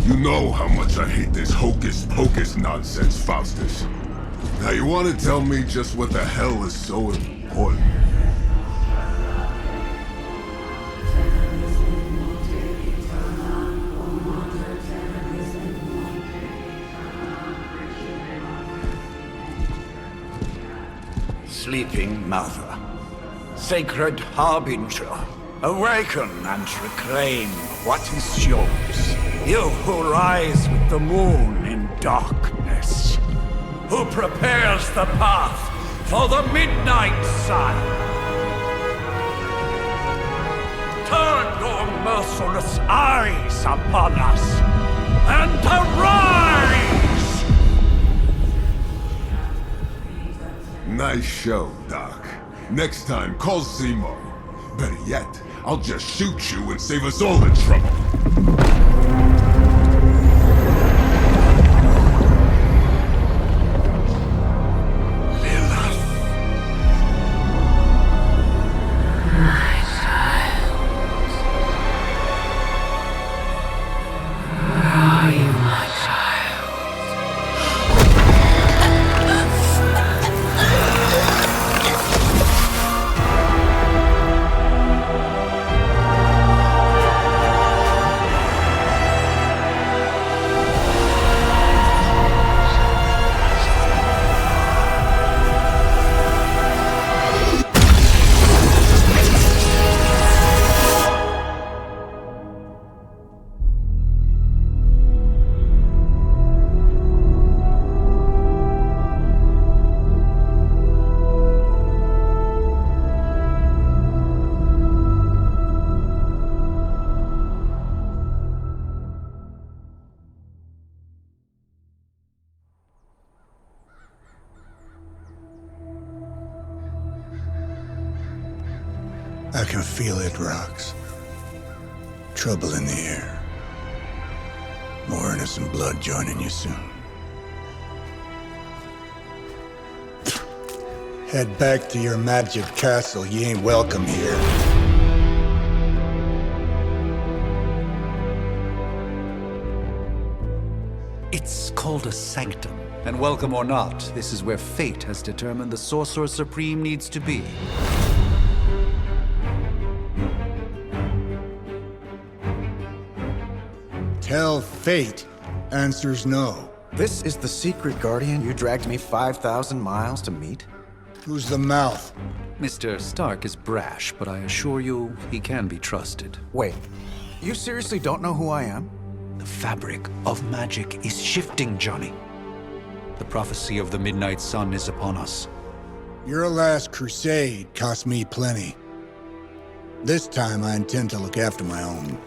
You know how much I hate this hocus-pocus nonsense, Faustus. Now you want to tell me just what the hell is so important? Sleeping Mother, Sacred Harbinger, awaken and reclaim what is yours. You who rise with the moon in darkness, who prepares the path for the midnight sun. Turn your merciless eyes upon us, and arise! Nice show, Doc. Next time, call Zemo. Better yet, I'll just shoot you and save us all the trouble. I can feel it, Rox. Trouble in the air. More innocent blood joining you soon. Head back to your magic castle. You ain't welcome here. It's called a sanctum. And welcome or not, this is where fate has determined the Sorcerer Supreme needs to be. Tell fate. Answers no. This is the secret guardian you dragged me 5,000 miles to meet? Who's the mouth? Mr. Stark is brash, but I assure you, he can be trusted. Wait, you seriously don't know who I am? The fabric of magic is shifting, Johnny. The prophecy of the Midnight Sun is upon us. Your last crusade cost me plenty. This time I intend to look after my own.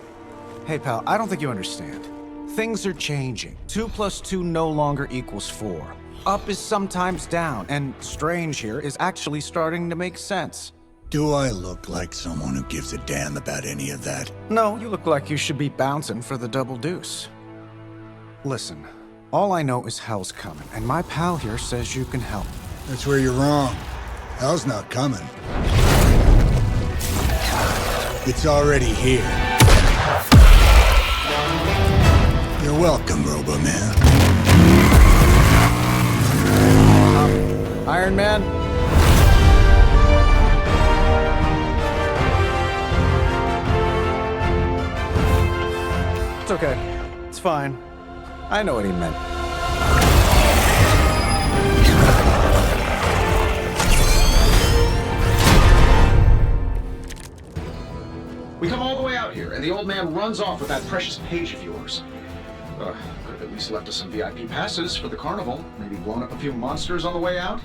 Hey pal, I don't think you understand. Things are changing. 2 + 2 no longer equals 4. Up is sometimes down, and Strange here is actually starting to make sense. Do I look like someone who gives a damn about any of that? No, you look like you should be bouncing for the double deuce. Listen, all I know is hell's coming, and my pal here says you can help. That's where you're wrong. Hell's not coming. It's already here. You're welcome, Robo-Man. Iron Man? It's okay. It's fine. I know what he meant. We come all the way out here, and the old man runs off with that precious page of yours. Could have at least left us some VIP passes for the carnival. Maybe blown up a few monsters on the way out?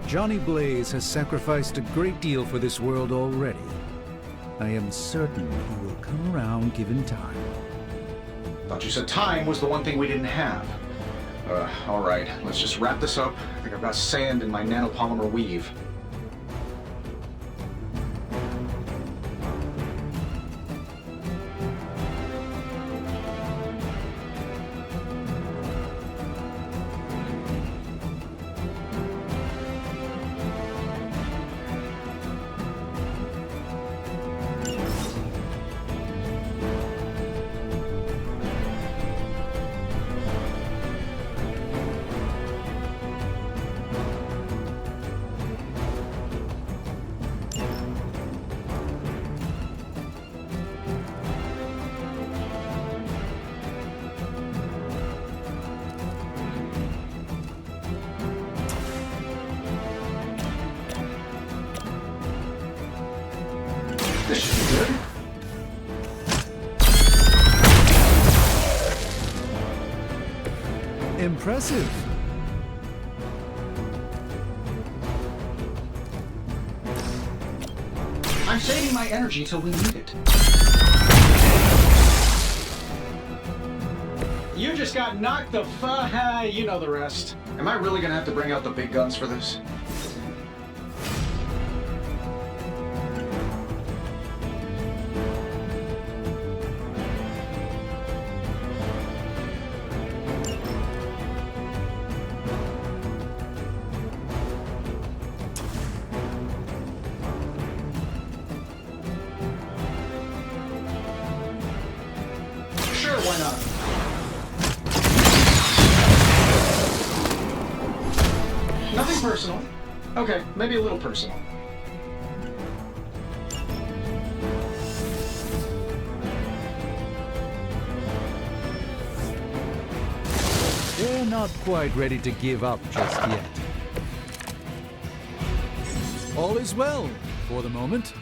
Johnny Blaze has sacrificed a great deal for this world already. I am certain he will come around given time. Thought you said time was the one thing we didn't have. All right, let's just wrap this up. I think I've got sand in my nanopolymer weave. This should be good. Impressive. I'm saving my energy till we need it. You just got knocked the you know the rest. Am I really gonna have to bring out the big guns for this? Sure, why not? Nothing personal. Okay, maybe a little personal. They're not quite ready to give up just yet. All is well for the moment.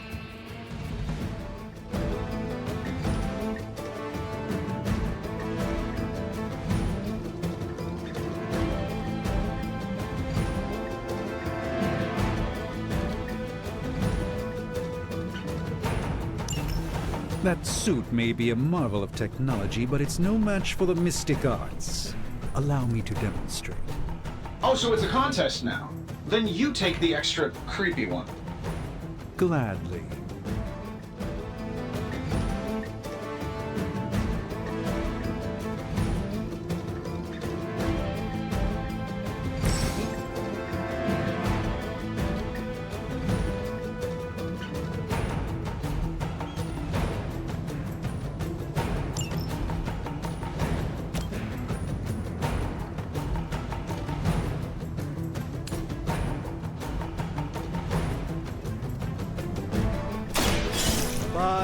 That suit may be a marvel of technology, but it's no match for the mystic arts. Allow me to demonstrate. Oh, so it's a contest now. Then you take the extra creepy one. Gladly.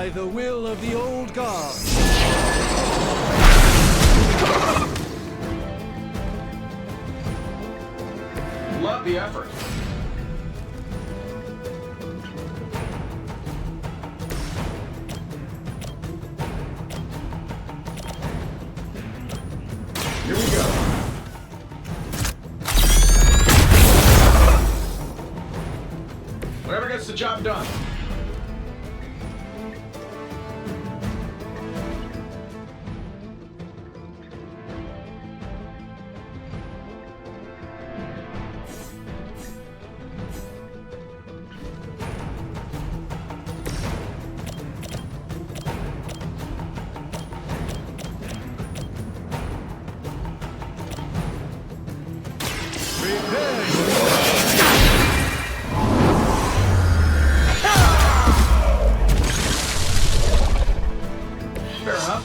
By the will of the old gods. Love the effort. Here we go. Whatever gets the job done. Fair enough.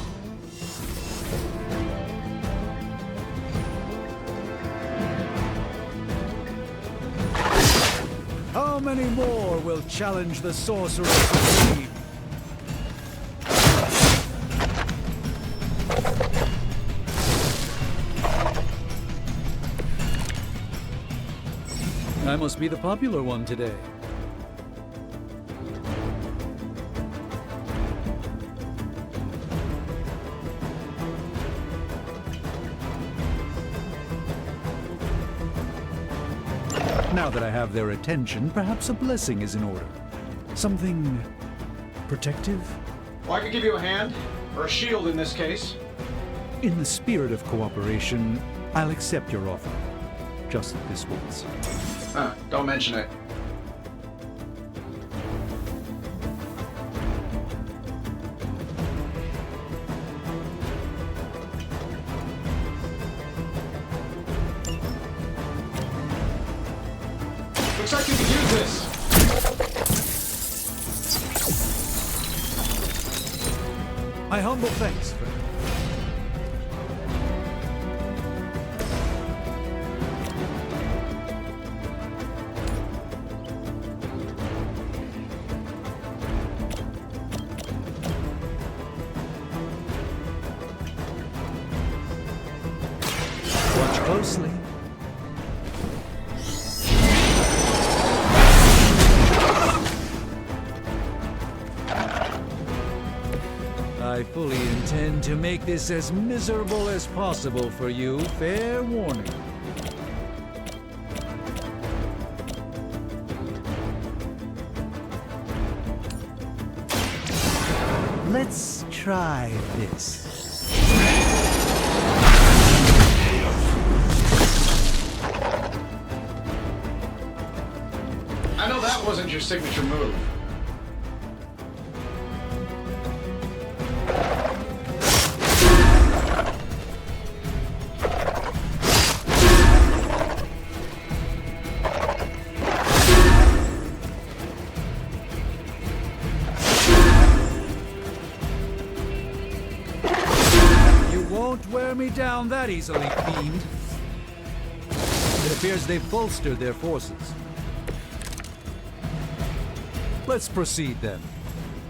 How many more will challenge the sorcerer supreme? I must be the popular one today. Now that I have their attention, perhaps a blessing is in order. Something protective? Well, I could give you a hand, or a shield in this case. In the spirit of cooperation, I'll accept your offer. Just this once. Don't mention it. Looks like you could use this. My humble thanks, friend. Watch closely. I fully intend to make this as miserable as possible for you. Fair warning. Let's try this. I know that wasn't your signature move. Won't wear me down that easily, fiend. It appears they've bolstered their forces. Let's proceed then.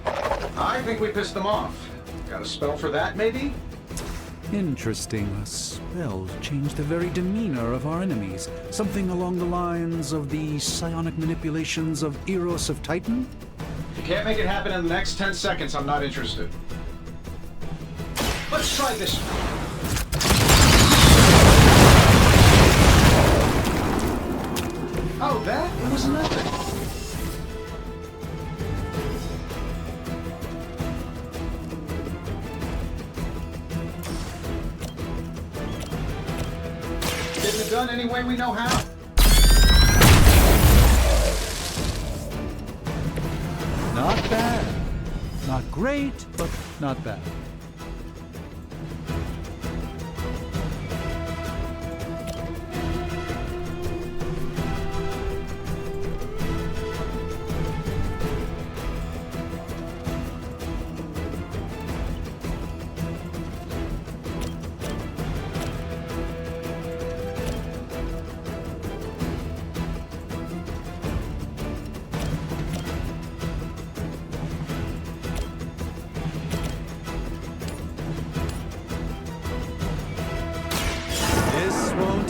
I think we pissed them off. Got a spell for that, maybe? Interesting. A spell to change the very demeanor of our enemies. Something along the lines of the psionic manipulations of Eros of Titan? If you can't make it happen in the next 10 seconds, I'm not interested. Let's try this one. Oh, that was nothing. Getting it done any way we know how. Not bad. Not great, but not bad.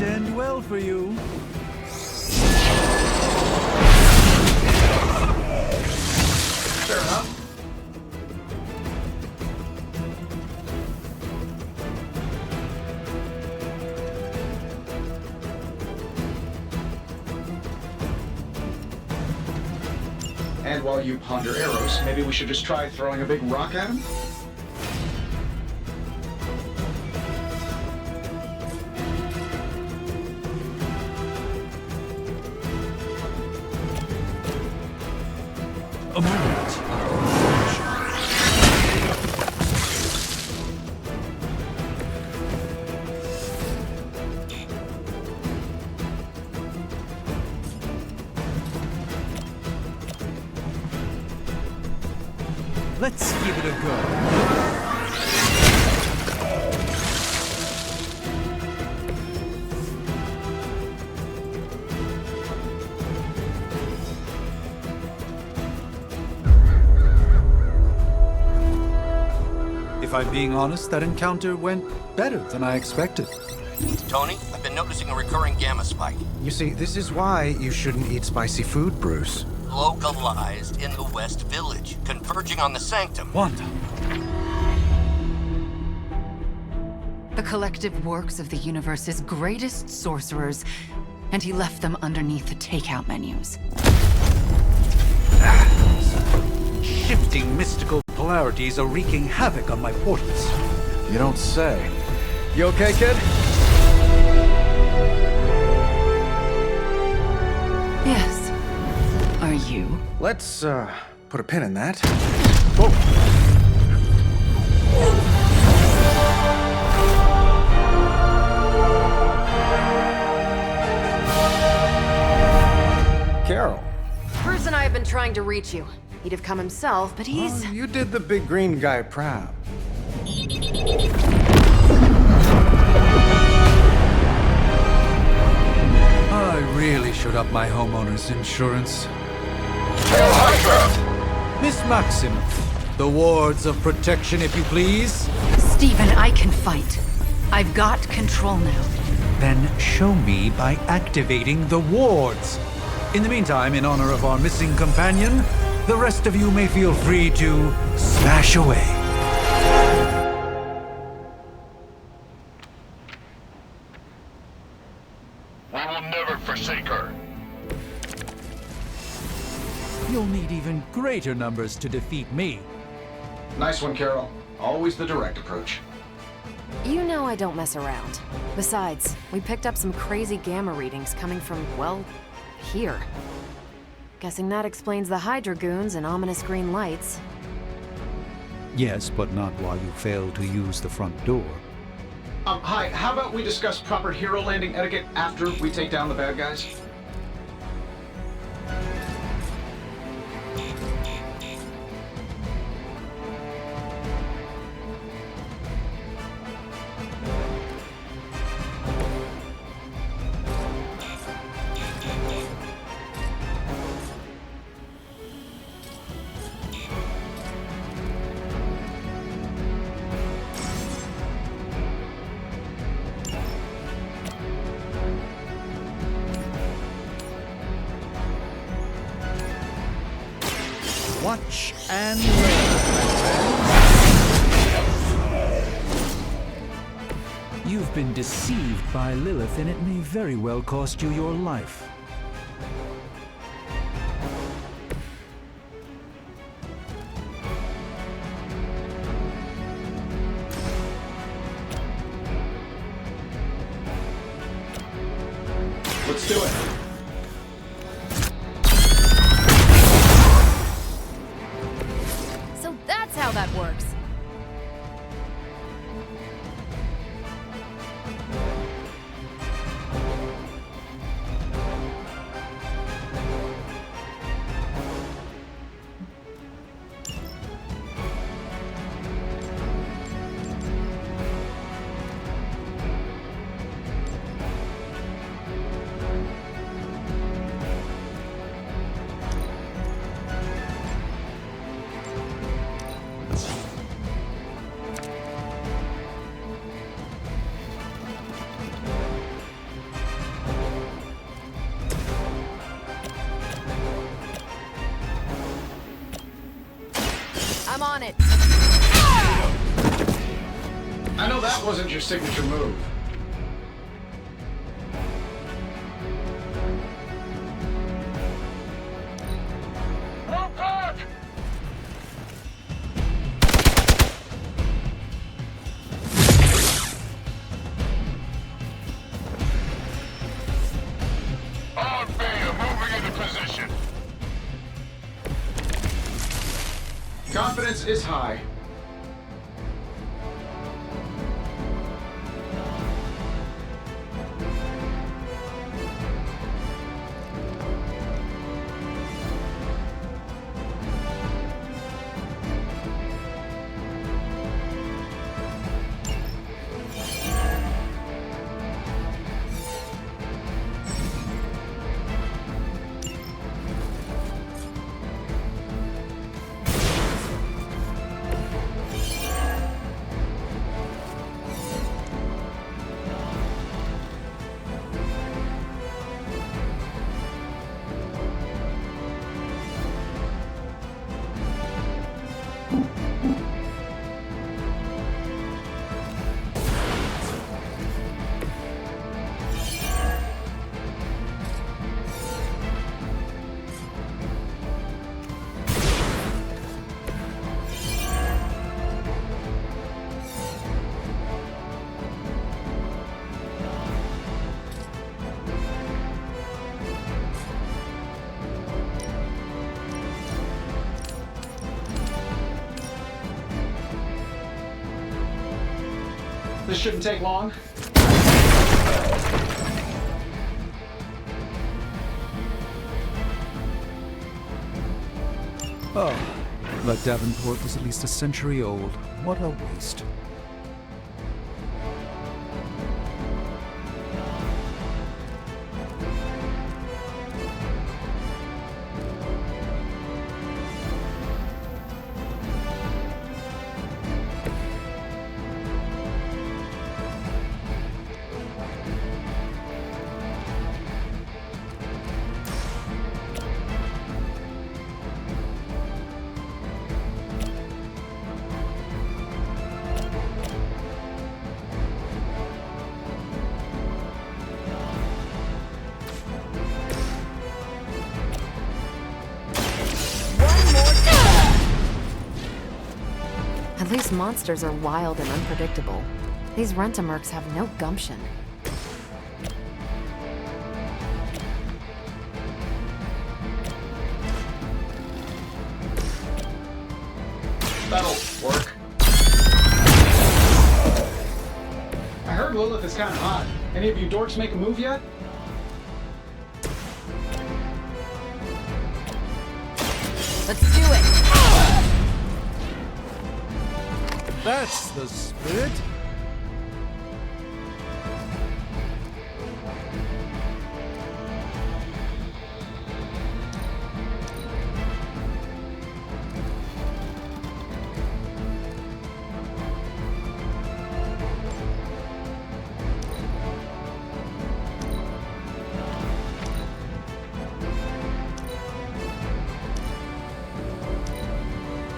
didn't end well for you. Fair enough. And while you ponder arrows, maybe we should just try throwing a big rock at him? A moment. Let's give it a go. If I'm being honest, that encounter went better than I expected. Tony, I've been noticing a recurring gamma spike. You see, this is why you shouldn't eat spicy food, Bruce. Localized in the West Village, converging on the Sanctum. Wanda, The collective works of the universe's greatest sorcerers, and he left them underneath the takeout menus. shifting mystical polarities are wreaking havoc on my portals. You don't say. You okay, kid? Yes. Are you? Let's, put a pin in that. Carol. Bruce and I have been trying to reach you. He'd have come himself, but he's... You did the big green guy proud. I really should up my homeowner's insurance. Miss Maximoff, the wards of protection, if you please. Stephen, I can fight. I've got control now. Then show me by activating the wards. In the meantime, in honor of our missing companion, the rest of you may feel free to smash away. We will never forsake her. You'll need even greater numbers to defeat me. Nice one, Carol. Always the direct approach. You know I don't mess around. Besides, we picked up some crazy gamma readings coming from, well, here. Guessing that explains the Hydra goons and ominous green lights. Yes, but not while you fail to use the front door. Hi, how about we discuss proper hero landing etiquette after we take down the bad guys? Watch and learn, You've been deceived by Lilith, and it may very well cost you your life. Let's do it. So that's how that works. on it. I know that wasn't your signature move. Move back! On Beta, moving into position. Confidence is high. This shouldn't take long. Oh, but Davenport was at least a century old. What a waste. At least monsters are wild and unpredictable. These Rent-A-Mercs have no gumption. That'll work. I heard Lilith is kind of hot. Any of you dorks make a move yet? Let's do it! That's the spirit.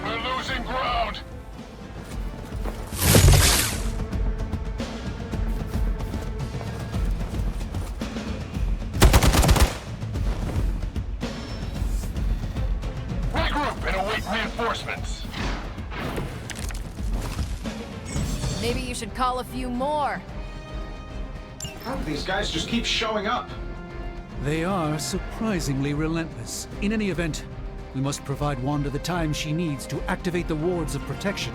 We're losing ground. Regroup and await reinforcements. Maybe you should call a few more. How do these guys just keep showing up? They are surprisingly relentless. In any event, we must provide Wanda the time she needs to activate the wards of protection.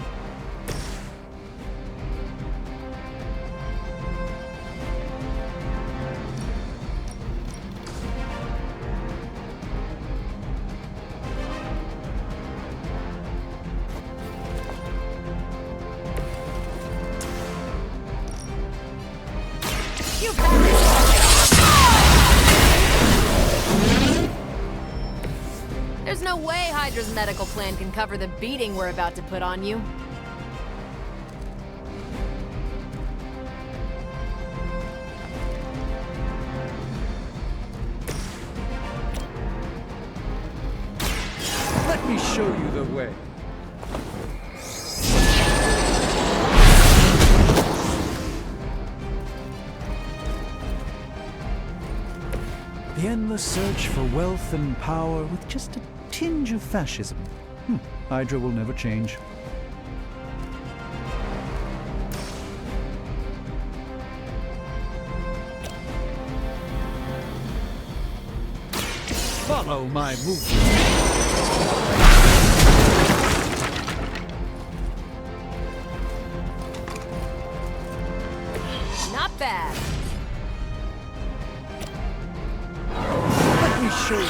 You got it! There's no way Hydra's medical plan can cover the beating we're about to put on you. Let me show you the way. The endless search for wealth and power with just a tinge of fascism. Hydra will never change. Follow my movement. Not bad. Let me show you.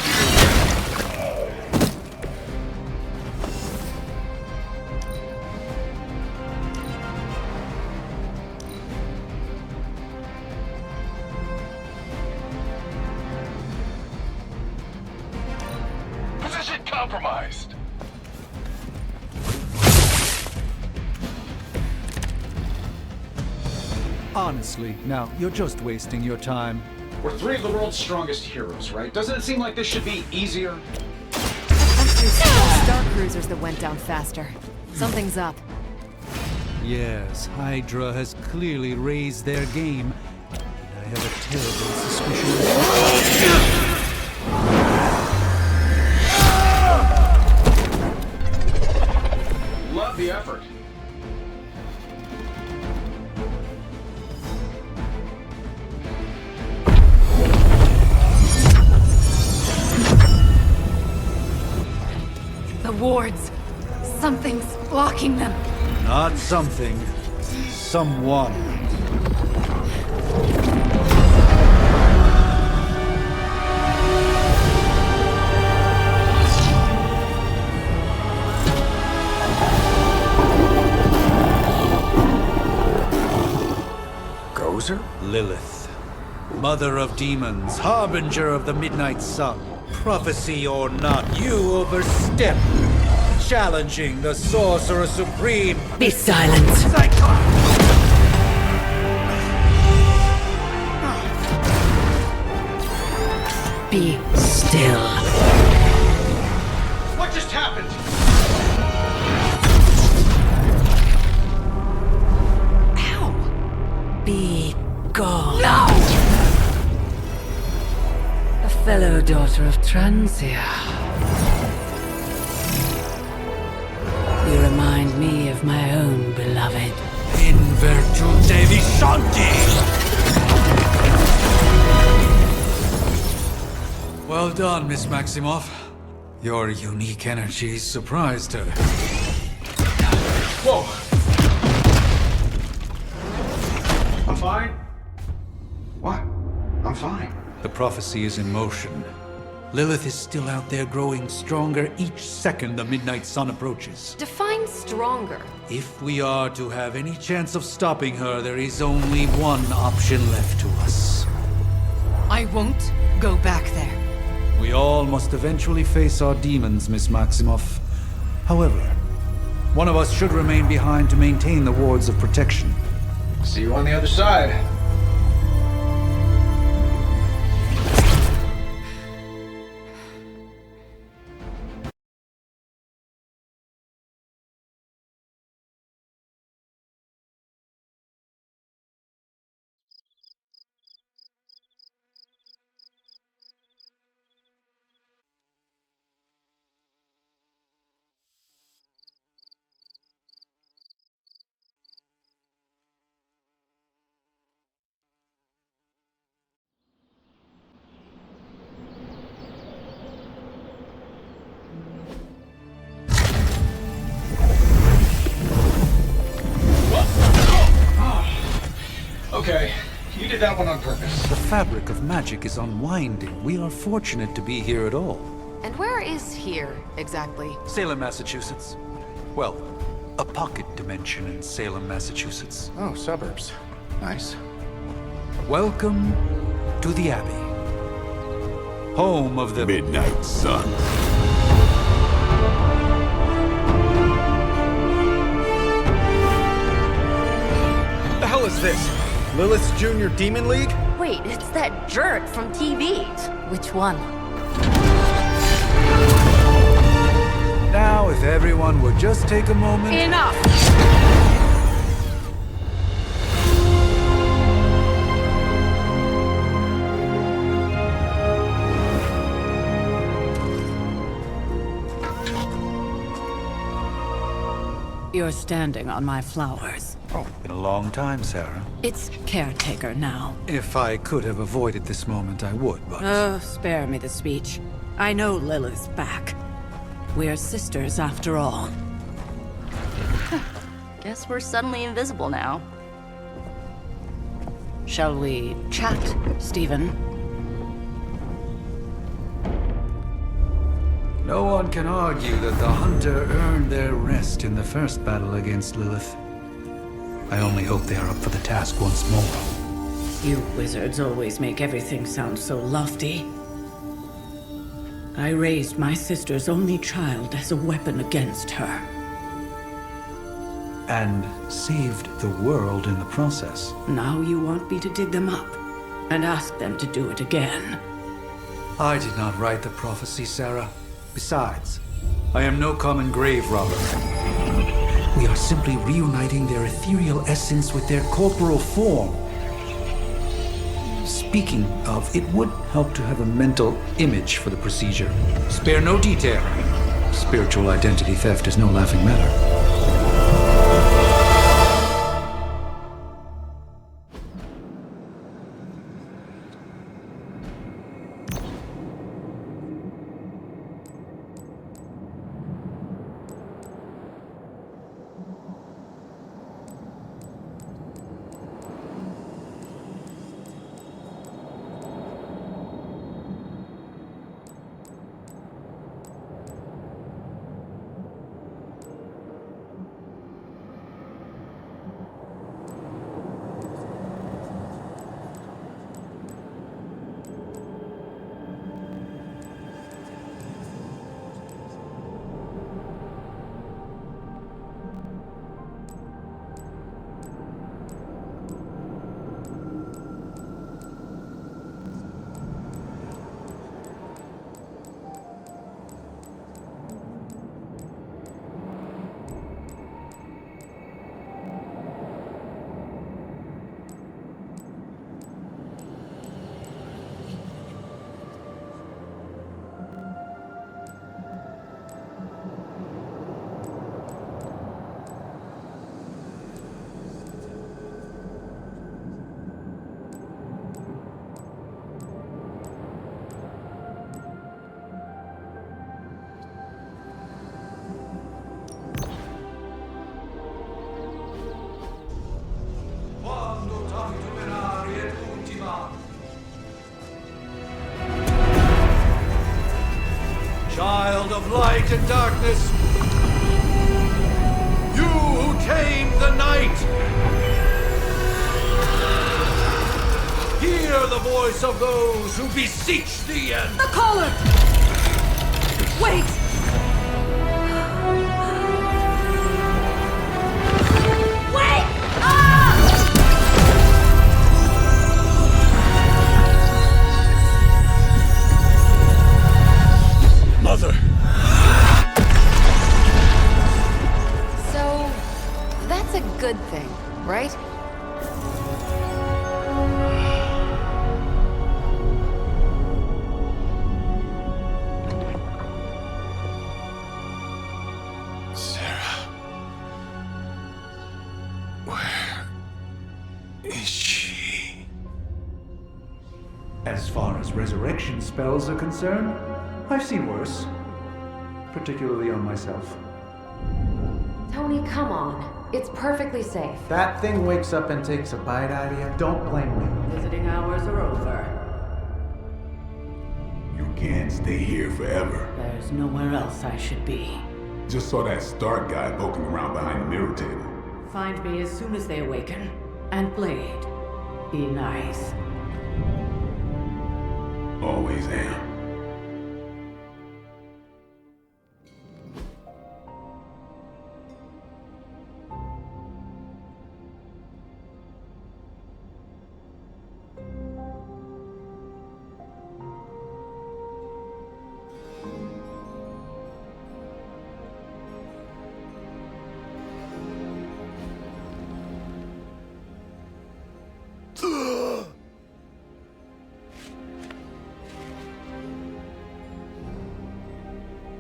Position compromised. Honestly, now, you're just wasting your time. We're three of the world's strongest heroes, right? Doesn't it seem like this should be easier? Star cruisers that went down faster. Something's up. Yes, Hydra has clearly raised their game. And I have a terrible suspicion. Love the effort. The wards. Something's blocking them. Not something. Someone. Gozer? Lilith. Mother of demons, harbinger of the midnight sun. Prophecy or not, you overstep. Challenging the Sorcerer Supreme. Be silent. Be still. What just happened? Ow! Be gone. No! A fellow daughter of Transia. You remind me of my own beloved. In virtute vishanti! Well done, Miss Maximoff. Your unique energies surprised her. Whoa! I'm fine. What? I'm fine. The prophecy is in motion. Lilith is still out there growing stronger each second the midnight sun approaches. Define stronger. If we are to have any chance of stopping her, there is only one option left to us. I won't go back there. We all must eventually face our demons, Miss Maximoff. However, one of us should remain behind to maintain the wards of protection. See you on the other side. Okay, you did that one on purpose. The fabric of magic is unwinding. We are fortunate to be here at all. And where is here, exactly? Salem, Massachusetts. Well, a pocket dimension in Salem, Massachusetts. Oh, suburbs. Nice. Welcome to the Abbey. Home of the Midnight Sun. What the hell is this? Lilith's Junior Demon League? Wait, it's that jerk from TV. Which one? Now, if everyone would just take a moment... Enough! You're standing on my flowers. Oh, been a long time, Sarah. It's caretaker now. If I could have avoided this moment, I would, but... Oh, spare me the speech. I know Lilith's back. We're sisters after all. Guess we're suddenly invisible now. Shall we chat, Stephen? No one can argue that the Hunter earned their rest in the first battle against Lilith. I only hope they are up for the task once more. You wizards always make everything sound so lofty. I raised my sister's only child as a weapon against her. And saved the world in the process. Now you want me to dig them up and ask them to do it again. I did not write the prophecy, Sarah. Besides, I am no common grave robber. We are simply reuniting their ethereal essence with their corporal form. Speaking of, it would help to have a mental image for the procedure. Spare no detail. Spiritual identity theft is no laughing matter. Child of light and darkness, you who tame the night, hear the voice of those who beseech thee and... The caller! Wait! Wait! Mother! So, that's a good thing, right? Sarah. Where is she? As far as resurrection spells are concerned, I've seen worse. Particularly on myself. Tony, come on. It's perfectly safe. That thing wakes up and takes a bite out of you. Don't blame me. Visiting hours are over. You can't stay here forever. There's nowhere else I should be. Just saw that Stark guy poking around behind the mirror table. Find me as soon as they awaken. And Blade, be nice. Always am.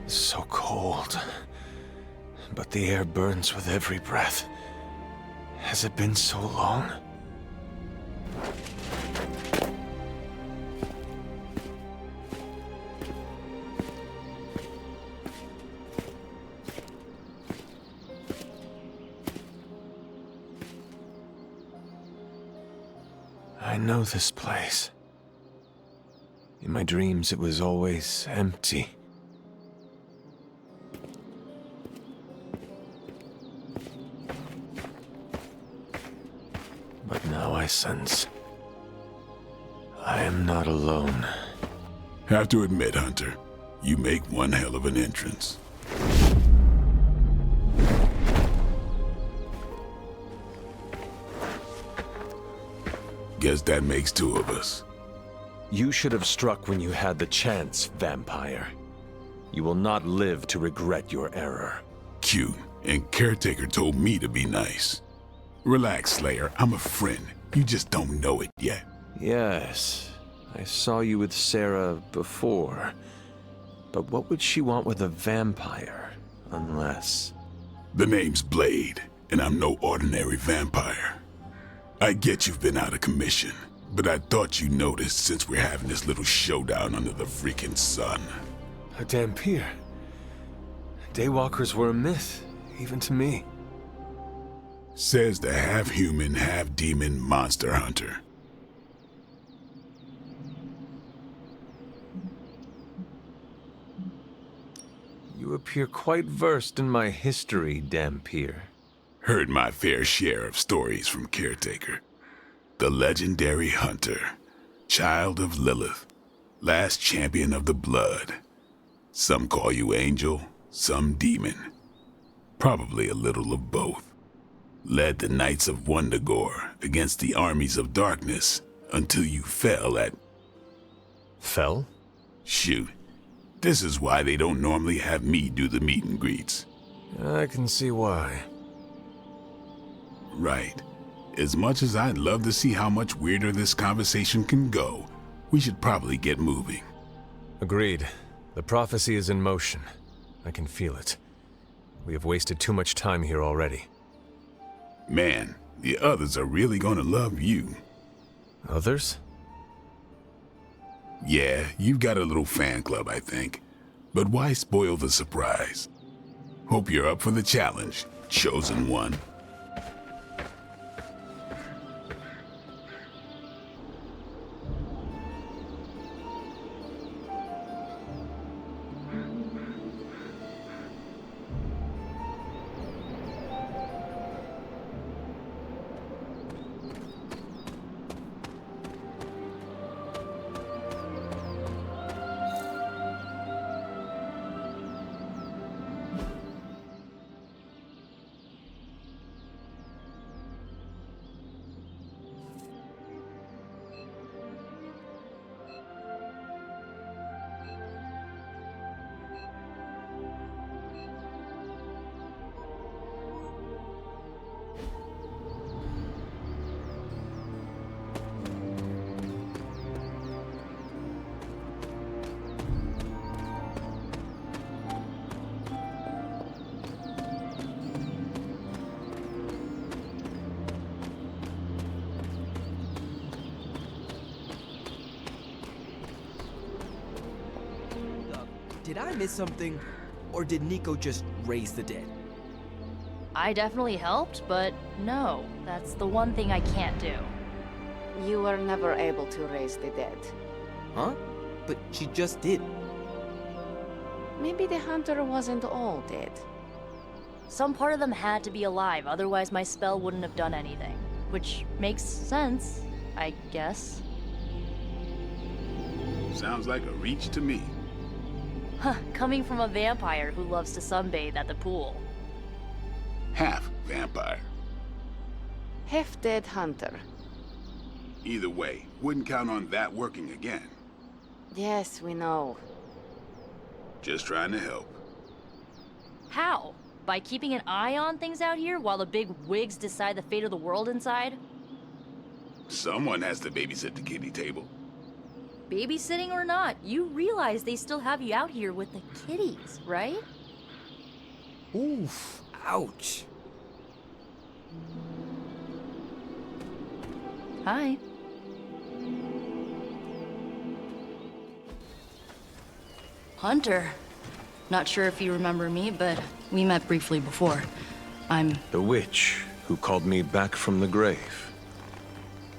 So cold. but the air burns with every breath. Has it been so long? I know this place. In my dreams, it was always empty. But now I sense I am not alone. Have to admit, Hunter, you make one hell of an entrance. Guess that makes two of us. You should have struck when you had the chance, vampire. You will not live to regret your error. Cute, and Caretaker told me to be nice. Relax, Slayer, I'm a friend. You just don't know it yet. Yes, I saw you with Sarah before. But what would she want with a vampire, unless... The name's Blade, and I'm no ordinary vampire. I get you've been out of commission, but I thought you noticed since we're having this little showdown under the freaking sun. A Dhampir. Daywalkers were a myth, even to me. Says the half-human, half-demon monster hunter. You appear quite versed in my history, Dhampir. Heard my fair share of stories from Caretaker. The legendary hunter, child of Lilith, last champion of the blood. Some call you angel, some demon. Probably a little of both. Led the Knights of Wundagore against the armies of darkness until you fell at... Fell? Shoot. This is why they don't normally have me do the meet and greets. I can see why. Right. As much as I'd love to see how much weirder this conversation can go, we should probably get moving. Agreed. The prophecy is in motion. I can feel it. We have wasted too much time here already. Man, the others are really gonna love you. Others? Yeah, you've got a little fan club, I think. But why spoil the surprise? Hope you're up for the challenge, chosen one. Did I miss something? Or did Nico just raise the dead? I definitely helped, but no, that's the one thing I can't do. You were never able to raise the dead. Huh? But she just did. Maybe the hunter wasn't all dead. Some part of them had to be alive, otherwise my spell wouldn't have done anything. Which makes sense, I guess. Sounds like a reach to me. Huh, coming from a vampire who loves to sunbathe at the pool. Half vampire. Half-dead hunter. Either way, wouldn't count on that working again. Yes, we know. Just trying to help. How? By keeping an eye on things out here while the big wigs decide the fate of the world inside? Someone has to babysit the kiddie table. Babysitting or not, you realize they still have you out here with the kitties, right? Oof. Ouch. Hi. Hunter. Not sure if you remember me, but we met briefly before. I'm... The witch who called me back from the grave.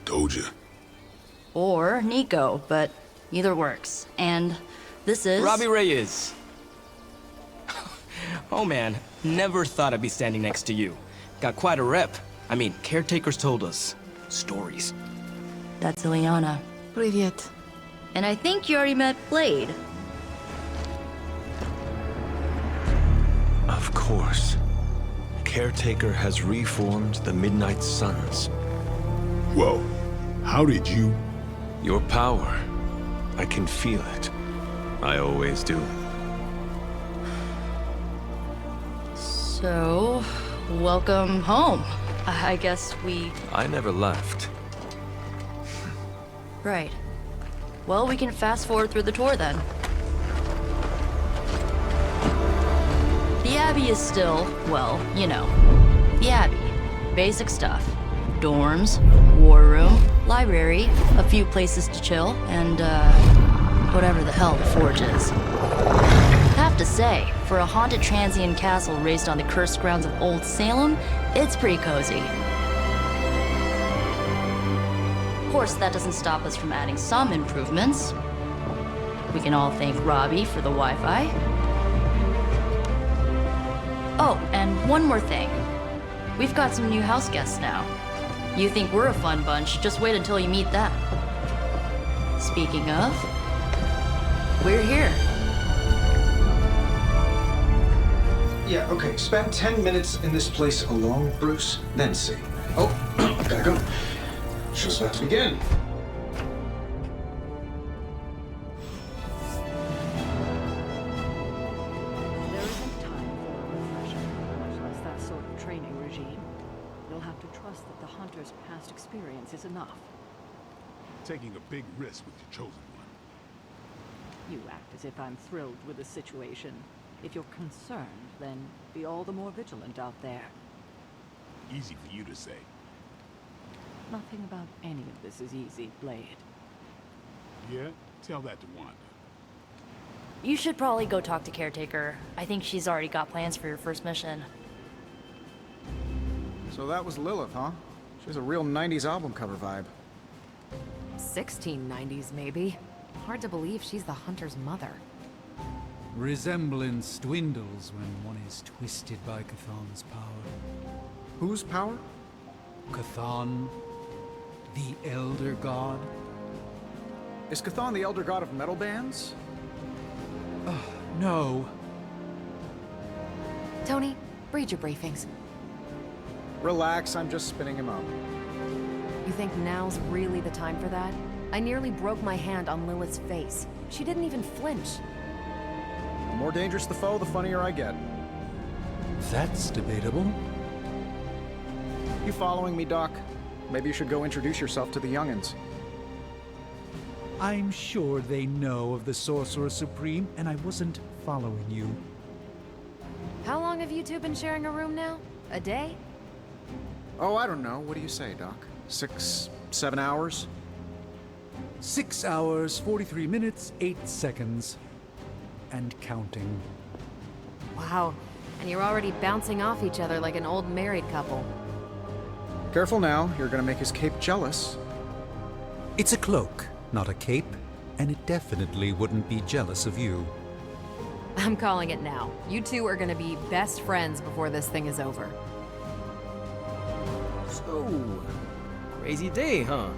Told ya. Or Nico, but either works. And this is... Robbie Reyes. Oh man, never thought I'd be standing next to you. Got quite a rep. I mean, caretakers told us stories. That's Ileana. Привет. And I think you already met Blade. Of course. Caretaker has reformed the Midnight Suns. Whoa. How did you... Your power. I can feel it. I always do. So, welcome home. I guess we... I never left. Right. Well, we can fast forward through the tour then. The Abbey is still, well, you know, the Abbey. Basic stuff. Dorms, war room, library, a few places to chill, and, whatever the hell the Forge is. Have to say, for a haunted transient castle raised on the cursed grounds of Old Salem, it's pretty cozy. Of course, that doesn't stop us from adding some improvements. We can all thank Robbie for the Wi-Fi. Oh, and one more thing. We've got some new house guests now. You think we're a fun bunch, just wait until you meet them. Speaking of, we're here. Yeah, okay. Spend 10 minutes in this place alone, Bruce, then see. Oh, gotta go. Show's about to begin. There isn't time for a refresher, much less that sort of training regime. You'll have to trust that the Hunter's past experience is enough. Taking a big risk with your chosen one. You act as if I'm thrilled with the situation. If you're concerned, then be all the more vigilant out there. Easy for you to say. Nothing about any of this is easy, Blade. Yeah? Tell that to Wanda. You should probably go talk to Caretaker. I think she's already got plans for your first mission. So that was Lilith, huh? She has a real 90s album cover vibe. 1690s, maybe. Hard to believe she's the Hunter's mother. Resemblance dwindles when one is twisted by Chthon's power. Whose power? Chthon, the Elder God. Is Chthon the elder god of metal bands? No. Tony, read your briefings. Relax, I'm just spinning him up. You think now's really the time for that? I nearly broke my hand on Lilith's face. She didn't even flinch. The more dangerous the foe, the funnier I get. That's debatable. You following me, Doc? Maybe you should go introduce yourself to the young'uns. I'm sure they know of the Sorcerer Supreme, and I wasn't following you. How long have you two been sharing a room now? A day? Oh, I don't know. What do you say, Doc? 6, 7 hours? 6 hours, 43 minutes, 8 seconds. And counting. Wow. And you're already bouncing off each other like an old married couple. Careful now, you're gonna make his cape jealous. It's a cloak, not a cape, and it definitely wouldn't be jealous of you. I'm calling it now. You two are gonna be best friends before this thing is over. So, crazy day, huh?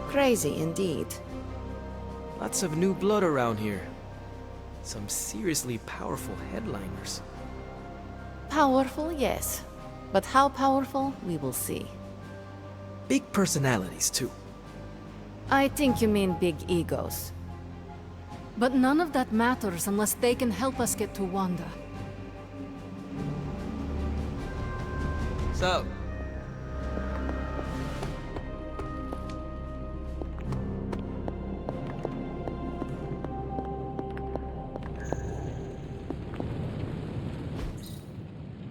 Crazy indeed. Lots of new blood around here. Some seriously powerful headliners. Powerful, yes. But how powerful, we will see. Big personalities, too. I think you mean big egos. But none of that matters unless they can help us get to Wanda. So,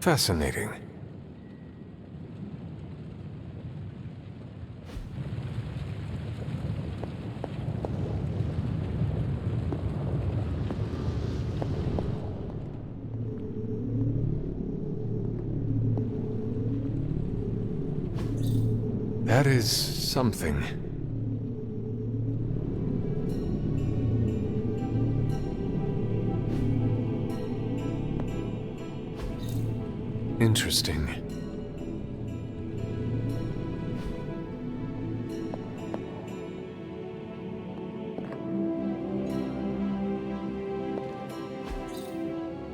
Fascinating. That is something. Interesting.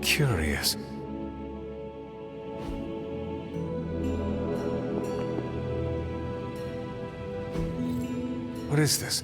Curious. What is this?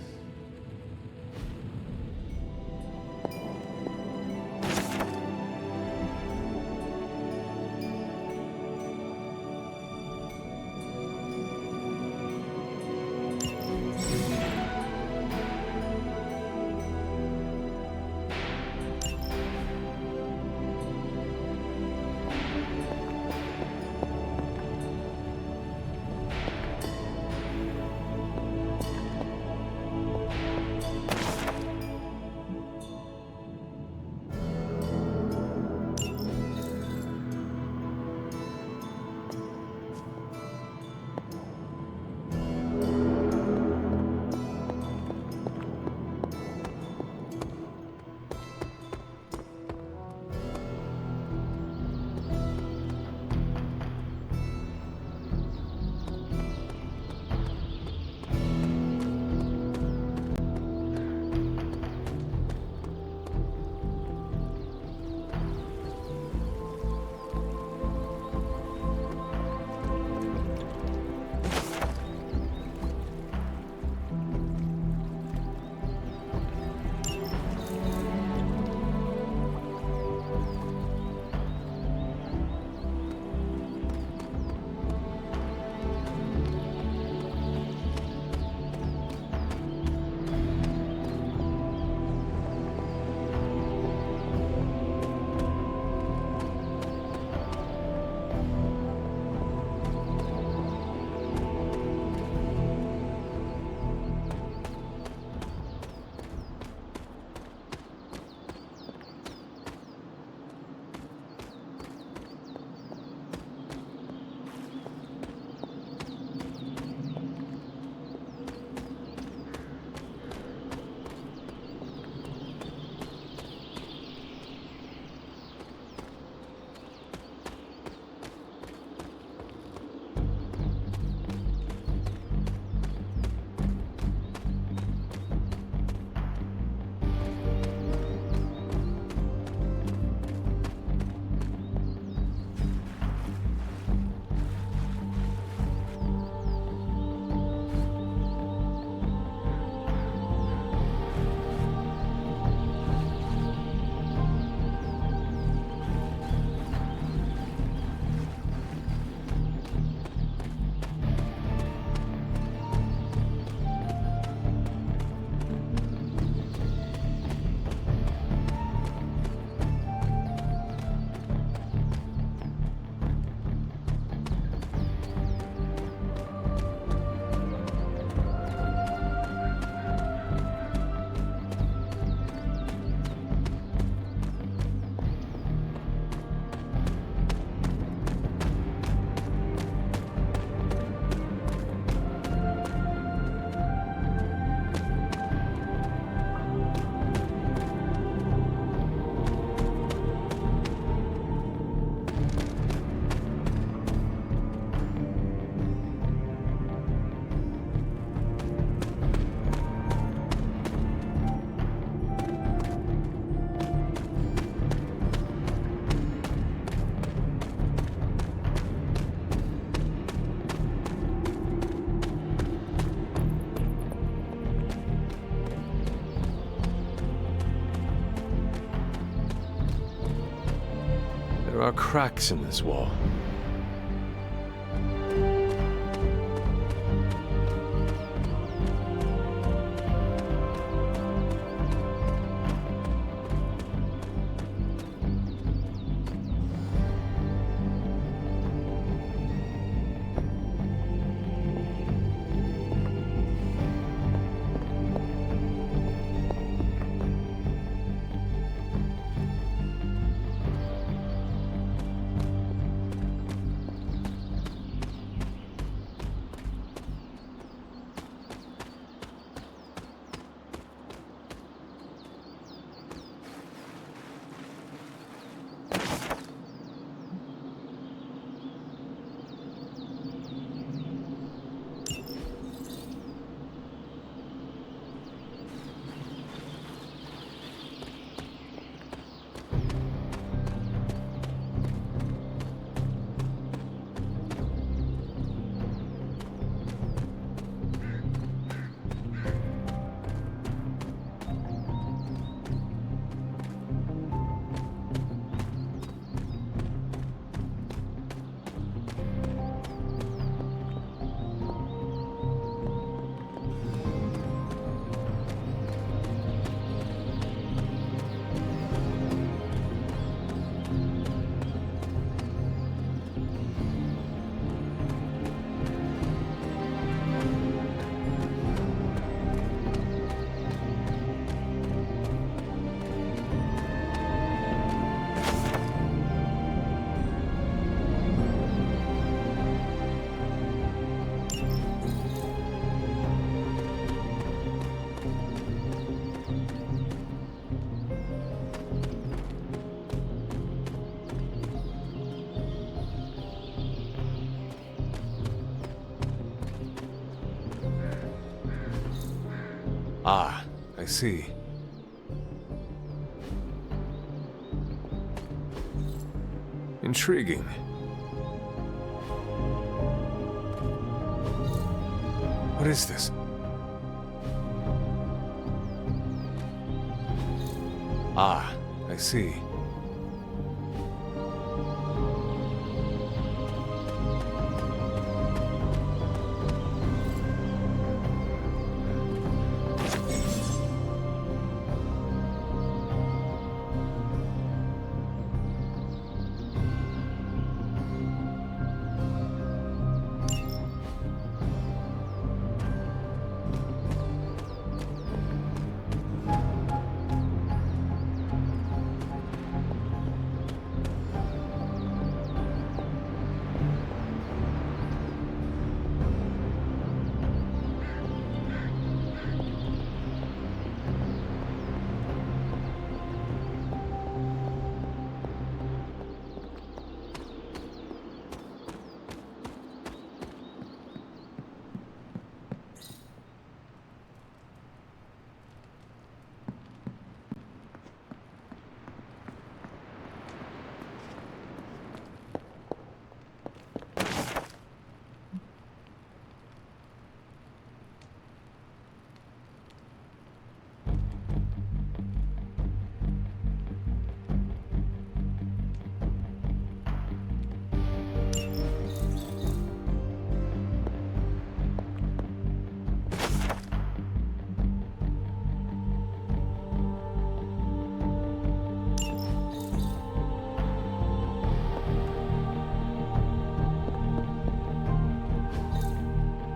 There are cracks in this wall. Ah, I see. Intriguing. What is this? Ah, I see.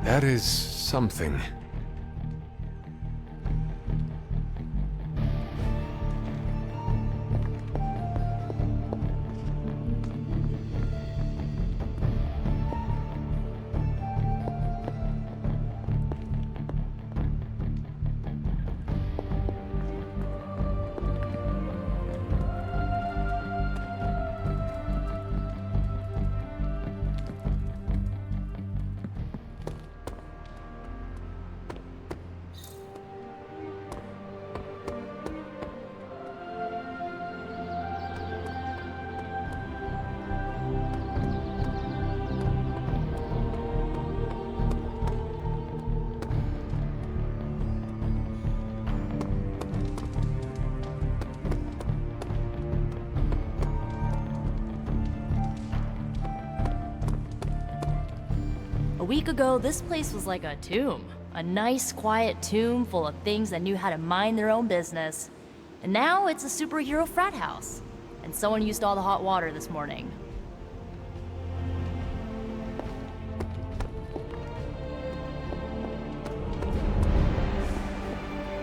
That is something. A week ago, this place was like a tomb. A nice, quiet tomb full of things that knew how to mind their own business. And now it's a superhero frat house. And someone used all the hot water this morning.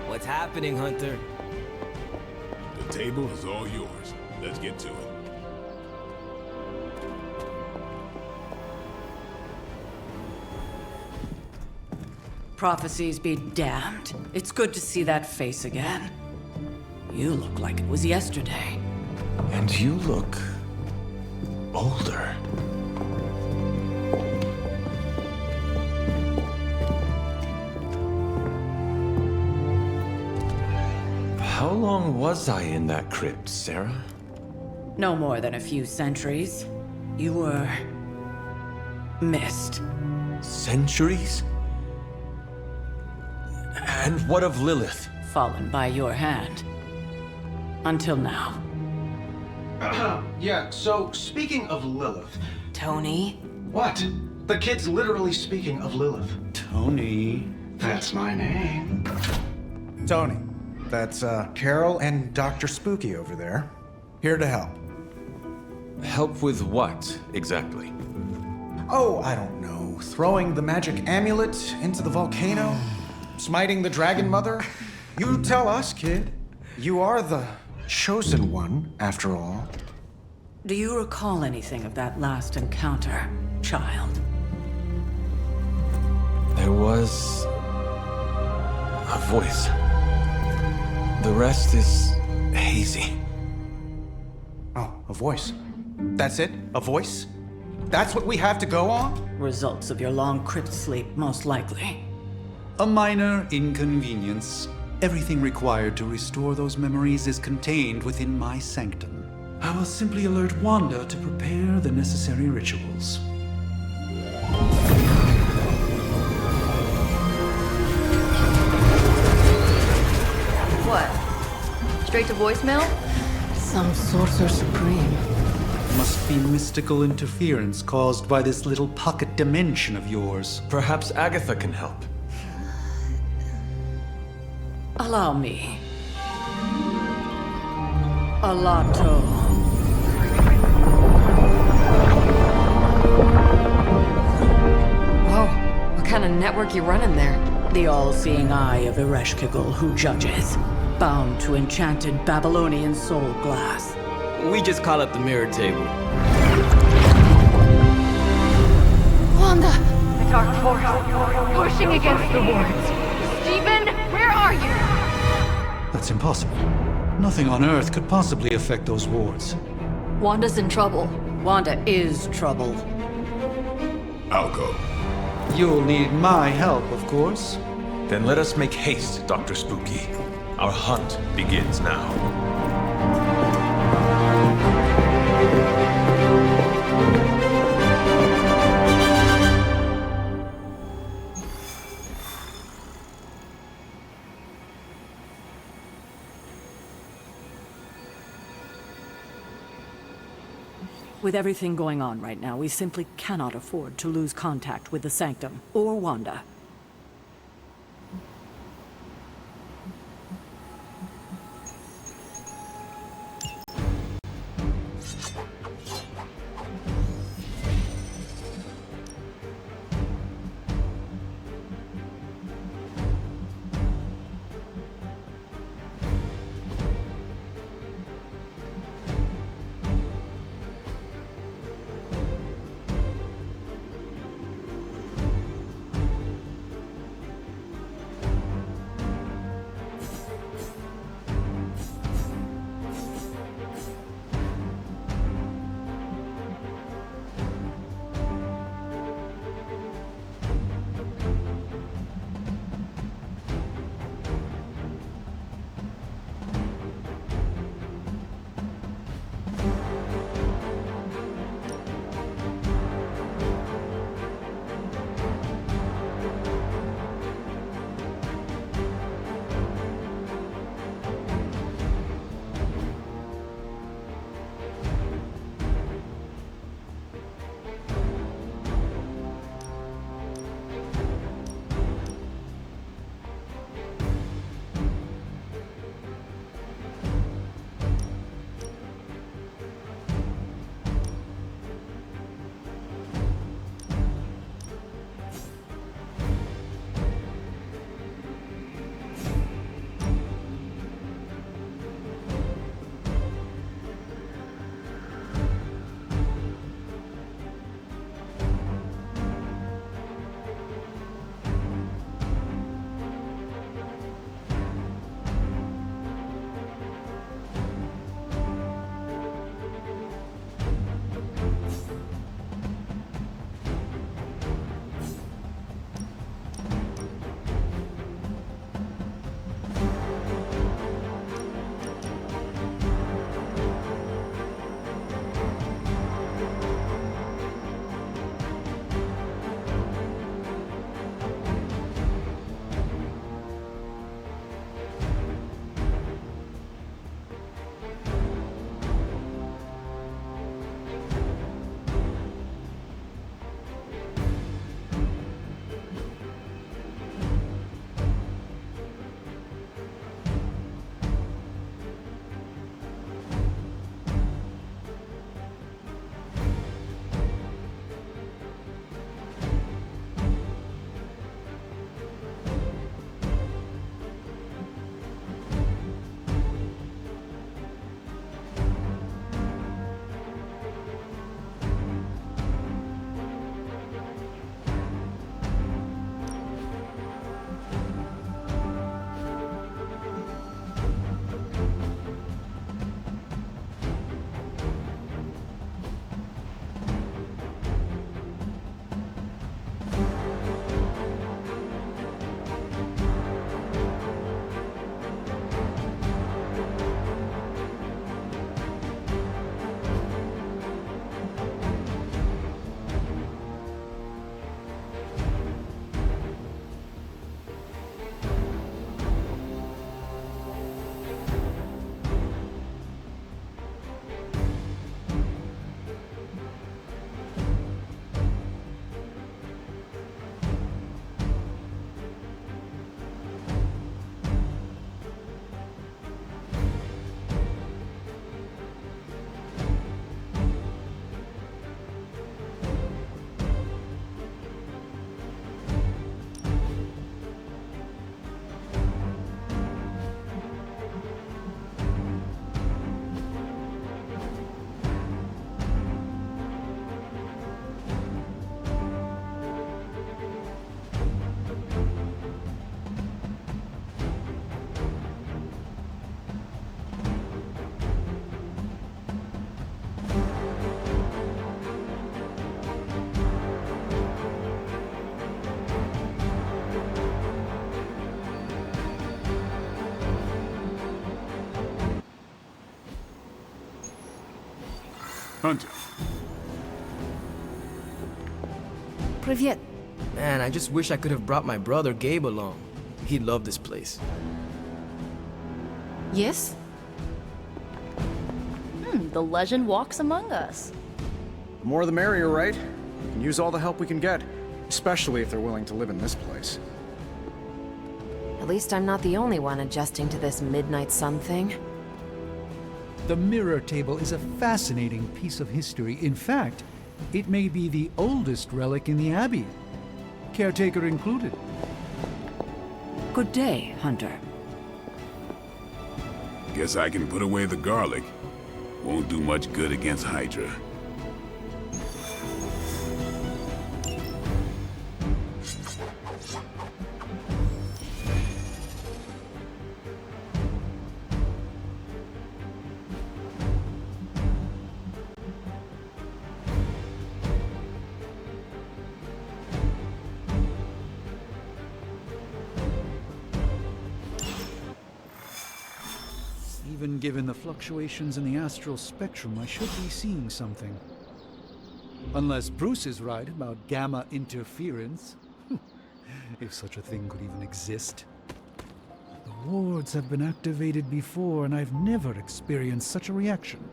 What's happening, Hunter? The table is all yours. Let's get to it. Prophecies be damned. It's good to see that face again. You look like it was yesterday. And you look older. How long was I in that crypt, Sarah? No more than a few centuries. You were... missed. Centuries? And what of Lilith? Fallen by your hand. Until now. Yeah, so speaking of Lilith... Tony? What? The kid's literally speaking of Lilith. Tony. That's my name. Tony. That's, Carol and Dr. Spooky over there. Here to help. Help with what, exactly? Oh, I don't know. Throwing the magic amulet into the volcano? Smiting the Dragon Mother? You tell us, kid. You are the chosen one, after all. Do you recall anything of that last encounter, child? There was... a voice. The rest is hazy. Oh, a voice. That's it? A voice? That's what we have to go on? Results of your long crypt sleep, most likely. A minor inconvenience. Everything required to restore those memories is contained within my sanctum. I will simply alert Wanda to prepare the necessary rituals. What? Straight to voicemail? Some Sorcerer Supreme. Must be mystical interference caused by this little pocket dimension of yours. Perhaps Agatha can help. Allow me. Alato. Whoa, what kind of network you running there? The all-seeing eye of Ereshkigal who judges, bound to enchanted Babylonian soul glass. We just call it the mirror table. Wanda! The dark force, pushing against the wards. Stephen, where are you? That's impossible. Nothing on Earth could possibly affect those wards. Wanda's in trouble. Wanda is trouble. I'll go. You'll need my help, of course. Then let us make haste, Dr. Spooky. Our hunt begins now. With everything going on right now, we simply cannot afford to lose contact with the Sanctum or Wanda. Hunter. Privyet. Man, I just wish I could have brought my brother Gabe along. He'd love this place. Yes? The legend walks among us. The more the merrier, right? We can use all the help we can get, especially if they're willing to live in this place. At least I'm not the only one adjusting to this midnight sun thing. The mirror table is a fascinating piece of history. In fact, it may be the oldest relic in the Abbey, caretaker included. Good day, Hunter. Guess I can put away the garlic. Won't do much good against Hydra. Even given the fluctuations in the astral spectrum, I should be seeing something. Unless Bruce is right about gamma interference. If such a thing could even exist. The wards have been activated before, and I've never experienced such a reaction.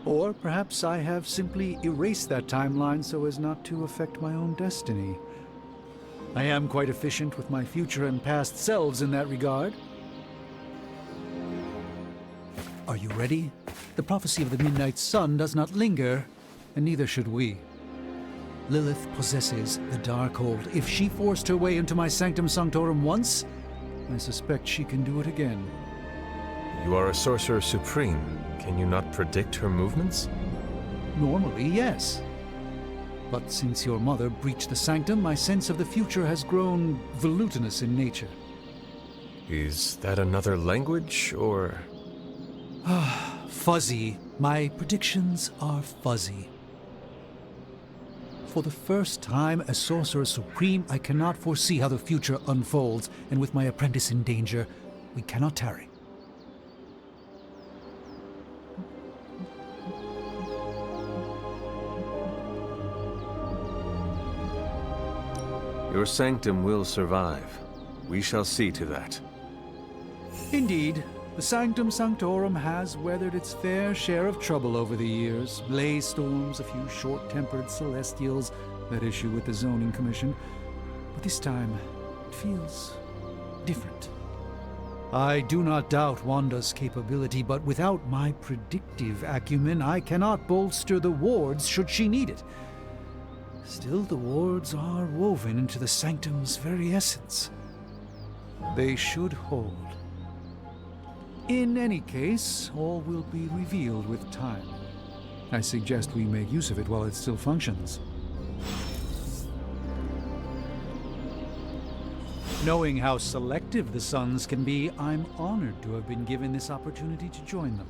Or perhaps I have simply erased that timeline so as not to affect my own destiny. I am quite efficient with my future and past selves in that regard. Are you ready? The prophecy of the Midnight Sun does not linger, and neither should we. Lilith possesses the Darkhold. If she forced her way into my Sanctum Sanctorum once, I suspect she can do it again. You are a Sorcerer Supreme. Can you not predict her movements? Normally, yes. But since your mother breached the Sanctum, my sense of the future has grown volutinous in nature. Is that another language, or...? Fuzzy. My predictions are fuzzy. For the first time as Sorcerer Supreme, I cannot foresee how the future unfolds, and with my apprentice in danger, we cannot tarry. Your sanctum will survive. We shall see to that. Indeed. The Sanctum Sanctorum has weathered its fair share of trouble over the years. Blaze storms, a few short-tempered celestials that issue with the Zoning Commission. But this time, it feels different. I do not doubt Wanda's capability, but without my predictive acumen, I cannot bolster the wards should she need it. Still, the wards are woven into the Sanctum's very essence. They should hold. In any case, all will be revealed with time. I suggest we make use of it while it still functions. Knowing how selective the Suns can be, I'm honored to have been given this opportunity to join them.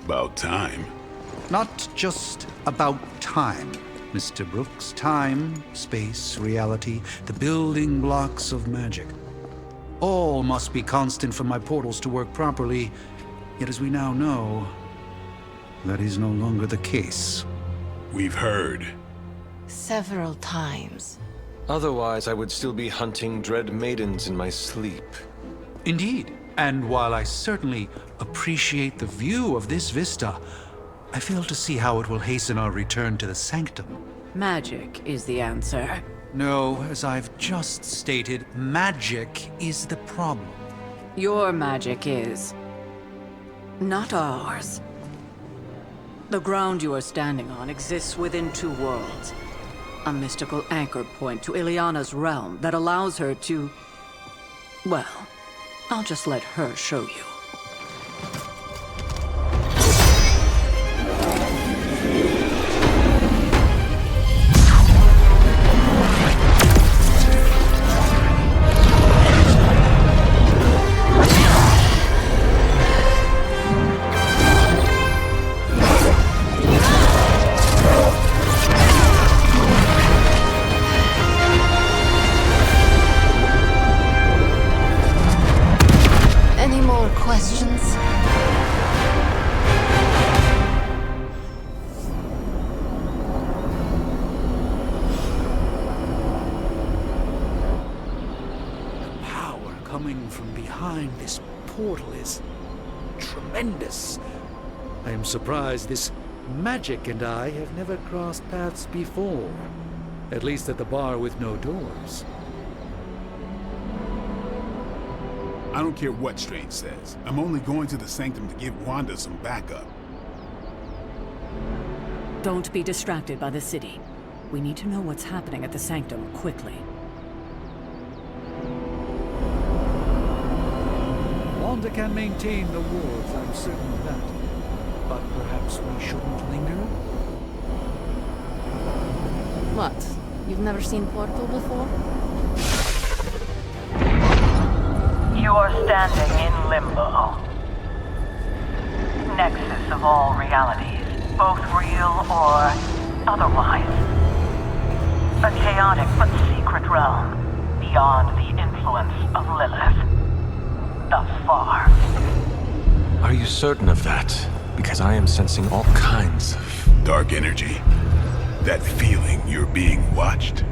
About time. Not just about time, Mr. Brooks. Time, space, reality, the building blocks of magic. All must be constant for my portals to work properly, yet as we now know, that is no longer the case. We've heard. Several times. Otherwise, I would still be hunting dread maidens in my sleep. Indeed. And while I certainly appreciate the view of this vista, I fail to see how it will hasten our return to the Sanctum. Magic is the answer. No, as I've just stated, magic is the problem. Your magic is... not ours. The ground you are standing on exists within two worlds. A mystical anchor point to Ileana's realm that allows her to... well, I'll just let her show you. coming from behind this portal is tremendous. I am surprised this magic and I have never crossed paths before. At least at the bar with no doors. I don't care what Strange says. I'm only going to the Sanctum to give Wanda some backup. Don't be distracted by the city. We need to know what's happening at the Sanctum quickly. Wanda can maintain the wards, I'm certain of that. But perhaps we shouldn't linger? What? You've never seen Portal before? You are standing in limbo. Nexus of all realities, both real or otherwise. A chaotic but secret realm, beyond the influence of Lilith. Thus far. Are you certain of that? Because I am sensing all kinds of... dark energy. That feeling you're being watched.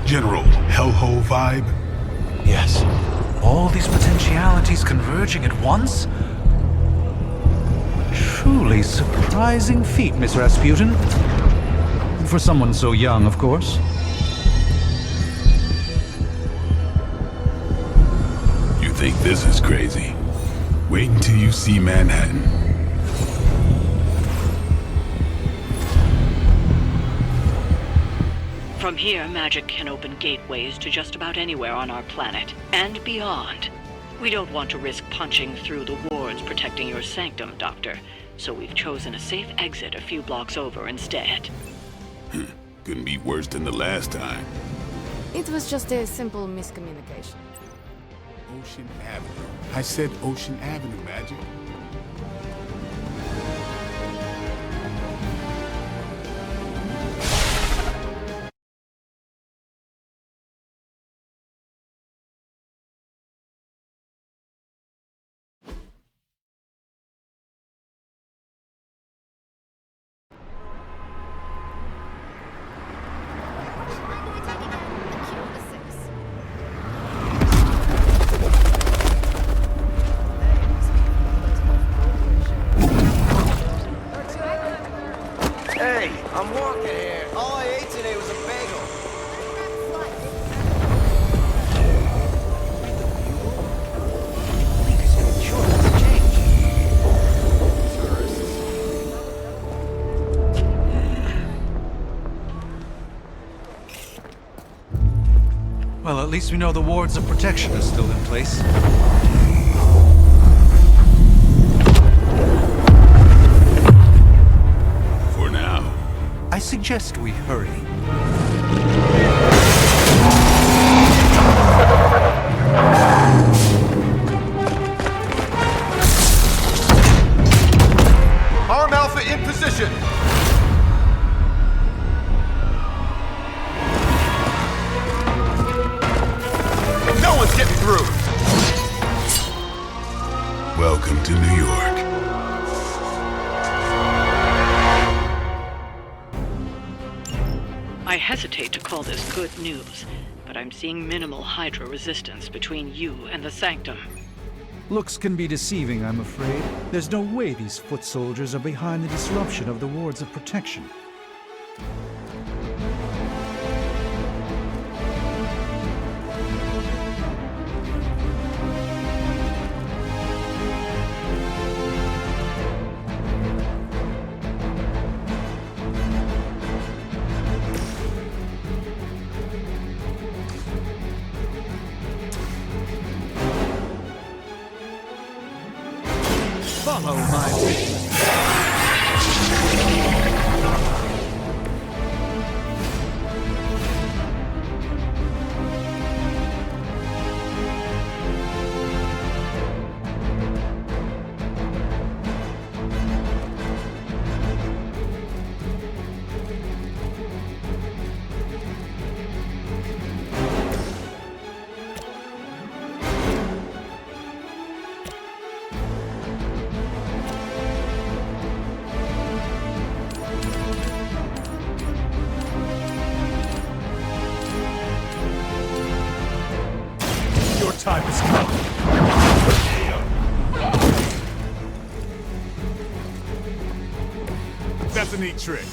General hellhole vibe? Yes. All these potentialities converging at once? Truly surprising feat, Miss Rasputin. For someone so young, of course. You think this is crazy? Wait until you see Manhattan. From here, magic can open gateways to just about anywhere on our planet, and beyond. We don't want to risk punching through the wards protecting your sanctum, Doctor, so we've chosen a safe exit a few blocks over instead. Couldn't be worse than the last time. It was just a simple miscommunication. Ocean Avenue. I said Ocean Avenue, Magic. Hey, I'm walking here. All I ate today was a bagel. Well, at least we know the wards of protection are still in place. For now. I suggest we hurry. Arm Alpha in position. No one's getting through. Welcome to New York. I hesitate to call this good news, but I'm seeing minimal Hydra resistance between you and the Sanctum. Looks can be deceiving, I'm afraid. There's no way these foot soldiers are behind the disruption of the wards of protection. Follow my lead. Your time has come. a neat trick.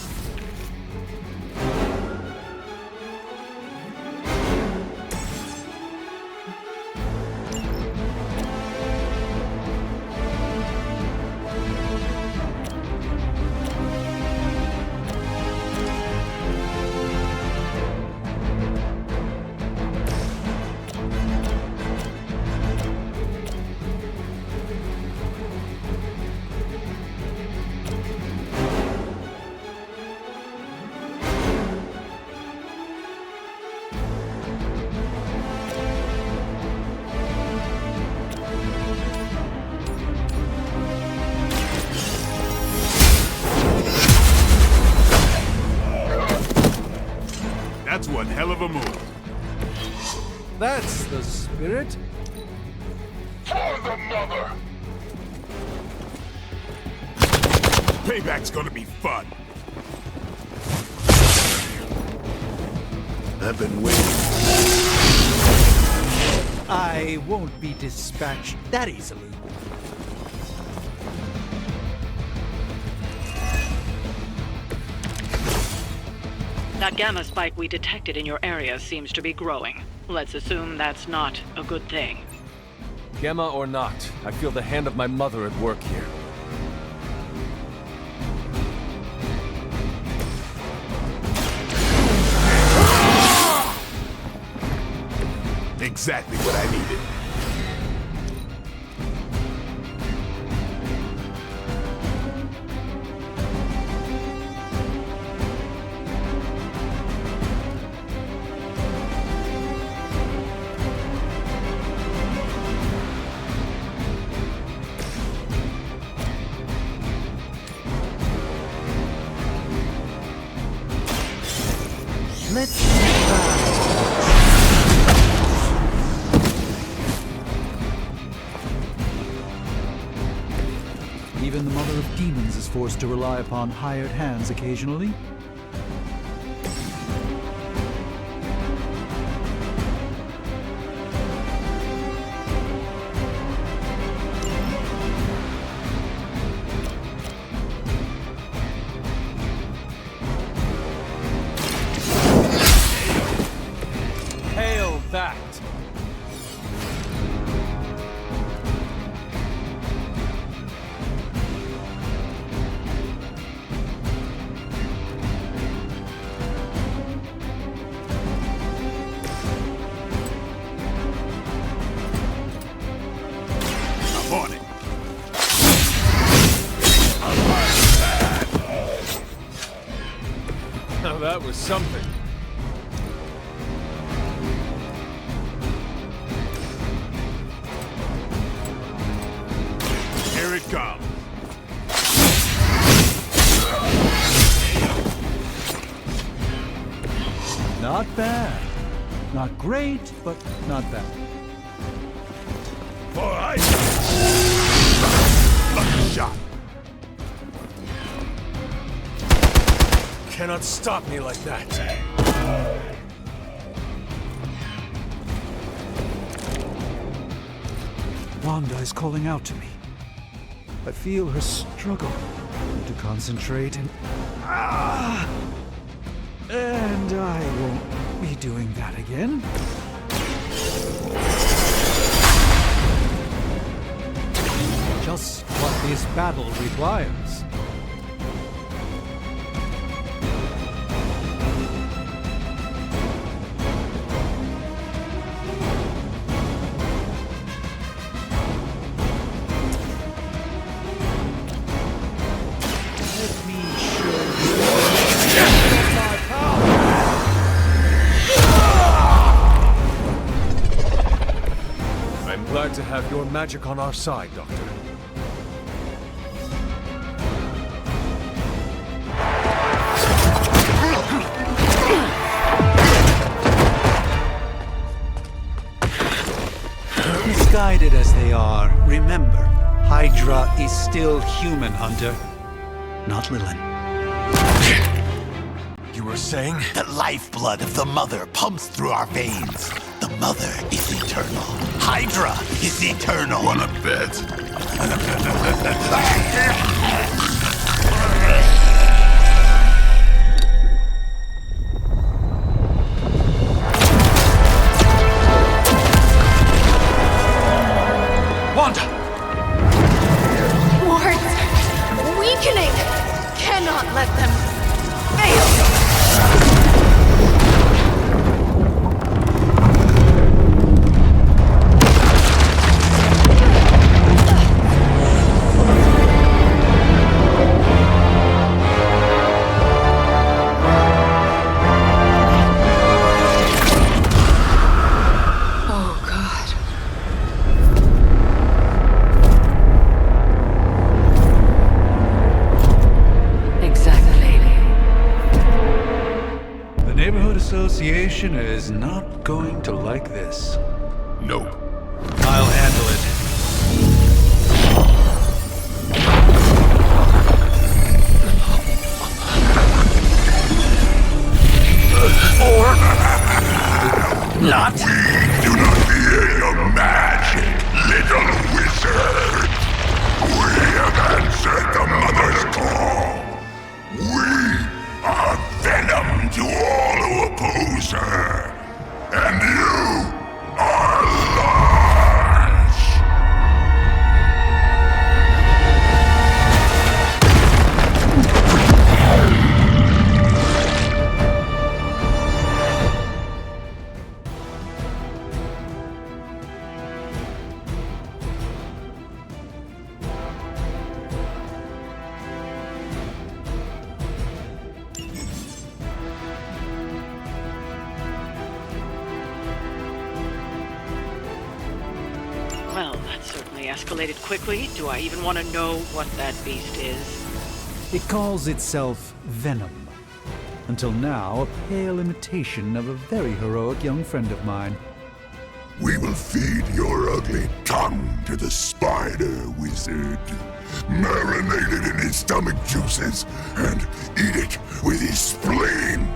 That's one hell of a move. That's the spirit. For the mother! Payback's gonna be fun. I've been waiting. I won't be dispatched that easily. That gamma spike we detected in your area seems to be growing. Let's assume that's not a good thing. Gamma or not, I feel the hand of my mother at work here. Exactly what I needed. Let's try. Even the Mother of Demons is forced to rely upon hired hands occasionally. Hail that! I'm on it. Now that was something. Here it comes. Not bad. Not great, but not bad. For ice. Lucky shot. Cannot stop me like that. Wanda is calling out to me. I feel her struggle to concentrate and... And I won't be doing that again. Just what this battle requires. Let me show you my power. I'm glad to have your magic on our side, Doctor. Misguided as they are, remember, Hydra is still human, Hunter. Not Lilin. You were saying? The lifeblood of the Mother pumps through our veins. The Mother is eternal. Hydra is eternal. Wanna bet? Word Association is not going to like this. Nope. I'll handle it. Or not. We do not fear your magic, little wizard. We have answered the Mother's call. We are venom to all who oppose her. And you are large. Well, that certainly escalated quickly. Do I even want to know what that beast is? It calls itself Venom. Until now, a pale imitation of a very heroic young friend of mine. We will feed your ugly tongue to the spider wizard, marinated in his stomach juices, and eat it with his spleen.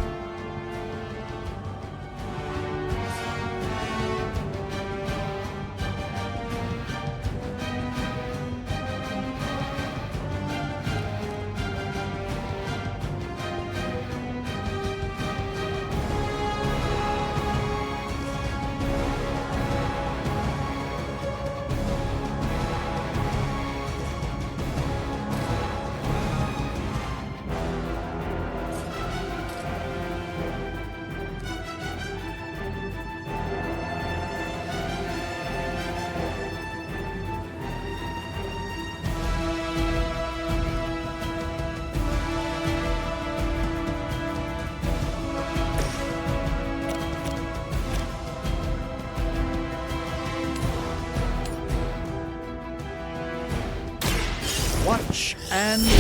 Watch and learn.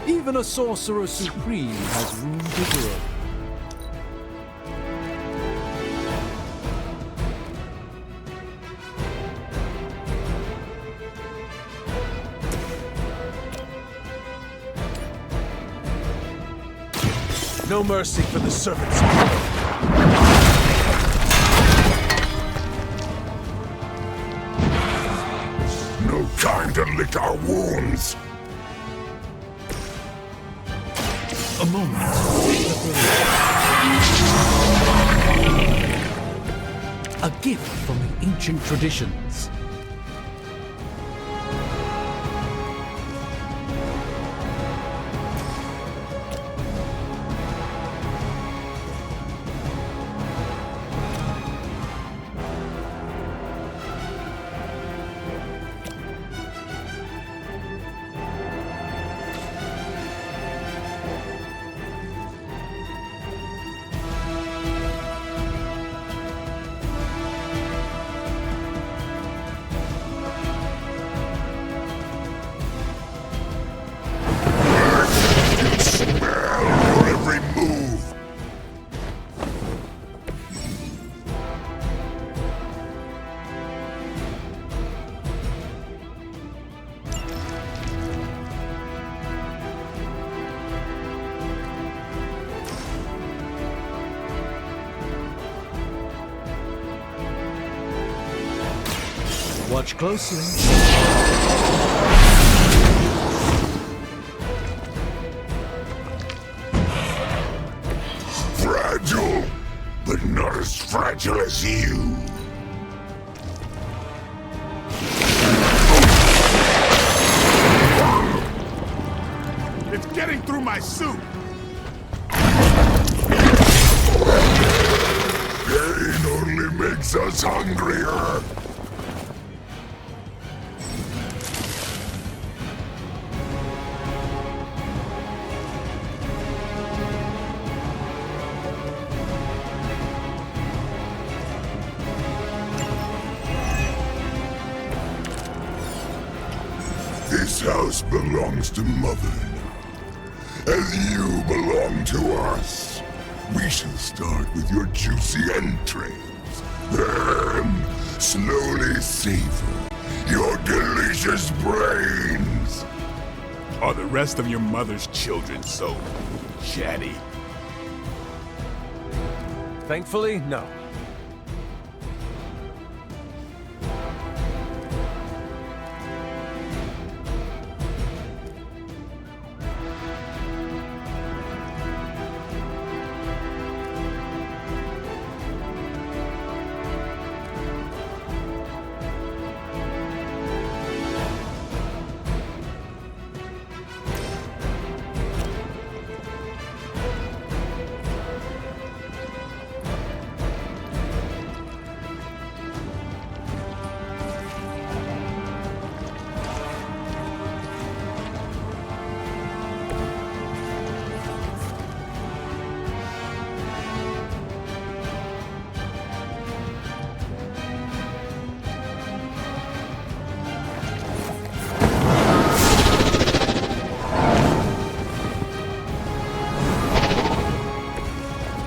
Even a Sorcerer Supreme has room to grow. No mercy for the servants. No time to lick our wounds. A moment. A gift from the ancient traditions. Watch closely. Fragile, but not as fragile as you. It's getting through my suit. Pain only makes us hungrier. This house belongs to Mother now, as you belong to us. We shall start with your juicy entrails, then slowly savor your delicious brains. Are the rest of your mother's children so chatty? Thankfully, no.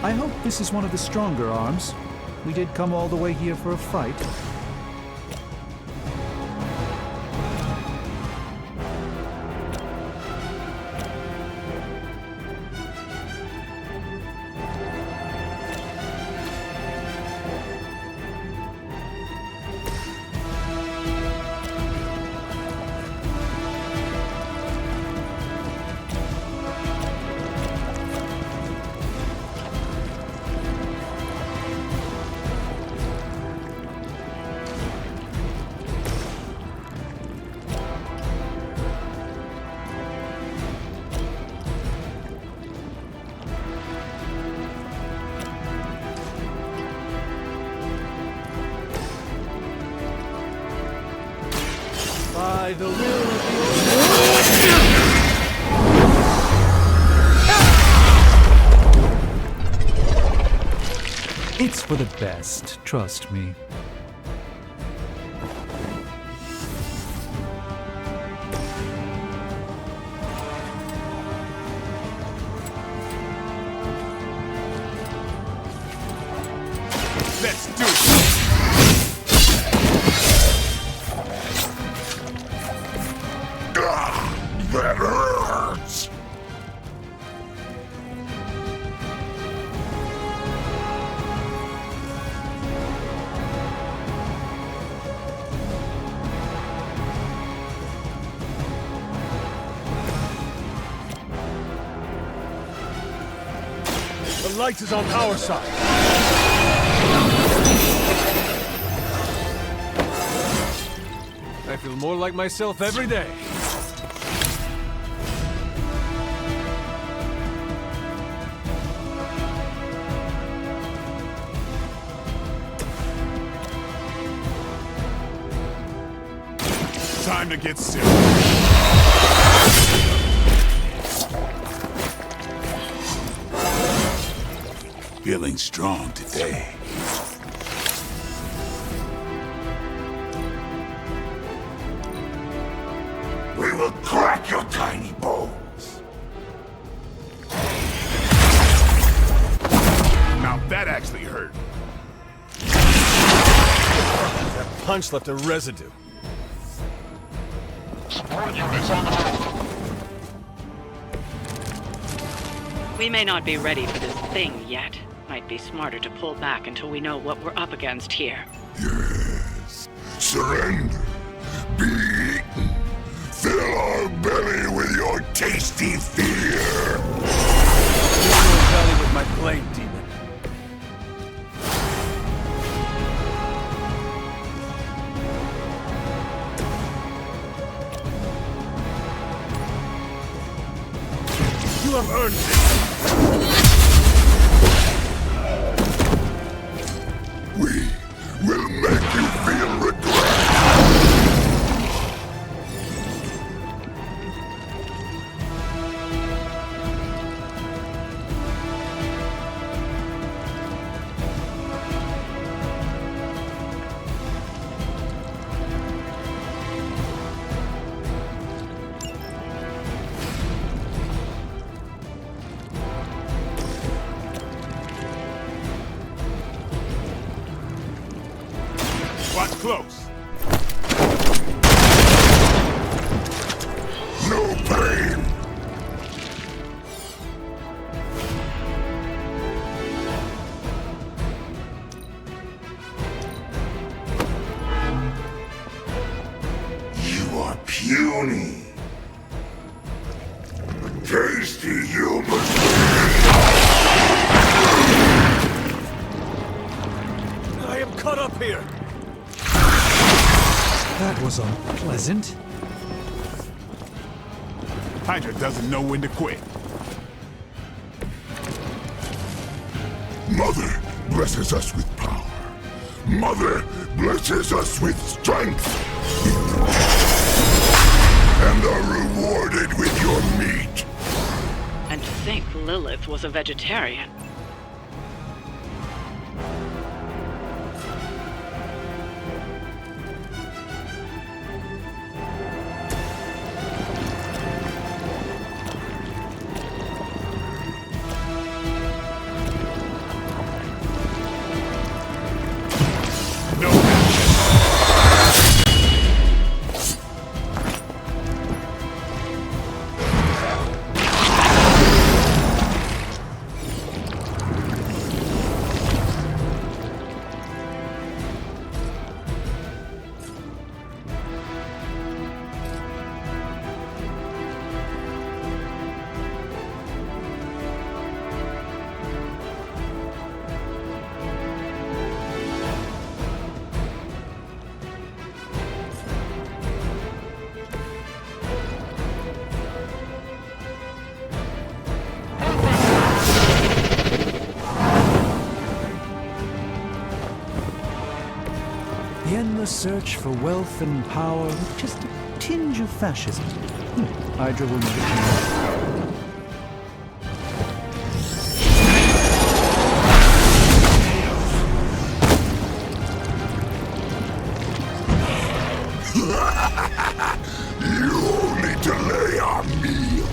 I hope this is one of the stronger arms. We did come all the way here for a fight. By the will of the It's for the best, trust me. Let's do it! That hurts! The light is on our side. I feel more like myself every day. Time to get serious. Feeling strong today. We will crack your tiny bones. Now that actually hurt. That punch left a residue. We may not be ready for this thing yet. Might be smarter to pull back until we know what we're up against here. Yes. Surrender. Be eaten. Fill our belly with your tasty fear. Fill your belly with my blade, demon. You have earned it. We will make you feel regret. Watch close. No pain. You are puny. Tasty human. I am caught up here. That was unpleasant. Hydra doesn't know when to quit. Mother blesses us with power. Mother blesses us with strength. And are rewarded with your meat. And to think Lilith was a vegetarian. The endless search for wealth and power with just a tinge of fascism. Hydra will never change. You only delay our meal.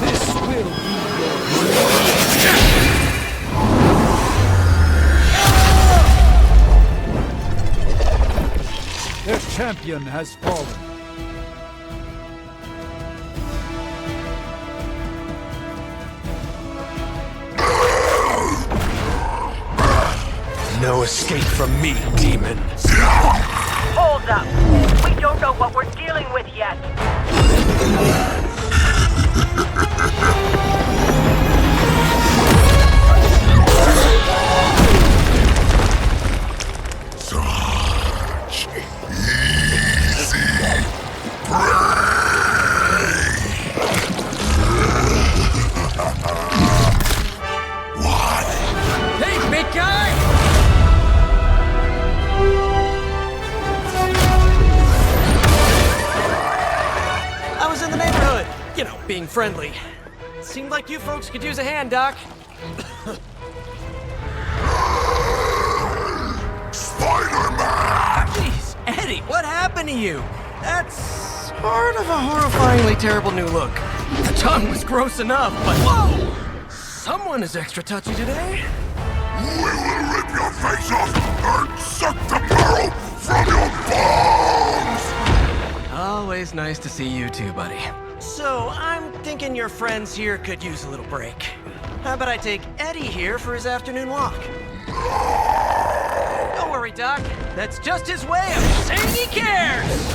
This will be your... Their champion has fallen. No escape from me, demon. Hold up. We don't know what we're dealing with yet. Such easy What? Hey, big guy! I was in the neighborhood, you know, being friendly. Seemed like you folks could use a hand, Doc. Spider-Man! Jeez, Eddie, what happened to you? That's sort of a horrifyingly terrible new look. The tongue was gross enough, but whoa! Someone is extra touchy today. We will rip your face off and suck the marrow from your bones! Always nice to see you too, buddy. So, I'm thinking your friends here could use a little break. How about I take Eddie here for his afternoon walk? Don't worry, Doc. That's just his way of saying he cares!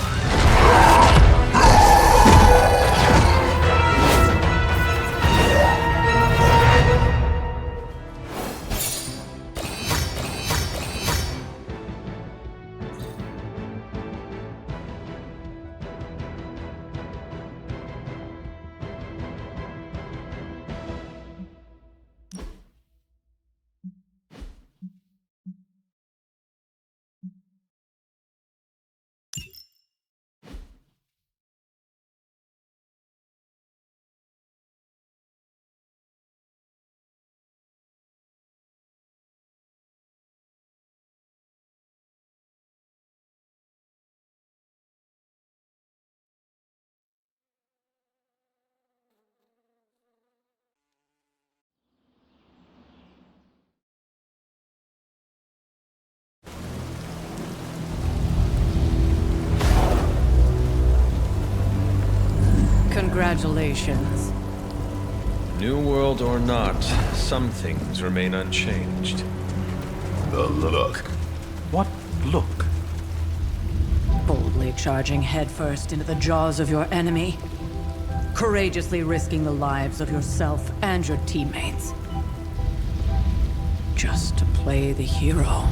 Congratulations. New world or not, some things remain unchanged. The look. What look? Boldly charging headfirst into the jaws of your enemy. Courageously risking the lives of yourself and your teammates. Just to play the hero.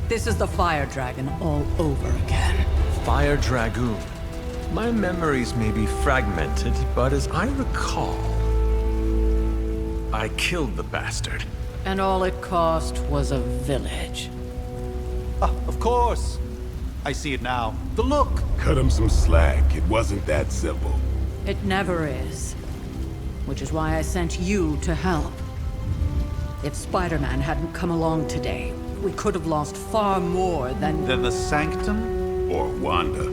This is the Fire Dragon all over again. Fire Dragoon. My memories may be fragmented, but as I recall, I killed the bastard. And all it cost was a village. Of course. I see it now. The look. Cut him some slack. It wasn't that simple. It never is. Which is why I sent you to help. If Spider-Man hadn't come along today, we could have lost far more than the Sanctum? Or Wanda.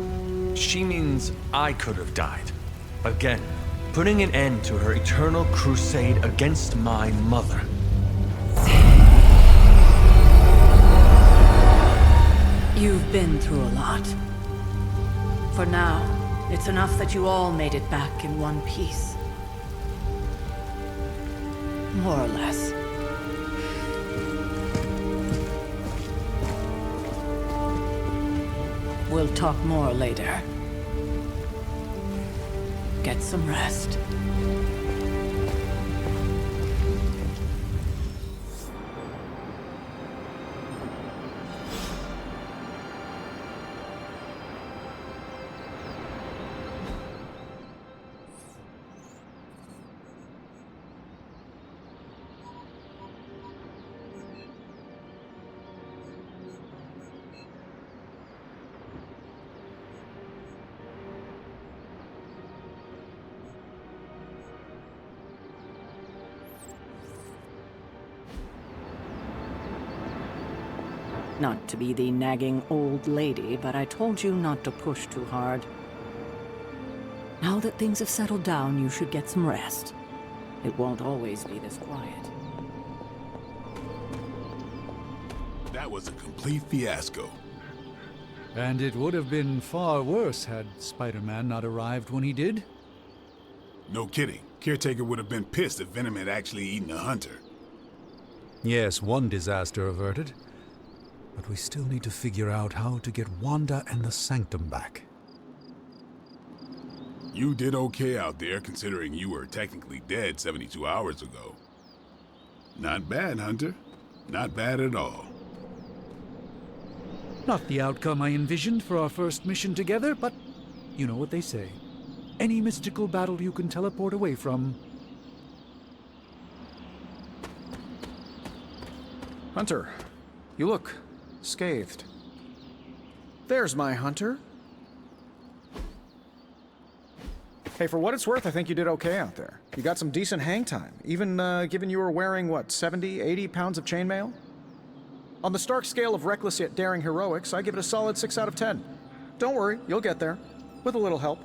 She means I could have died. Again, putting an end to her eternal crusade against my mother. You've been through a lot. For now, it's enough that you all made it back in one piece. More or less. We'll talk more later. Get some rest. Not to be the nagging old lady, but I told you not to push too hard. Now that things have settled down, you should get some rest. It won't always be this quiet. That was a complete fiasco. And it would have been far worse had Spider-Man not arrived when he did. No kidding. Caretaker would have been pissed if Venom had actually eaten a hunter. Yes, one disaster averted. But we still need to figure out how to get Wanda and the Sanctum back. You did okay out there, considering you were technically dead 72 hours ago. Not bad, Hunter. Not bad at all. Not the outcome I envisioned for our first mission together, but you know what they say. Any mystical battle you can teleport away from. Hunter, you look scathed. There's my Hunter. Hey, for what it's worth, I think you did okay out there. You got some decent hang time, even given you were wearing, what, 70, 80 pounds of chainmail? On the Stark scale of reckless yet daring heroics, I give it a solid 6 out of 10. Don't worry, you'll get there. With a little help.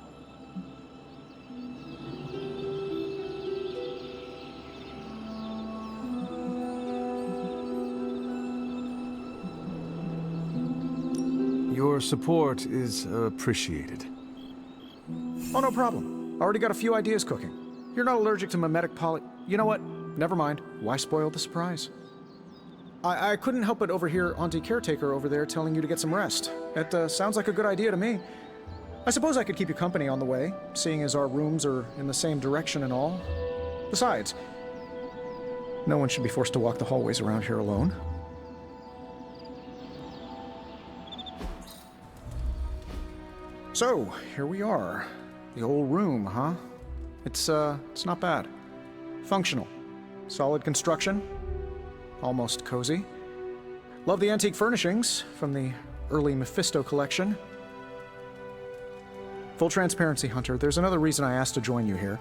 Your support is appreciated. Oh, no problem. Already got a few ideas cooking. You're not allergic to mimetic poly... You know what? Never mind. Why spoil the surprise? I couldn't help but overhear Auntie Caretaker over there telling you to get some rest. It sounds like a good idea to me. I suppose I could keep you company on the way, seeing as our rooms are in the same direction and all. Besides, no one should be forced to walk the hallways around here alone. So, here we are. The old room, huh? It's not bad. Functional. Solid construction. Almost cozy. Love the antique furnishings from the early Mephisto collection. Full transparency, Hunter, there's another reason I asked to join you here,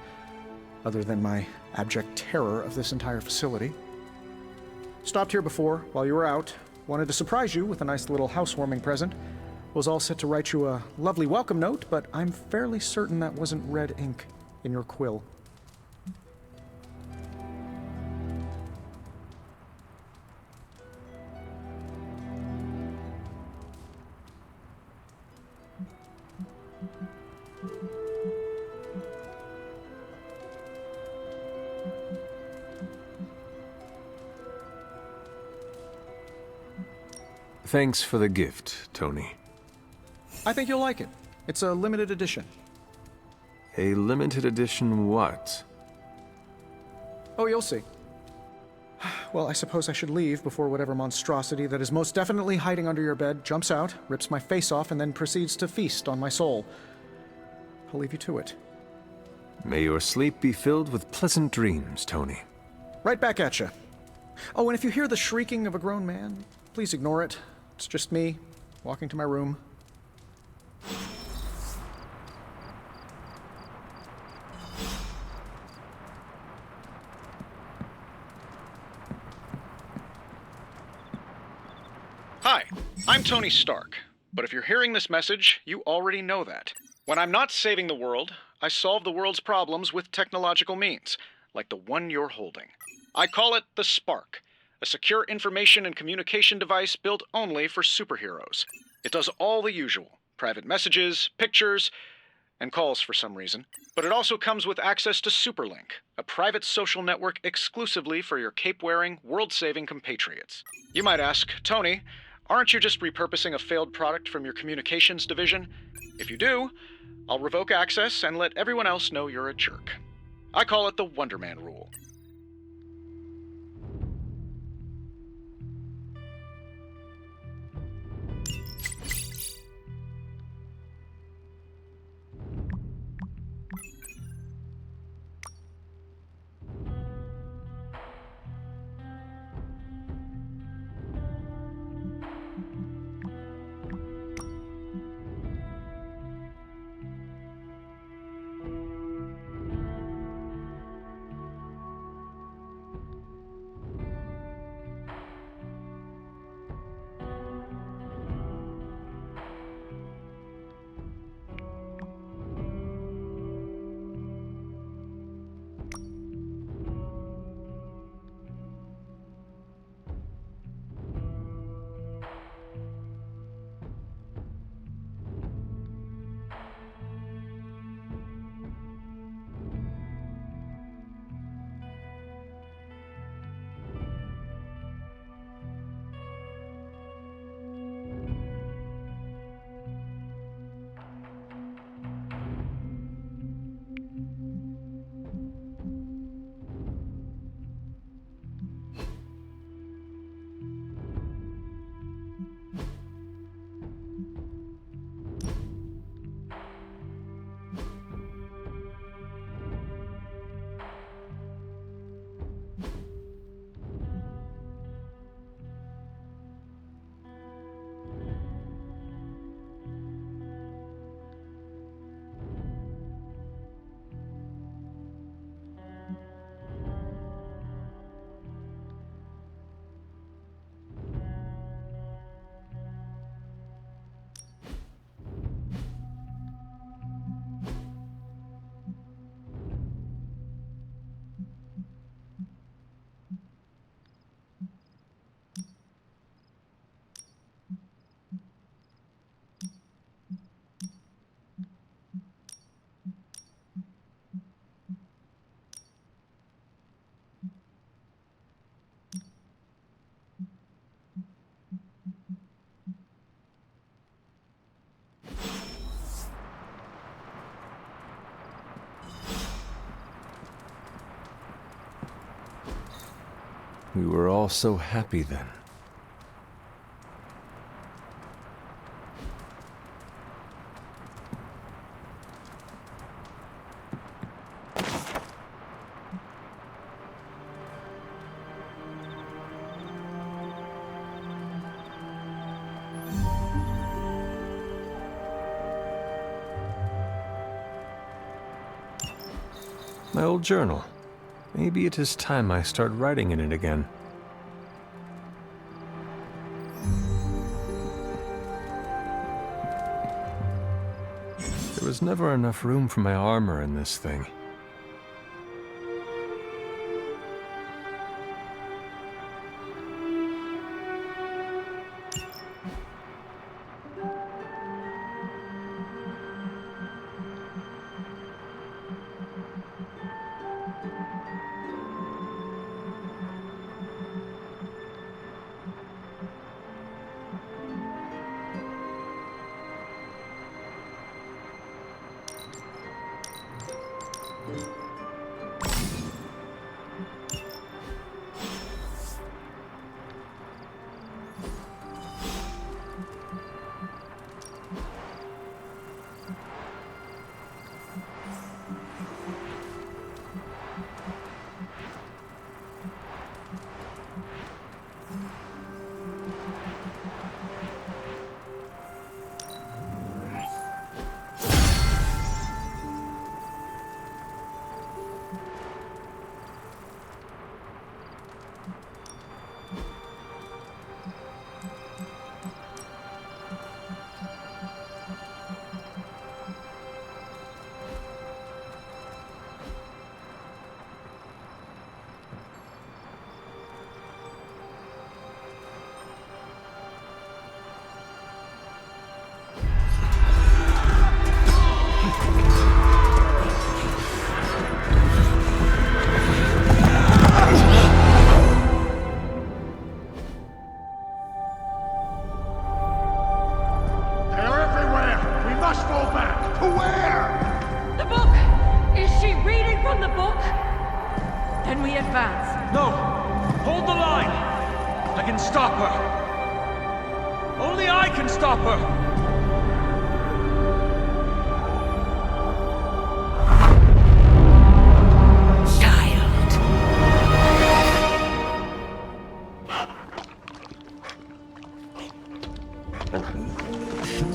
other than my abject terror of this entire facility. Stopped here before, while you were out. Wanted to surprise you with a nice little housewarming present. Was all set to write you a lovely welcome note, but I'm fairly certain that wasn't red ink in your quill. Thanks for the gift, Tony. I think you'll like it. It's a limited edition. A limited edition what? Oh, you'll see. Well, I suppose I should leave before whatever monstrosity that is most definitely hiding under your bed jumps out, rips my face off, and then proceeds to feast on my soul. I'll leave you to it. May your sleep be filled with pleasant dreams, Tony. Right back at you. Oh, and if you hear the shrieking of a grown man, please ignore it. It's just me, walking to my room. Hi, I'm Tony Stark, but if you're hearing this message, you already know that. When I'm not saving the world, I solve the world's problems with technological means, like the one you're holding. I call it the Spark, a secure information and communication device built only for superheroes. It does all the usual, private messages, pictures, and calls for some reason. But it also comes with access to Superlink, a private social network exclusively for your cape-wearing, world-saving compatriots. You might ask, Tony, aren't you just repurposing a failed product from your communications division? If you do, I'll revoke access and let everyone else know you're a jerk. I call it the Wonder Man rule. We were all so happy then. My old journal. Maybe it is time I start writing in it again. There was never enough room for my armor in this thing.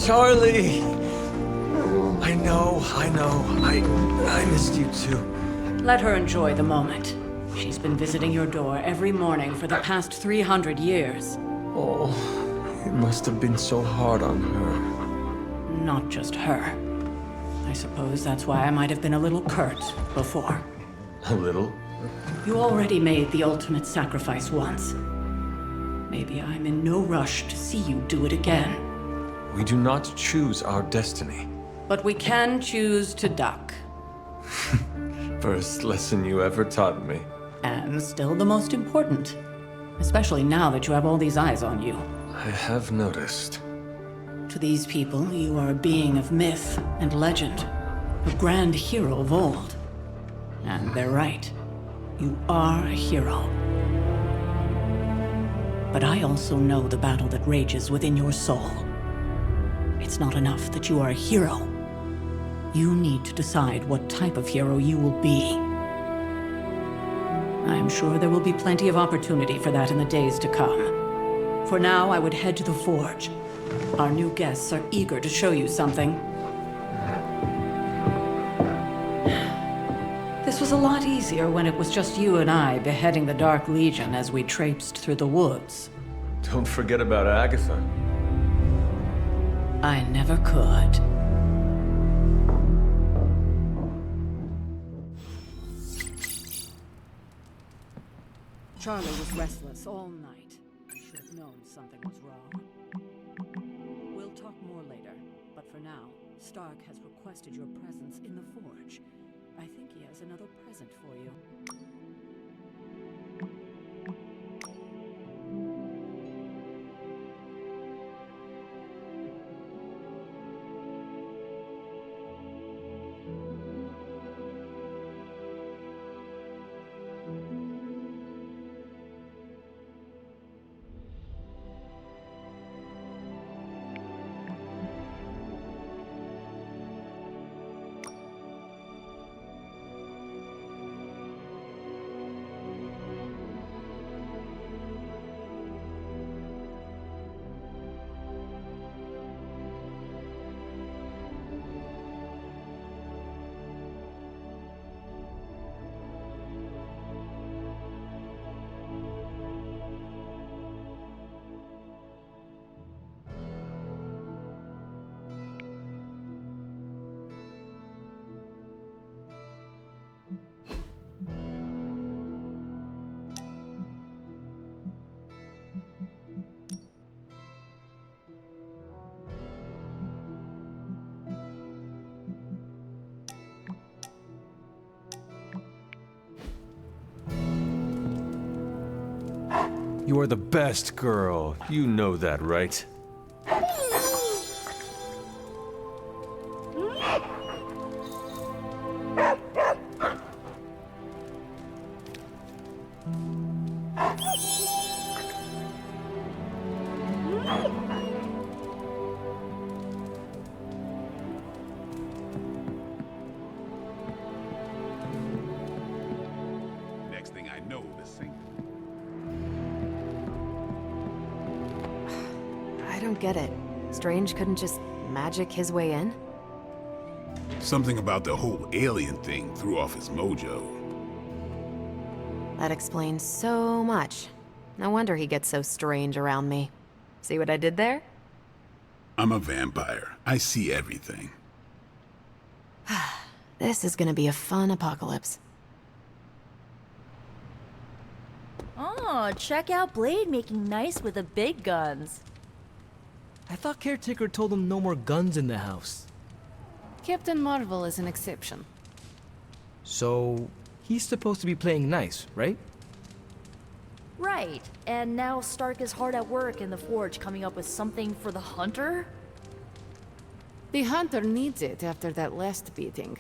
Charlie! I know. I missed you too. Let her enjoy the moment. She's been visiting your door every morning for the past 300 years. Oh, it must have been so hard on her. Not just her. I suppose that's why I might have been a little curt before. A little? You already made the ultimate sacrifice once. Maybe I'm in no rush to see you do it again. We do not choose our destiny. But we can choose to duck. First lesson you ever taught me. And still the most important. Especially now that you have all these eyes on you. I have noticed. To these people, you are a being of myth and legend. A grand hero of old. And they're right. You are a hero. But I also know the battle that rages within your soul. It's not enough that you are a hero. You need to decide what type of hero you will be. I am sure there will be plenty of opportunity for that in the days to come. For now, I would head to the Forge. Our new guests are eager to show you something. This was a lot easier when it was just you and I beheading the Dark Legion as we traipsed through the woods. Don't forget about Agatha. I never could. Charlie was restless all night. I should have known something was wrong. We'll talk more later, but for now, Stark has requested your presence in the Forge. I think he has another present for you. You are the best girl. You know that, right? don't get it. Strange couldn't just magic his way in? Something about the whole alien thing threw off his mojo. That explains so much. No wonder he gets so strange around me. See what I did there? I'm a vampire. I see everything. This is gonna be a fun apocalypse. Oh, check out Blade making nice with the big guns. I thought Caretaker told him no more guns in the house. Captain Marvel is an exception. So, he's supposed to be playing nice, right? Right, and now Stark is hard at work in the Forge coming up with something for the Hunter? The Hunter needs it after that last beating.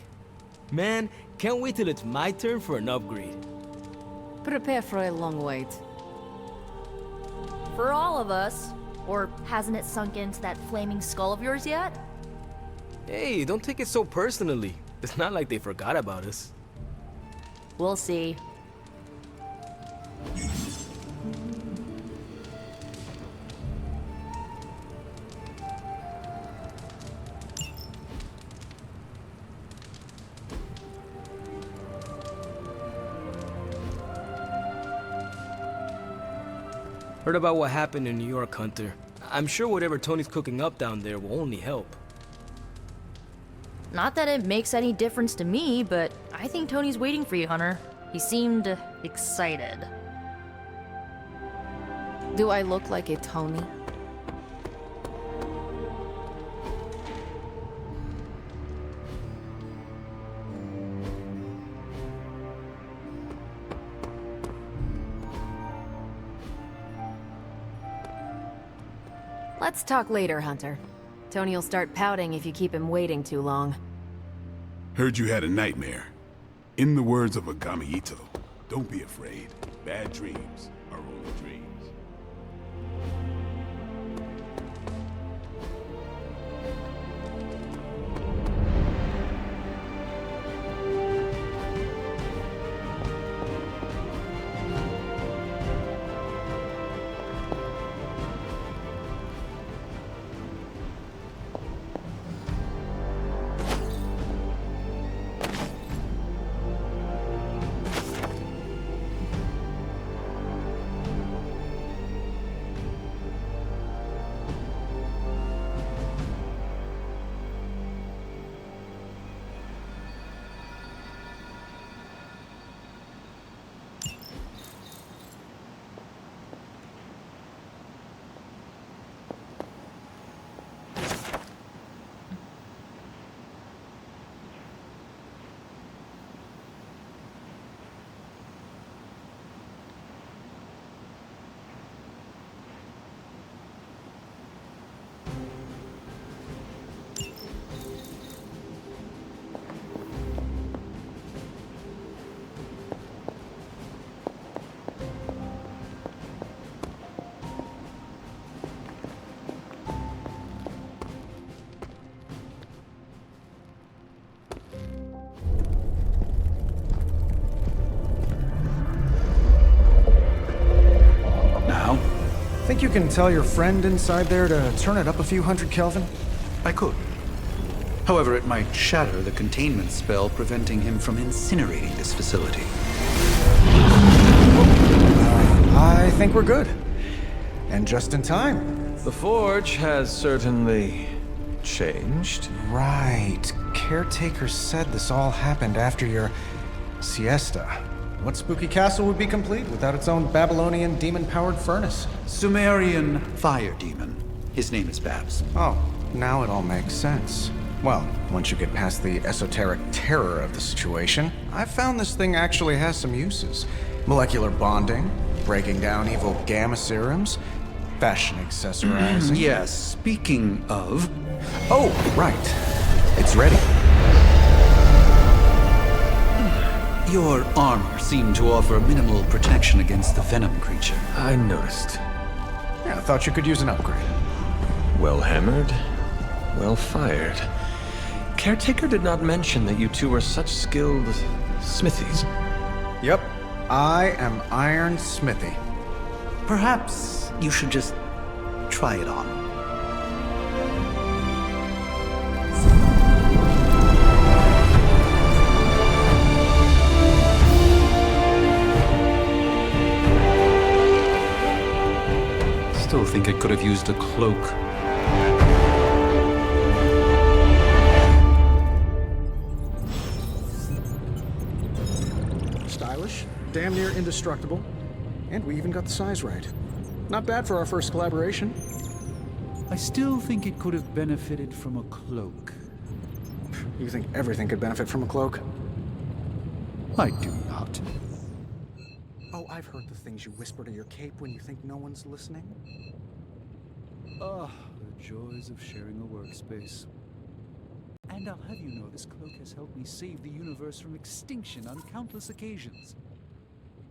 Man, can't wait till it's my turn for an upgrade. Prepare for a long wait. For all of us. Or hasn't it sunk into that flaming skull of yours yet? Hey, don't take it so personally. It's not like they forgot about us. We'll see. Heard about what happened in New York, Hunter. I'm sure whatever Tony's cooking up down there will only help. Not that it makes any difference to me, but I think Tony's waiting for you, Hunter. He seemed excited. Do I look like a Tony? Let's talk later, Hunter. Tony will start pouting if you keep him waiting too long. Heard you had a nightmare. In the words of Agami Ito, don't be afraid. Bad dreams are only dreams. Think you can tell your friend inside there to turn it up a few hundred Kelvin? I could. However, it might shatter the containment spell preventing him from incinerating this facility. I think we're good. And just in time. The Forge has certainly changed. Right. Caretaker said this all happened after your siesta. What spooky castle would be complete without its own Babylonian demon-powered furnace? Sumerian fire demon. His name is Babs. Oh, now it all makes sense. Well, once you get past the esoteric terror of the situation, I've found this thing actually has some uses. Molecular bonding, breaking down evil gamma serums, fashion accessorizing. Yes, speaking of... Oh, right. It's ready. Your armor seemed to offer minimal protection against the venom creature. I noticed. Yeah, I thought you could use an upgrade. Well hammered, well fired. Caretaker did not mention that you two were such skilled smithies. Yep, I am Iron Smithy. Perhaps you should just try it on. could have used a cloak. Stylish, damn near indestructible, and we even got the size right. Not bad for our first collaboration. I still think it could have benefited from a cloak. You think everything could benefit from a cloak? I do not. Oh, I've heard the things you whisper to your cape when you think no one's listening. Ah, the joys of sharing a workspace. And I'll have you know, this cloak has helped me save the universe from extinction on countless occasions.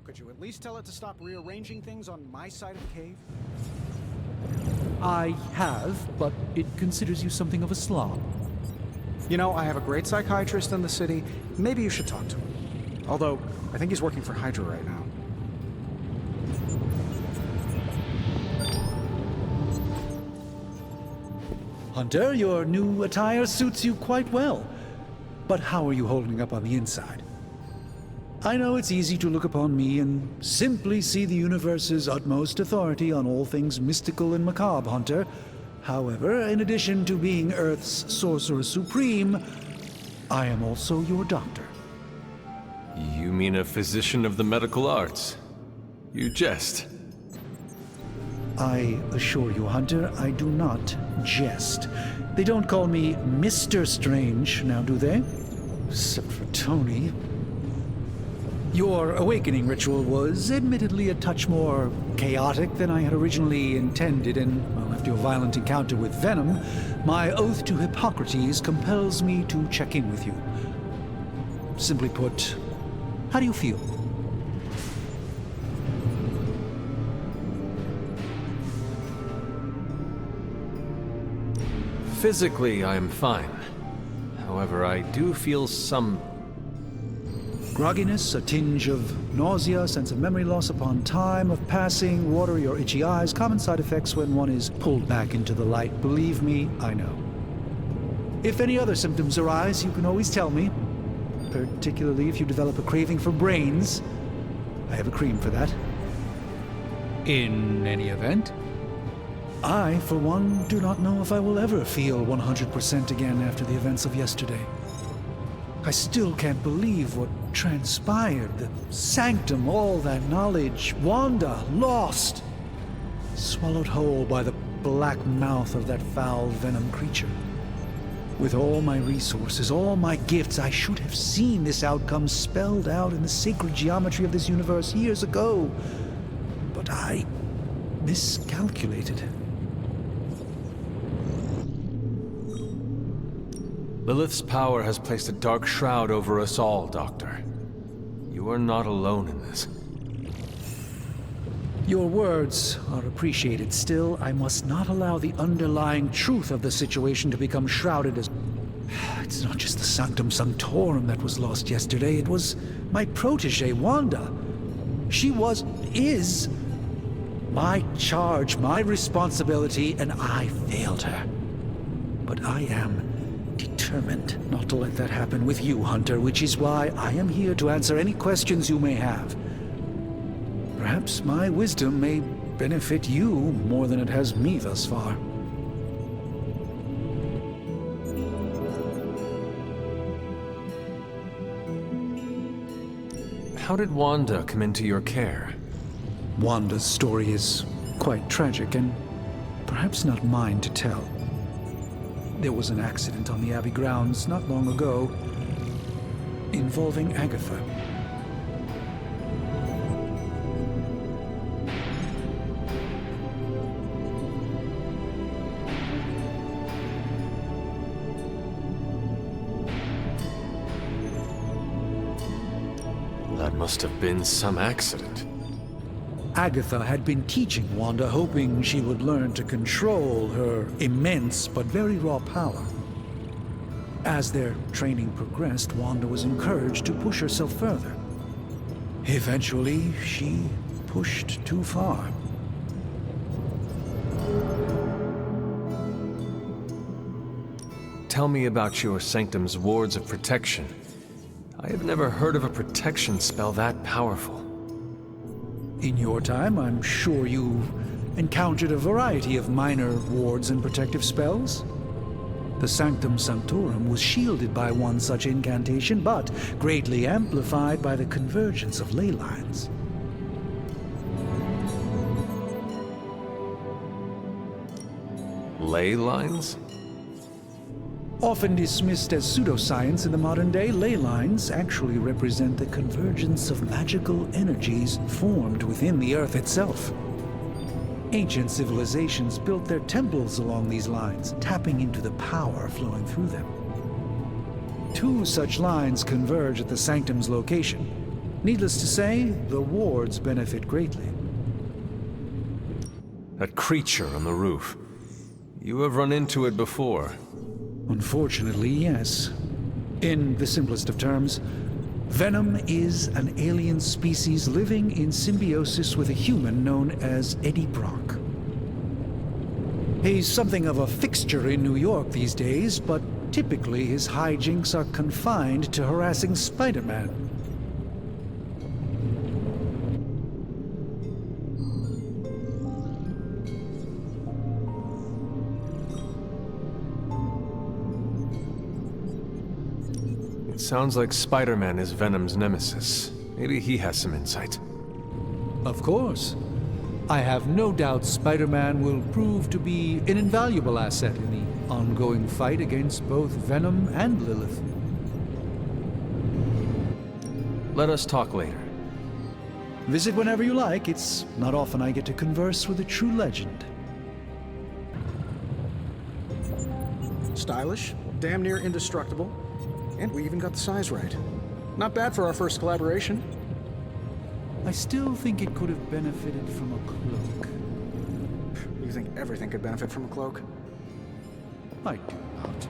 Could you at least tell it to stop rearranging things on my side of the cave? I have, but it considers you something of a slob. You know, I have a great psychiatrist in the city. Maybe you should talk to him. Although, I think he's working for Hydra right now. Hunter, your new attire suits you quite well. But how are you holding up on the inside? I know it's easy to look upon me and simply see the universe's utmost authority on all things mystical and macabre, Hunter. However, in addition to being Earth's Sorcerer Supreme, I am also your doctor. You mean a physician of the medical arts? You jest. I assure you, Hunter, I do not jest. They don't call me Mr. Strange, now do they? Except for Tony. Your awakening ritual was admittedly a touch more chaotic than I had originally intended, and well, after your violent encounter with Venom, my oath to Hippocrates compels me to check in with you. Simply put, how do you feel? Physically, I am fine. However, I do feel some grogginess, a tinge of nausea, sense of memory loss upon time of passing, watery or itchy eyes, common side effects when one is pulled back into the light. Believe me, I know. If any other symptoms arise, you can always tell me. Particularly if you develop a craving for brains. I have a cream for that. In any event, I, for one, do not know if I will ever feel 100% again after the events of yesterday. I still can't believe what transpired. The sanctum, all that knowledge, Wanda, lost. Swallowed whole by the black mouth of that foul Venom creature. With all my resources, all my gifts, I should have seen this outcome spelled out in the sacred geometry of this universe years ago. But I miscalculated. Lilith's power has placed a dark shroud over us all, Doctor. You are not alone in this. Your words are appreciated. Still, I must not allow the underlying truth of the situation to become shrouded as... It's not just the Sanctum Sanctorum that was lost yesterday. It was my protege, Wanda. She is my charge, my responsibility, and I failed her. But I am determined not to let that happen with you, Hunter, which is why I am here to answer any questions you may have. Perhaps my wisdom may benefit you more than it has me thus far. How did Wanda come into your care? Wanda's story is quite tragic and perhaps not mine to tell. There was an accident on the Abbey grounds not long ago involving Agatha. That must have been some accident. Agatha had been teaching Wanda, hoping she would learn to control her immense but very raw power. As their training progressed, Wanda was encouraged to push herself further. Eventually, she pushed too far. Tell me about your Sanctum's wards of protection. I have never heard of a protection spell that powerful. In your time, I'm sure you encountered a variety of minor wards and protective spells. The Sanctum Sanctorum was shielded by one such incantation, but greatly amplified by the convergence of ley lines. Ley lines? Often dismissed as pseudoscience in the modern day, ley lines actually represent the convergence of magical energies formed within the Earth itself. Ancient civilizations built their temples along these lines, tapping into the power flowing through them. 2 such lines converge at the Sanctum's location. Needless to say, the wards benefit greatly. That creature on the roof. You have run into it before. Unfortunately, yes. In the simplest of terms, Venom is an alien species living in symbiosis with a human known as Eddie Brock. He's something of a fixture in New York these days, but typically his hijinks are confined to harassing Spider-Man. It sounds like Spider-Man is Venom's nemesis. Maybe he has some insight. Of course. I have no doubt Spider-Man will prove to be an invaluable asset in the ongoing fight against both Venom and Lilith. Let us talk later. Visit whenever you like. It's not often I get to converse with a true legend. Stylish, damn near indestructible, and we even got the size right. Not bad for our first collaboration. I still think it could have benefited from a cloak. You think everything could benefit from a cloak? I do not.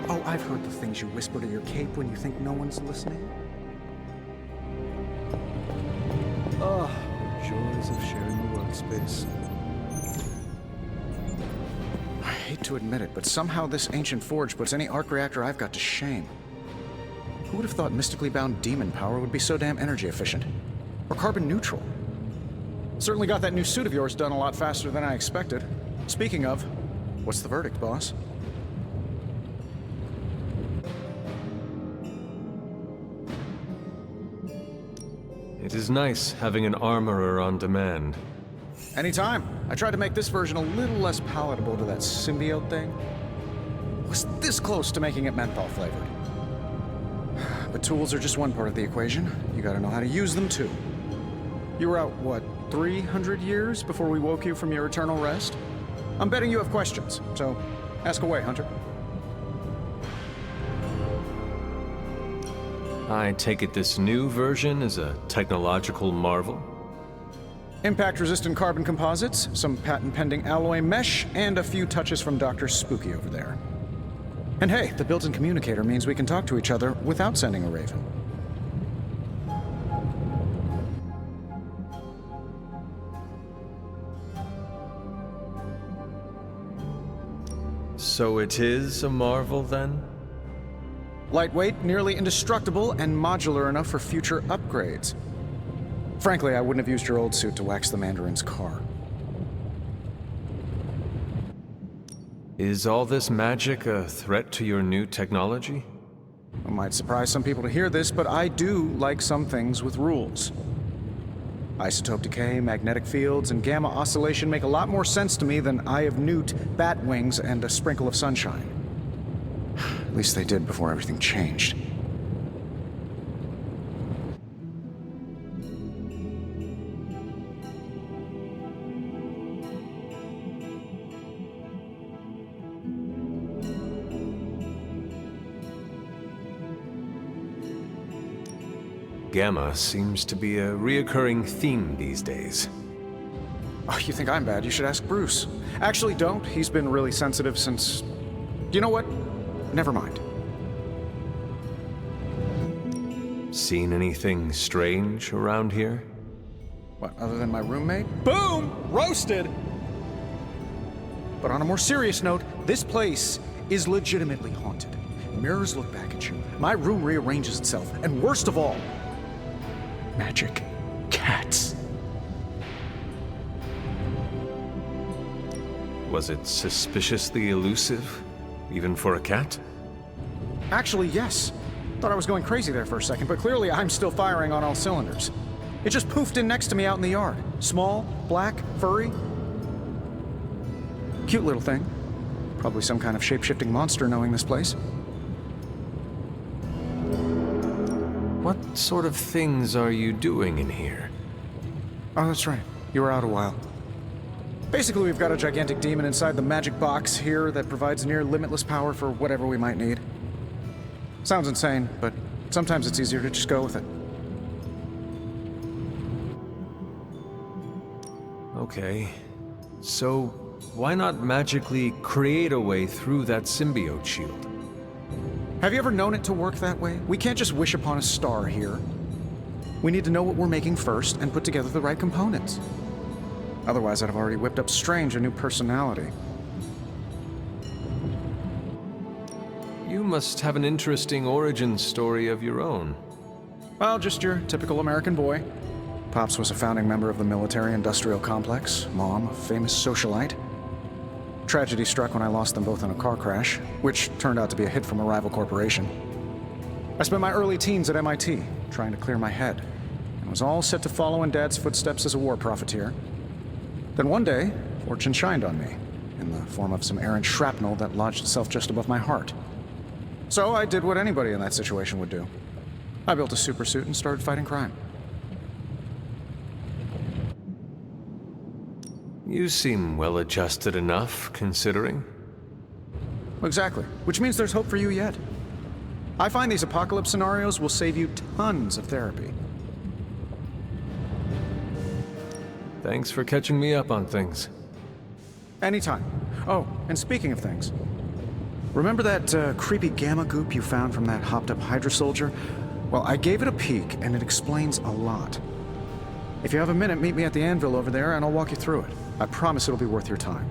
Oh, I've heard the things you whisper to your cape when you think no one's listening. Ah, the joys of sharing the workspace. I hate to admit it, but somehow this ancient forge puts any arc reactor I've got to shame. Who would have thought mystically bound demon power would be so damn energy efficient? Or carbon neutral? Certainly got that new suit of yours done a lot faster than I expected. Speaking of, what's the verdict, boss? It is nice having an armorer on demand. Anytime. I tried to make this version a little less palatable to that symbiote thing. Was this close to making it menthol flavored. But tools are just one part of the equation. You gotta know how to use them too. You were out, what, 300 years before we woke you from your eternal rest? I'm betting you have questions, so ask away, Hunter. I take it this new version is a technological marvel? Impact-resistant carbon composites, some patent-pending alloy mesh, and a few touches from Dr. Spooky over there. And hey, the built-in communicator means we can talk to each other without sending a raven. So it is a marvel, then? Lightweight, nearly indestructible, and modular enough for future upgrades. Frankly, I wouldn't have used your old suit to wax the Mandarin's car. Is all this magic a threat to your new technology? It might surprise some people to hear this, but I do like some things with rules. Isotope decay, magnetic fields, and gamma oscillation make a lot more sense to me than Eye of Newt, bat wings, and a sprinkle of sunshine. At least they did before everything changed. Gamma seems to be a reoccurring theme these days. Oh, you think I'm bad? You should ask Bruce. Actually, don't. He's been really sensitive since... You know what? Never mind. Seen anything strange around here? What, other than my roommate? Boom! Roasted! But on a more serious note, this place is legitimately haunted. Mirrors look back at you. My room rearranges itself. And worst of all, magic cats. Was it suspiciously elusive? Even for a cat? Actually, yes. Thought I was going crazy there for a second, but clearly I'm still firing on all cylinders. It just poofed in next to me out in the yard. Small, black, furry. Cute little thing. Probably some kind of shape-shifting monster knowing this place. What sort of things are you doing in here? Oh, that's right. You were out a while. Basically, we've got a gigantic demon inside the magic box here that provides near limitless power for whatever we might need. Sounds insane, but sometimes it's easier to just go with it. Okay. So, why not magically create a way through that symbiote shield? Have you ever known it to work that way? We can't just wish upon a star here. We need to know what we're making first and put together the right components. Otherwise, I'd have already whipped up Strange a new personality. You must have an interesting origin story of your own. Well, just your typical American boy. Pops was a founding member of the military-industrial complex. Mom, a famous socialite. Tragedy struck when I lost them both in a car crash, which turned out to be a hit from a rival corporation. I spent my early teens at MIT, trying to clear my head, and was all set to follow in Dad's footsteps as a war profiteer. Then one day, fortune shined on me, in the form of some errant shrapnel that lodged itself just above my heart. So I did what anybody in that situation would do. I built a supersuit and started fighting crime. You seem well-adjusted enough, considering. Exactly, which means there's hope for you yet. I find these apocalypse scenarios will save you tons of therapy. Thanks for catching me up on things. Anytime. Oh, and speaking of things, remember that creepy gamma goop you found from that hopped-up Hydra soldier? Well, I gave it a peek, and it explains a lot. If you have a minute, meet me at the anvil over there, and I'll walk you through it. I promise it'll be worth your time.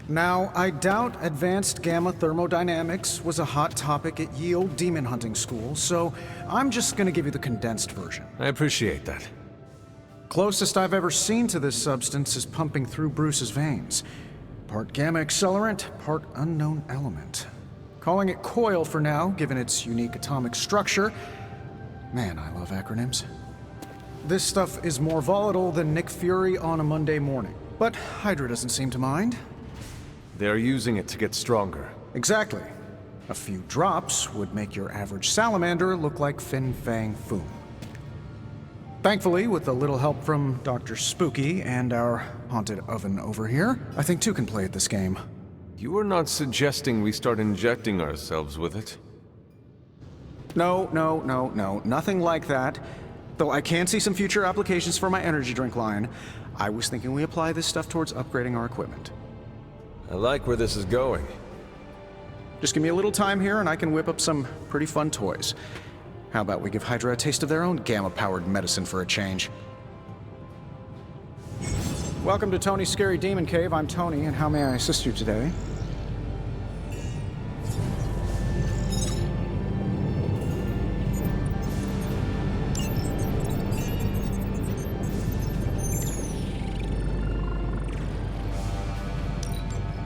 Now, I doubt advanced gamma thermodynamics was a hot topic at ye olde demon hunting school, so I'm just gonna give you the condensed version. I appreciate that. Closest I've ever seen to this substance is pumping through Bruce's veins. Part gamma accelerant, part unknown element. Calling it Coil for now, given its unique atomic structure. Man, I love acronyms. This stuff is more volatile than Nick Fury on a Monday morning. But Hydra doesn't seem to mind. They're using it to get stronger. Exactly. A few drops would make your average salamander look like Fin Fang Foom. Thankfully, with a little help from Dr. Spooky and our haunted oven over here, I think two can play at this game. You are not suggesting we start injecting ourselves with it? No, nothing like that. Though I can see some future applications for my energy drink line. I was thinking we apply this stuff towards upgrading our equipment. I like where this is going. Just give me a little time here and I can whip up some pretty fun toys. How about we give Hydra a taste of their own gamma-powered medicine for a change? Welcome to Tony's Scary Demon Cave. I'm Tony, and how may I assist you today?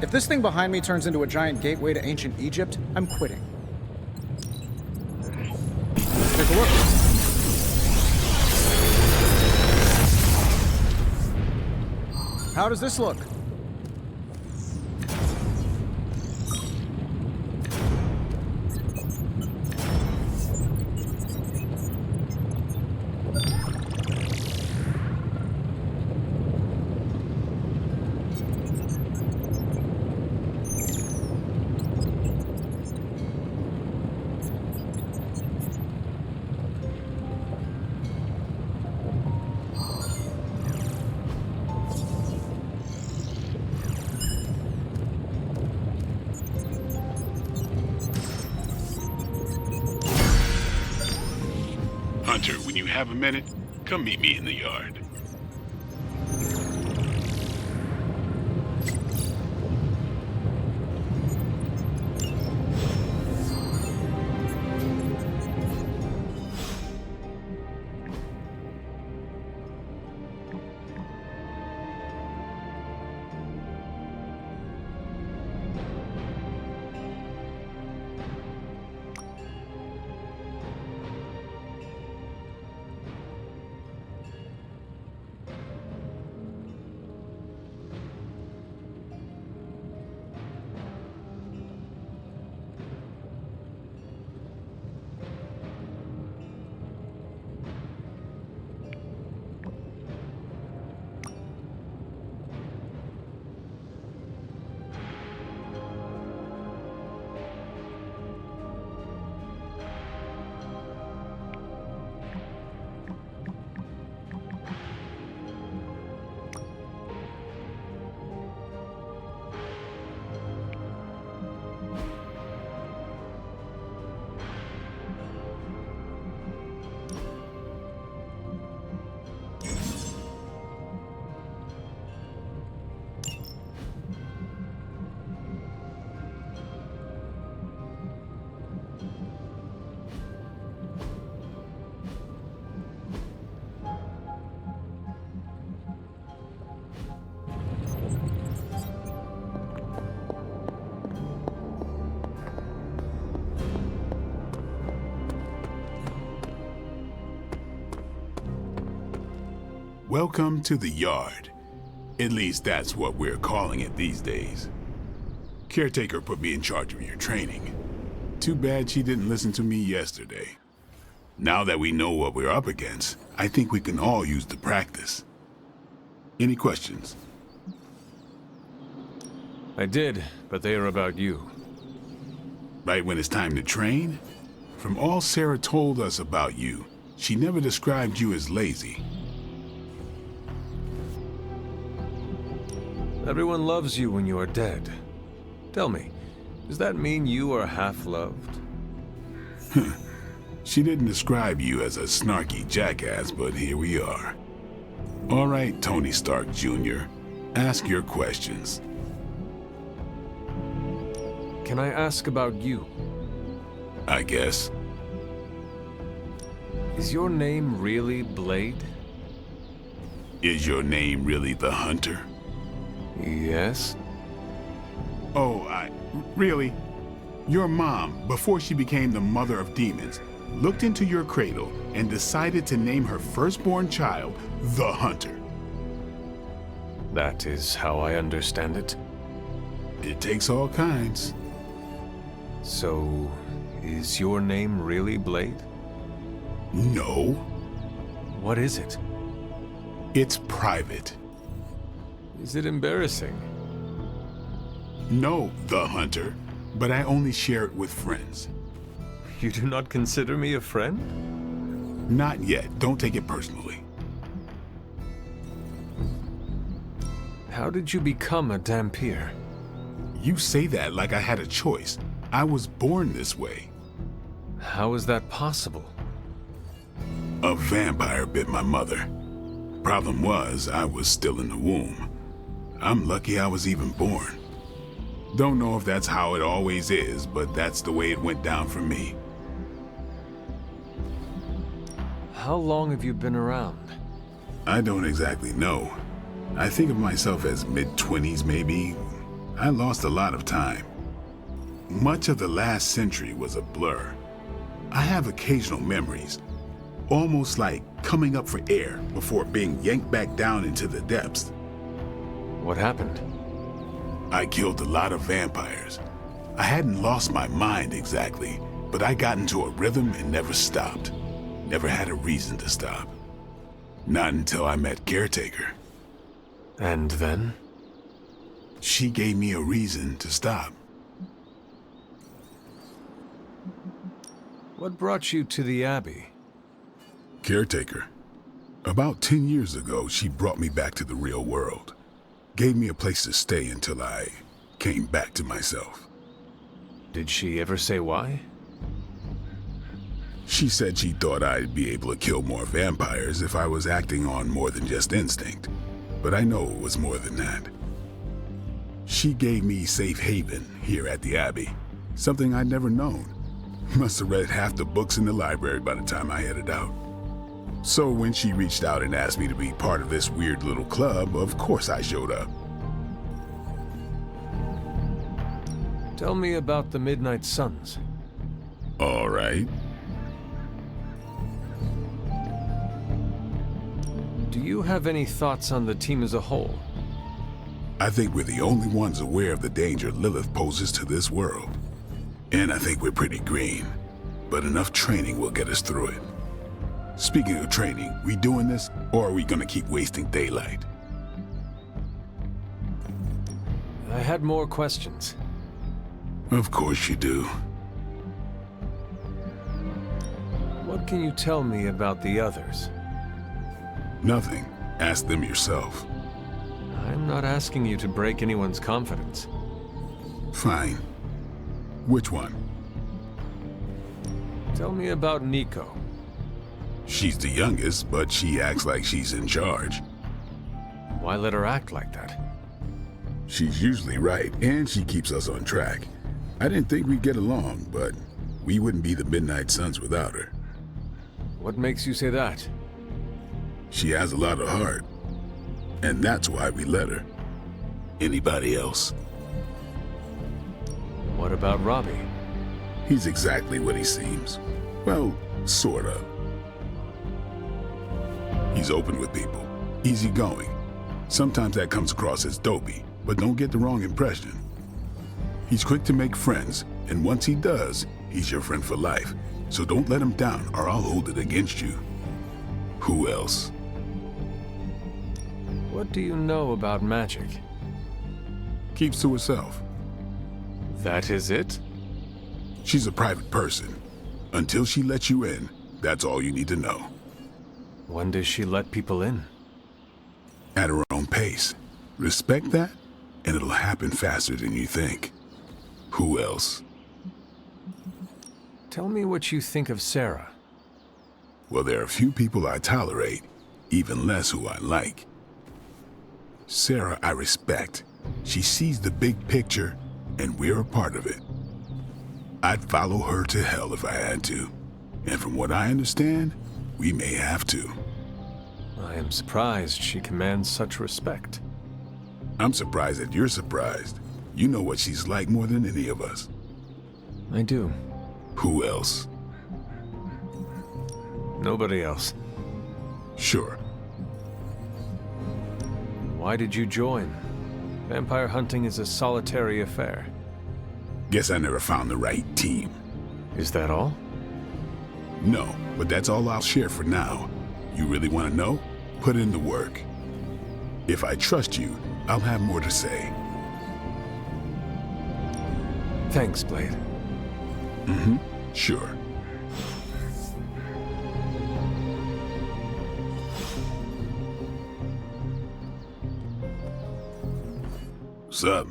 If this thing behind me turns into a giant gateway to ancient Egypt, I'm quitting. Take a look. How does this look? Hunter, when you have a minute, come meet me in the yard. Welcome to the Yard. At least that's what we're calling it these days. Caretaker put me in charge of your training. Too bad she didn't listen to me yesterday. Now that we know what we're up against, I think we can all use the practice. Any questions? I did, but they are about you. Right when it's time to train? From all Sarah told us about you, she never described you as lazy. Everyone loves you when you are dead. Tell me, does that mean you are half-loved? She didn't describe you as a snarky jackass, but here we are. All right, Tony Stark Jr., ask your questions. Can I ask about you? I guess. Is your name really Blade? Is your name really the Hunter? Yes. Oh, really? Your mom, before she became the mother of demons, looked into your cradle and decided to name her firstborn child the Hunter. That is how I understand it. It takes all kinds. So, is your name really Blade? No. What is it? It's private. Is it embarrassing? No, the Hunter, but I only share it with friends. You do not consider me a friend? Not yet. Don't take it personally. How did you become a Dhampir? You say that like I had a choice. I was born this way. How is that possible? A vampire bit my mother. Problem was, I was still in the womb. I'm lucky I was even born. Don't know if that's how it always is, but that's the way it went down for me. How long have you been around? I don't exactly know. I think of myself as mid-20s, maybe. I lost a lot of time. Much of the last century was a blur. I have occasional memories, almost like coming up for air before being yanked back down into the depths. What happened? I killed a lot of vampires. I hadn't lost my mind exactly, but I got into a rhythm and never stopped. Never had a reason to stop. Not until I met Caretaker. And then? She gave me a reason to stop. What brought you to the Abbey? Caretaker. About 10 years ago, she brought me back to the real world. Gave me a place to stay until I came back to myself. Did she ever say why? She said she thought I'd be able to kill more vampires if I was acting on more than just instinct. But I know it was more than that. She gave me safe haven here at the Abbey. Something I'd never known. Must have read half the books in the library by the time I headed out. So when she reached out and asked me to be part of this weird little club, of course I showed up. Tell me about the Midnight Suns. All right. Do you have any thoughts on the team as a whole? I think we're the only ones aware of the danger Lilith poses to this world. And I think we're pretty green. But enough training will get us through it. Speaking of training, we doing this, or are we gonna keep wasting daylight? I had more questions. Of course you do. What can you tell me about the others? Nothing. Ask them yourself. I'm not asking you to break anyone's confidence. Fine. Which one? Tell me about Nico. She's the youngest, but she acts like she's in charge. Why let her act like that? She's usually right, and she keeps us on track. I didn't think we'd get along, but we wouldn't be the Midnight Suns without her. What makes you say that? She has a lot of heart, and that's why we let her. Anybody else? What about Robbie? He's exactly what he seems. Well, sort of. He's open with people. Easygoing. Sometimes that comes across as dopey, but don't get the wrong impression. He's quick to make friends, and once he does, he's your friend for life. So don't let him down, or I'll hold it against you. Who else? What do you know about magic? Keeps to herself. That is it? She's a private person. Until she lets you in, that's all you need to know. When does she let people in? At her own pace. Respect that, and it'll happen faster than you think. Who else? Tell me what you think of Sarah. Well, there are few people I tolerate, even less who I like. Sarah I respect. She sees the big picture, and we're a part of it. I'd follow her to hell if I had to. And from what I understand, we may have to. I am surprised she commands such respect. I'm surprised that you're surprised. You know what she's like more than any of us. I do. Who else? Nobody else. Sure. Why did you join? Vampire hunting is a solitary affair. Guess I never found the right team. Is that all? No, but that's all I'll share for now. You really want to know? Put in the work. If I trust you, I'll have more to say. Thanks, Blade. Mm-hmm. Sure. What's up?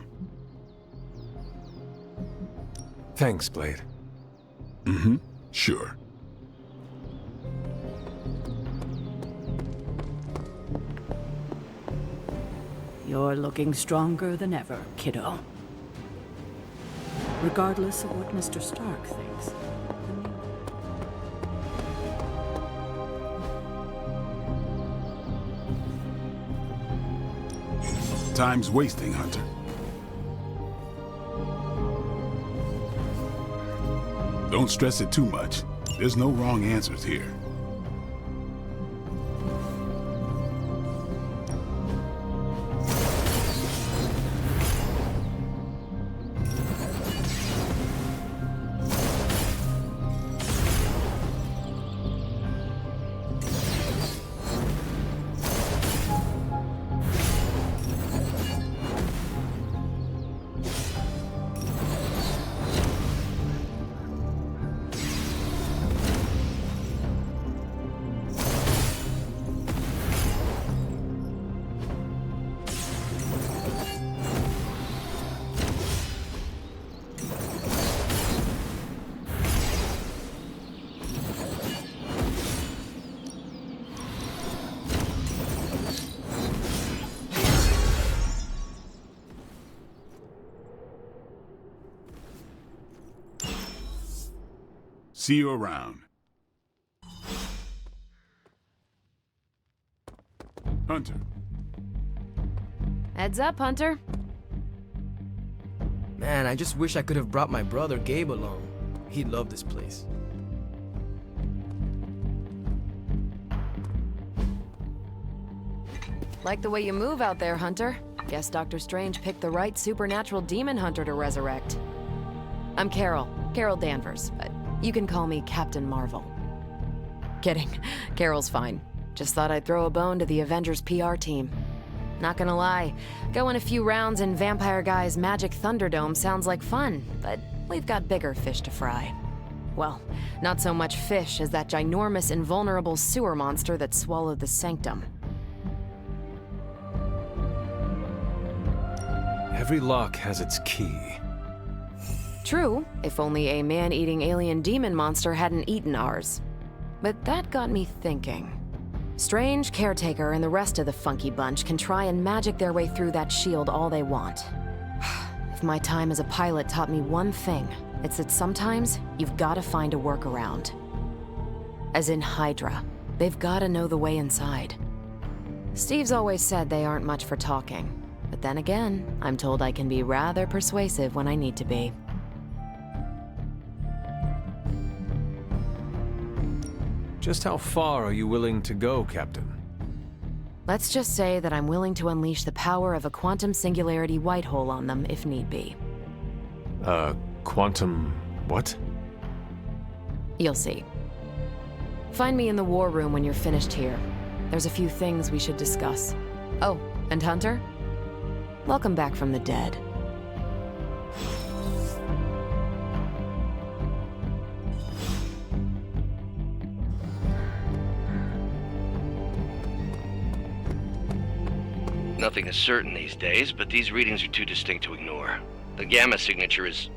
Thanks, Blade. Mm-hmm. Sure. You're looking stronger than ever, kiddo. Regardless of what Mr. Stark thinks. Time's wasting, Hunter. Don't stress it too much. There's no wrong answers here. See you around. Hunter. Heads up, Hunter. Man, I just wish I could have brought my brother Gabe along. He'd love this place. Like the way you move out there, Hunter. Guess Dr. Strange picked the right supernatural demon hunter to resurrect. I'm Carol Danvers, but you can call me Captain Marvel. Kidding, Carol's fine. Just thought I'd throw a bone to the Avengers PR team. Not gonna lie, going a few rounds in Vampire Guy's Magic Thunderdome sounds like fun, but we've got bigger fish to fry. Well, not so much fish as that ginormous invulnerable sewer monster that swallowed the Sanctum. Every lock has its key. True, if only a man-eating alien demon monster hadn't eaten ours. But that got me thinking. Strange, Caretaker, and the rest of the funky bunch can try and magic their way through that shield all they want. If my time as a pilot taught me one thing, it's that sometimes you've gotta find a workaround. As in Hydra, they've gotta know the way inside. Steve's always said they aren't much for talking. But then again, I'm told I can be rather persuasive when I need to be. Just how far are you willing to go, Captain? Let's just say that I'm willing to unleash the power of a quantum singularity white hole on them if need be. Quantum... what? You'll see. Find me in the war room when you're finished here. There's a few things we should discuss. Oh, and Hunter? Welcome back from the dead. Nothing is certain these days, but these readings are too distinct to ignore. The gamma signature is...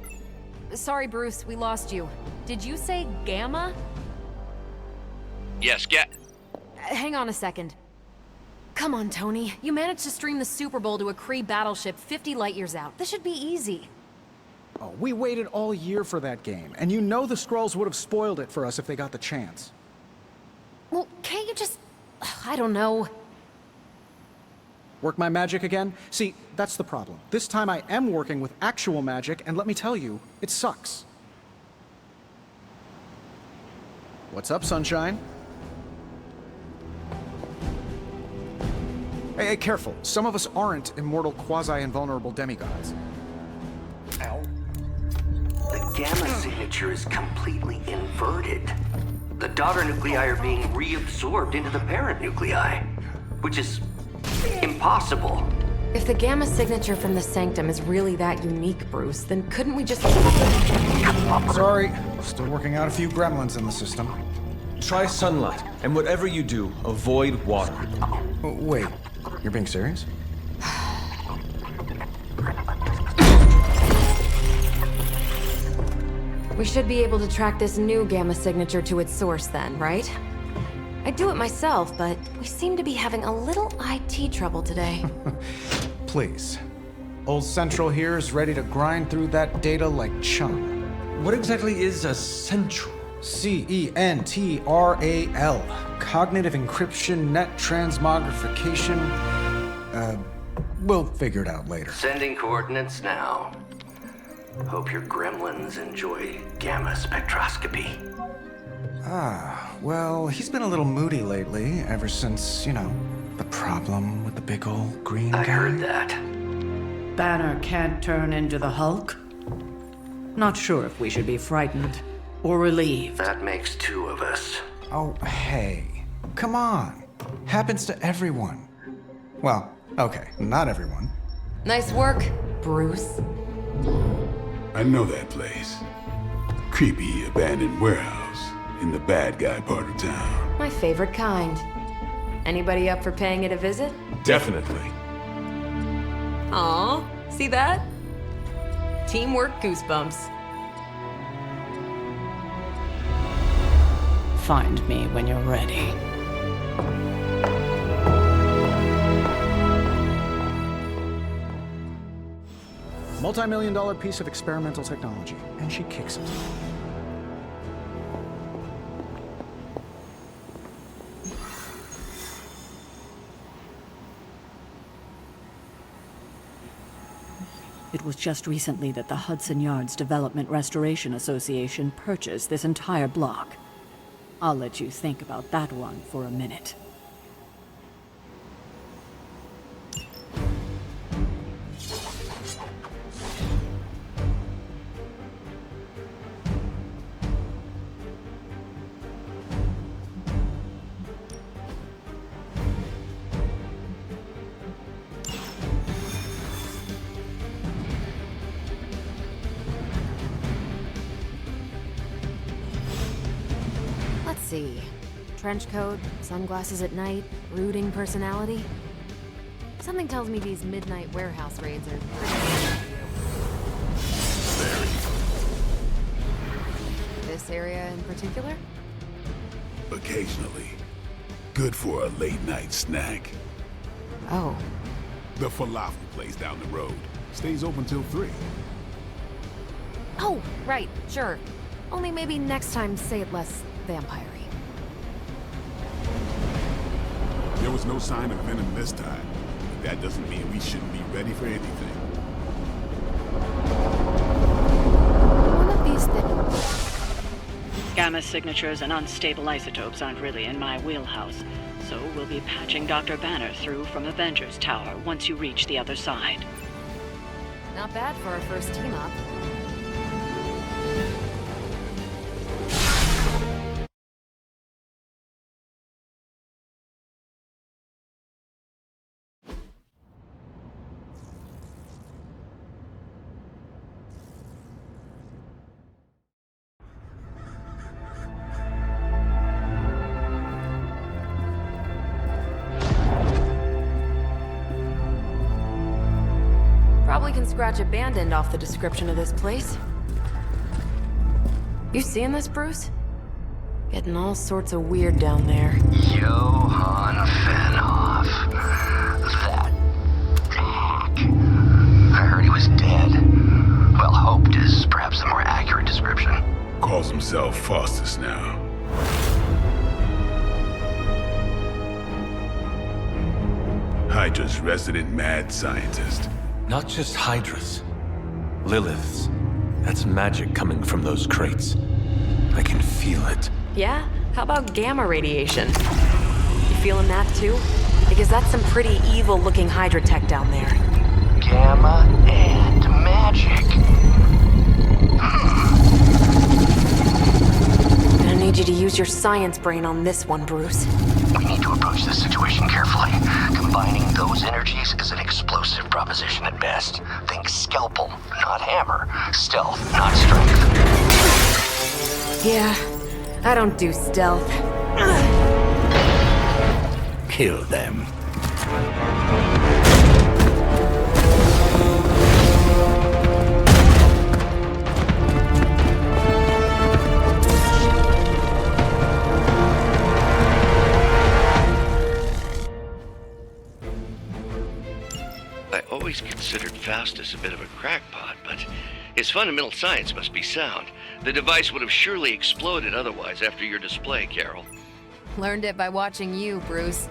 Sorry, Bruce, we lost you. Did you say Gamma? Yes, Hang on a second. Come on, Tony. You managed to stream the Super Bowl to a Kree battleship 50 light-years out. This should be easy. Oh, we waited all year for that game, and you know the Skrulls would have spoiled it for us if they got the chance. Well, can't you just... I don't know. Work my magic again? See, that's the problem. This time I am working with actual magic, and let me tell you, it sucks. What's up, Sunshine? Hey, careful. Some of us aren't immortal, quasi-invulnerable demigods. Ow. The gamma signature is completely inverted. The daughter nuclei are being reabsorbed into the parent nuclei, which is impossible. If the gamma signature from the Sanctum is really that unique, Bruce, then couldn't we just... Sorry, still working out a few gremlins in the system. Try sunlight, and whatever you do, avoid water. Oh, wait, you're being serious? We should be able to track this new gamma signature to its source then, right? I'd do it myself, but we seem to be having a little IT trouble today. Please. Old Central here is ready to grind through that data like chum. What exactly is a Central? CENTRAL. Cognitive encryption, net transmogrification. We'll figure it out later. Sending coordinates now. Hope your gremlins enjoy gamma spectroscopy. Ah, well, he's been a little moody lately, ever since, you know, the problem with the big old green guy. I heard that. Banner can't turn into the Hulk? Not sure if we should be frightened or relieved. That makes two of us. Oh, hey. Come on. Happens to everyone. Well, okay, not everyone. Nice work, Bruce. I know that place. Creepy abandoned warehouse in the bad guy part of town. My favorite kind. Anybody up for paying it a visit? Definitely. Aw, see that? Teamwork goosebumps. Find me when you're ready. Multi-million-dollar piece of experimental technology, and she kicks it. It was just recently that the Hudson Yards Development Restoration Association purchased this entire block. I'll let you think about that one for a minute. See. Trench coat, sunglasses at night, brooding personality. Something tells me these midnight warehouse raids are pretty... This area in particular? Occasionally. Good for a late night snack. Oh. The falafel place down the road. Stays open till 3. Oh, right, sure. Only maybe next time say it less vampire-y. There was no sign of venom this time. But that doesn't mean we shouldn't be ready for anything. One of these things... Gamma signatures and unstable isotopes aren't really in my wheelhouse, Also, we'll be patching Dr. Banner through from Avengers Tower once you reach the other side. Not bad for our first team-up. Probably can scratch a band end off the description of this place. You seeing this, Bruce? Getting all sorts of weird down there. Johann Fenhoff. That hack. I heard he was dead. Well, hoped is perhaps a more accurate description. Calls himself Faustus now. Hydra's resident mad scientist. Not just Hydra's. Lilith's. That's magic coming from those crates. I can feel it. Yeah? How about gamma radiation? You feeling that too? Because that's some pretty evil-looking Hydra tech down there. Gamma and magic. I need you to use your science brain on this one, Bruce. We need to approach this situation carefully. Combining those energies is an explosive proposition at best. Think scalpel, not hammer. Stealth, not strength. Yeah, I don't do stealth. Kill them. I always considered Faustus a bit of a crackpot, but his fundamental science must be sound. The device would have surely exploded otherwise after your display, Carol. Learned it by watching you, Bruce.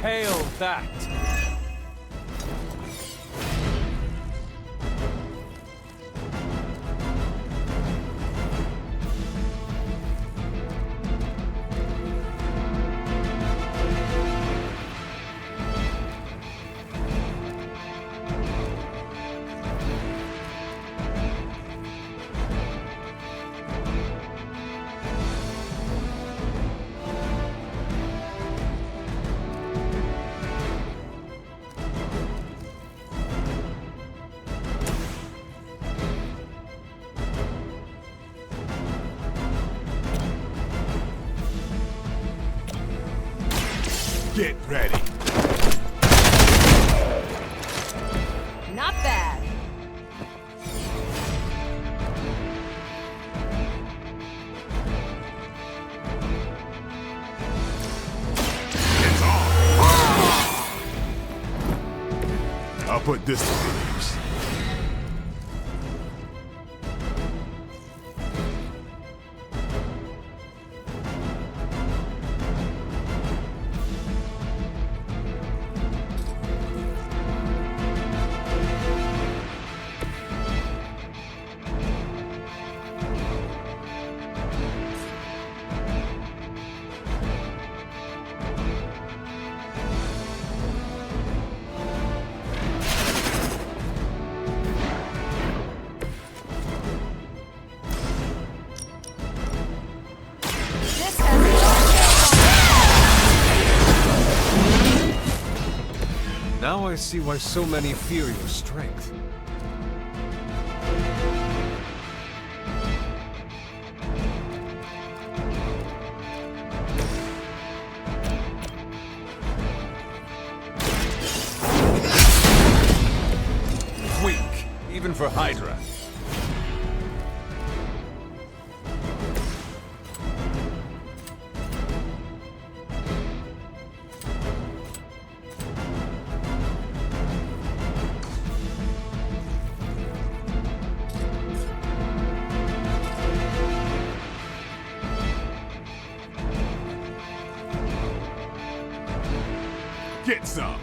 Hail that! Get ready. Not bad. It's on. I'll put this to good use. Now I see why so many fear your strength. for Hydra. Get some!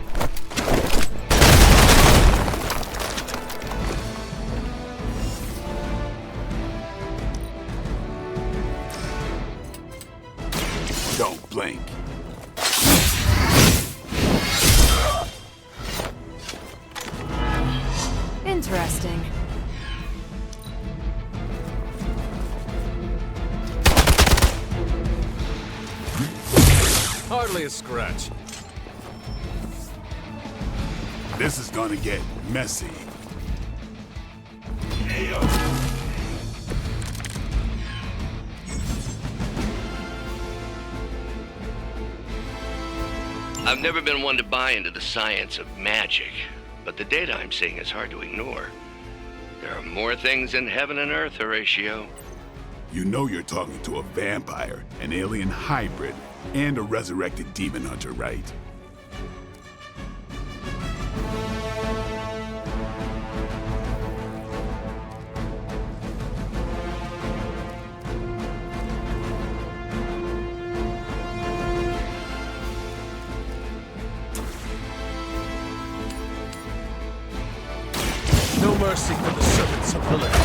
Don't blink. Interesting. Hardly a scratch. This is gonna get messy. I've never been one to buy into the science of magic, but the data I'm seeing is hard to ignore. There are more things in heaven and earth, Horatio. You know you're talking to a vampire, an alien hybrid, and a resurrected demon hunter, right? No mercy for the servants of Lilith.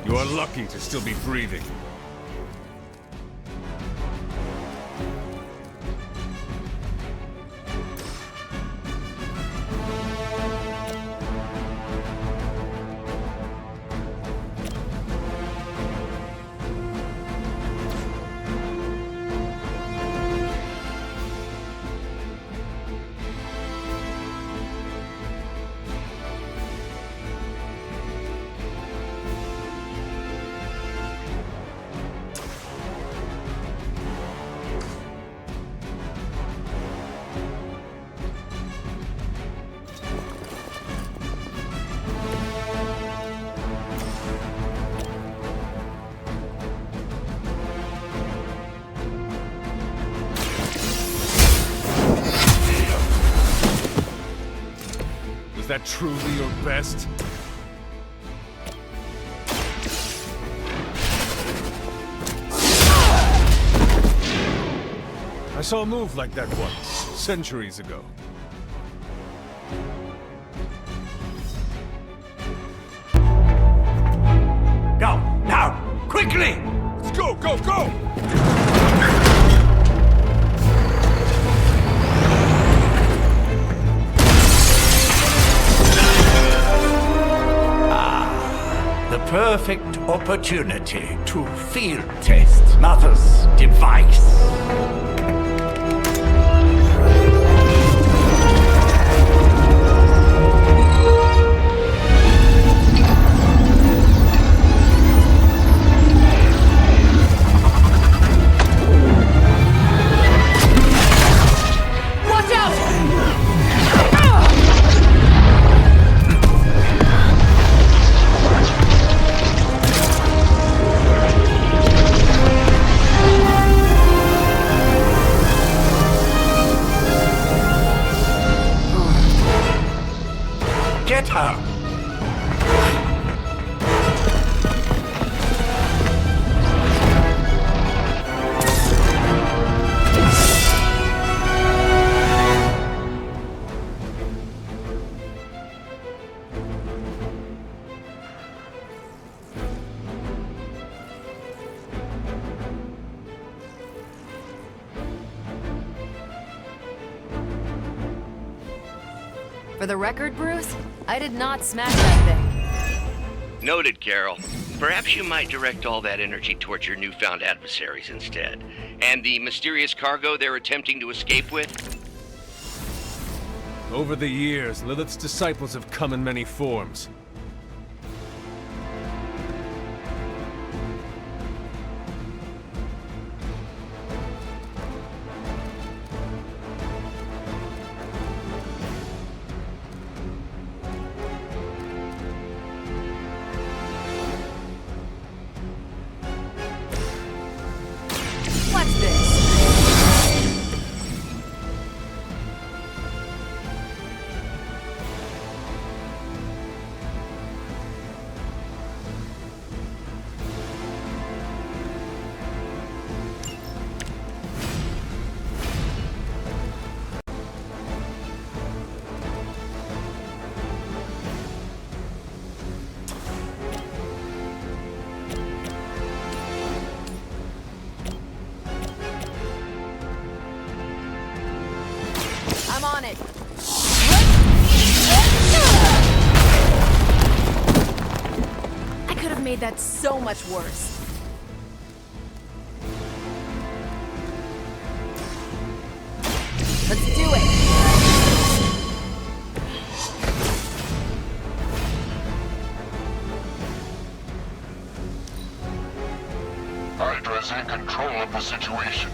You are lucky to still be breathing. Was that truly your best? I saw a move like that once, centuries ago. Go, now, quickly! Let's go, go, go! The perfect opportunity to field test Mother's device. Watch out! Get her! For the record, Bruce, I did not smash that thing. Noted, Carol. Perhaps you might direct all that energy towards your newfound adversaries instead. And the mysterious cargo they're attempting to escape with? Over the years, Lilith's disciples have come in many forms. I'm on it. I could have made that so much worse. Let's do it! Hydra's in control of the situation.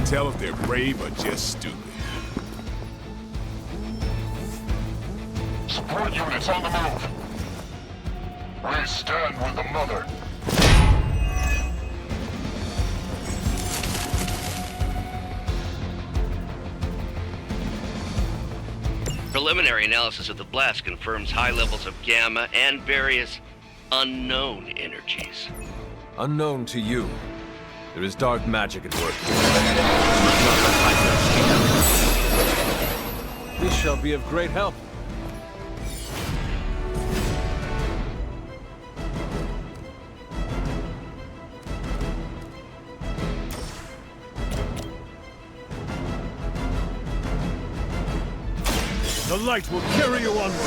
Tell if they're brave or just stupid. Support units on the move. We stand with the mother. Preliminary analysis of the blast confirms high levels of gamma and various unknown energies. Unknown to you. There is dark magic at work. This shall be of great help. The light will carry you onward.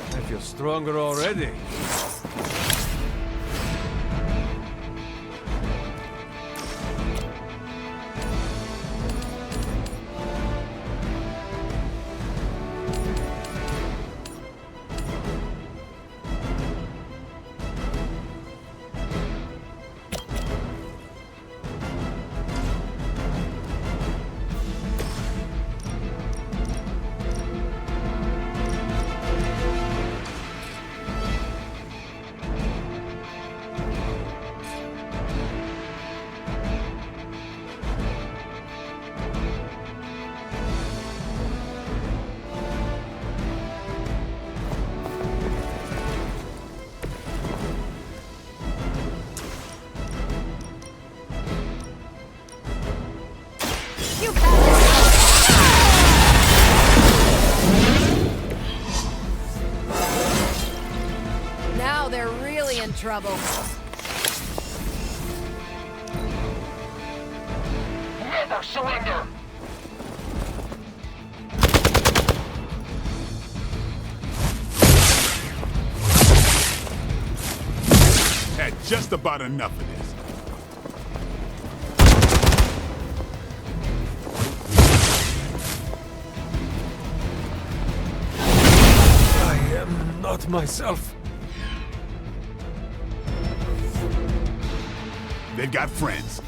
I feel stronger already. Now they're really in trouble. Never surrender! Had just about enough of this. I am not myself. They've got friends.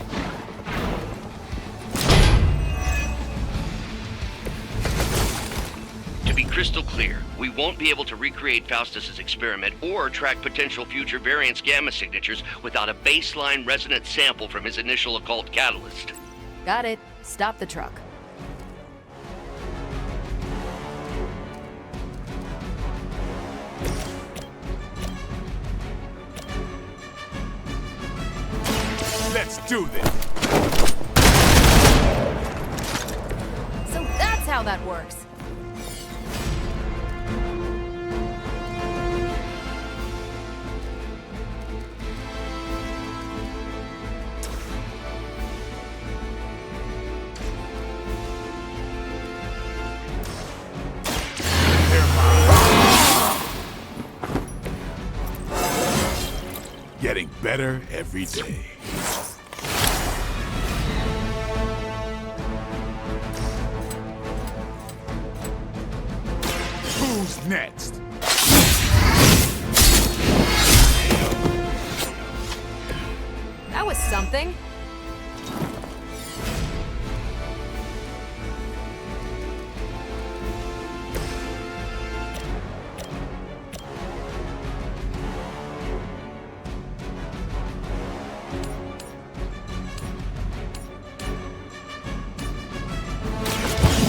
To be crystal clear, we won't be able to recreate Faustus's experiment or track potential future variance gamma signatures without a baseline resonant sample from his initial occult catalyst. Got it. Stop the truck. Let's do this. So that's how that works. Getting better every day. Who's next? That was something.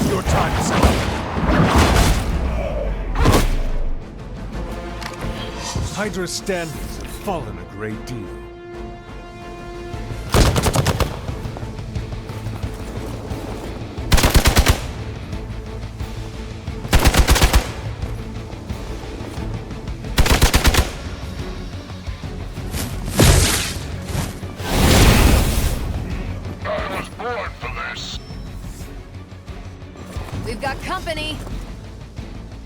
Your time is up. Hydra's standards have fallen a great deal. We've got company!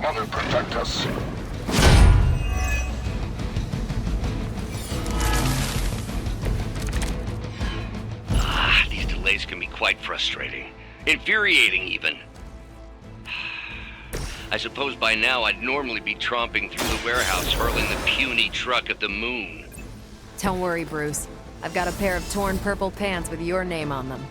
Mother, protect us. These delays can be quite frustrating. Infuriating, even. I suppose by now I'd normally be tromping through the warehouse hurling the puny truck at the moon. Don't worry, Bruce. I've got a pair of torn purple pants with your name on them.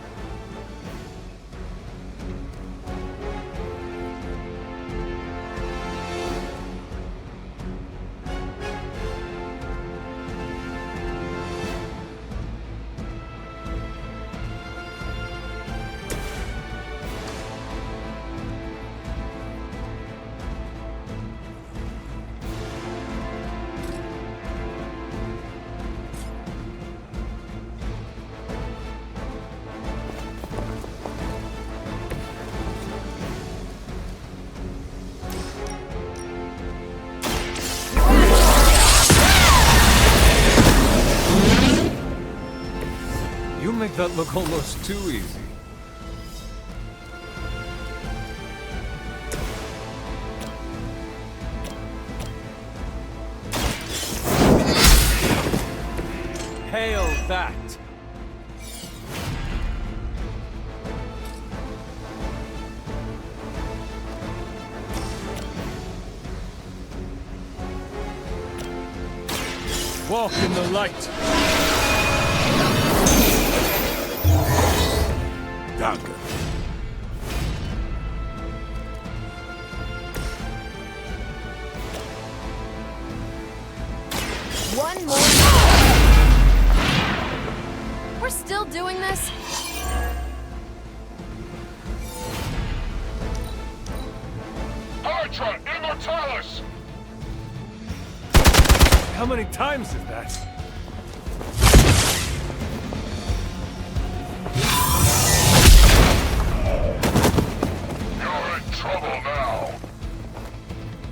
You make that look almost too easy. Hail that! Walk in the light! Danke. One more. We're still doing this? Hydra Immortalis! How many times is that? You're in trouble now.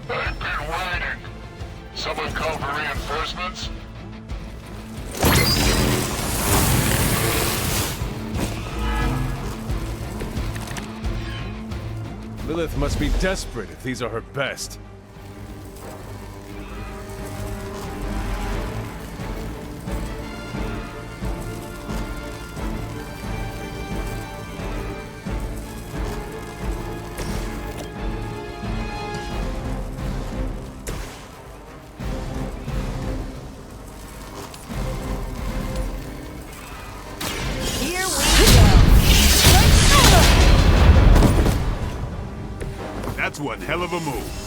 They've been waiting. Someone call for reinforcements? Lilith must be desperate if these are her best. Here we go. That's one hell of a move.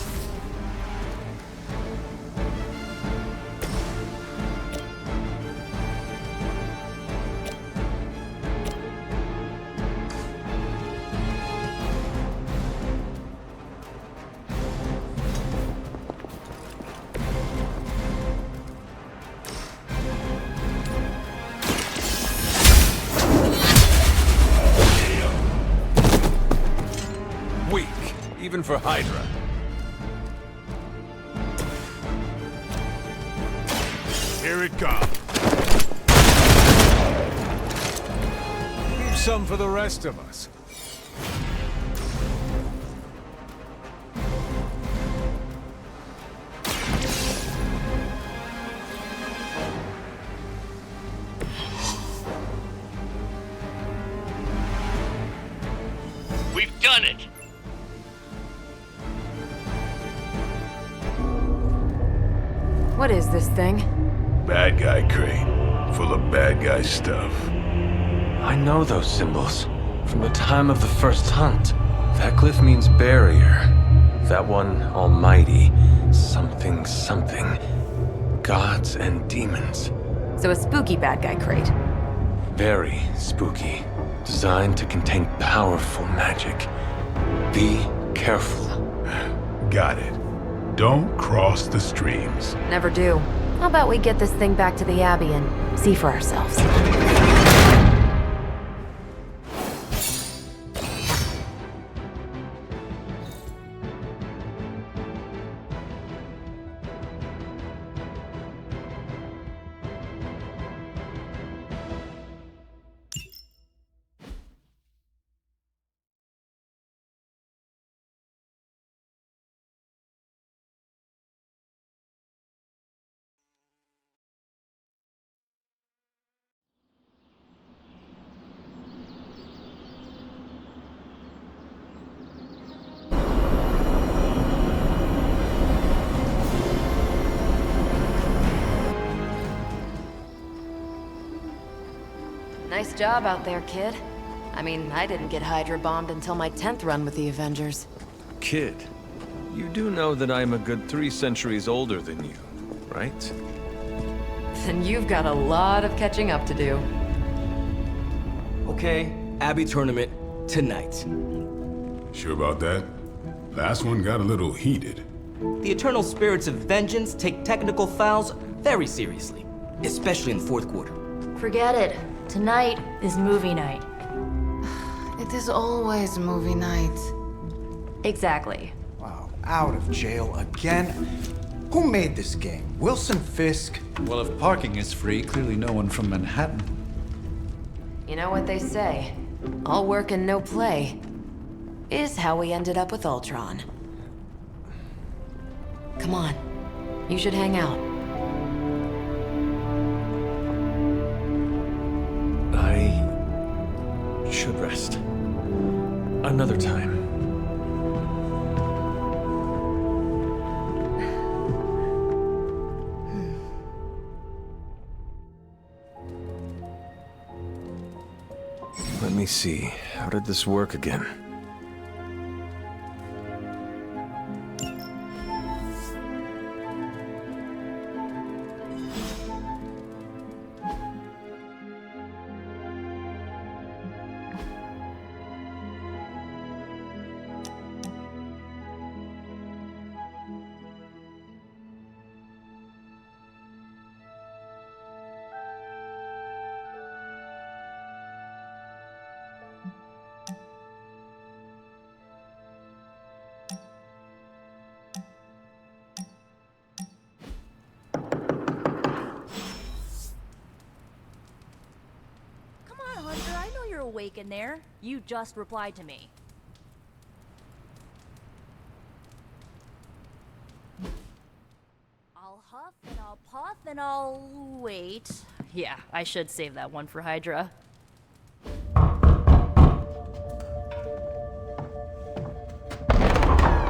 Weak, even for Hydra. Here it comes. Leave some for the rest of us. We've done it! What is this thing? Bad guy crate. Full of bad guy stuff. I know those symbols from the time of the first hunt. That glyph means barrier. That one, almighty. Something, something. Gods and demons. So a spooky bad guy crate. Very spooky. Designed to contain powerful magic. Be careful. Got it. Don't cross the streams. Never do. How about we get this thing back to the Abbey and see for ourselves? Nice job out there, kid. I mean, I didn't get Hydra bombed until my 10th run with the Avengers. Kid, you do know that I'm a good 3 centuries older than you, right? Then you've got a lot of catching up to do. Okay, Abbey tournament tonight. Sure about that? Last one got a little heated. The Eternal Spirits of Vengeance take technical fouls very seriously, especially in the fourth quarter. Forget it. Tonight is movie night. It is always movie night. Exactly. Wow, out of jail again? Who made this game? Wilson Fisk? Well, if parking is free, clearly no one from Manhattan. You know what they say? All work and no play is how we ended up with Ultron. Come on, you should hang out. I should rest. Another time. Let me see. How did this work again? Awake in there. You just replied to me. I'll huff and I'll puff and I'll wait. Yeah, I should save that one for Hydra.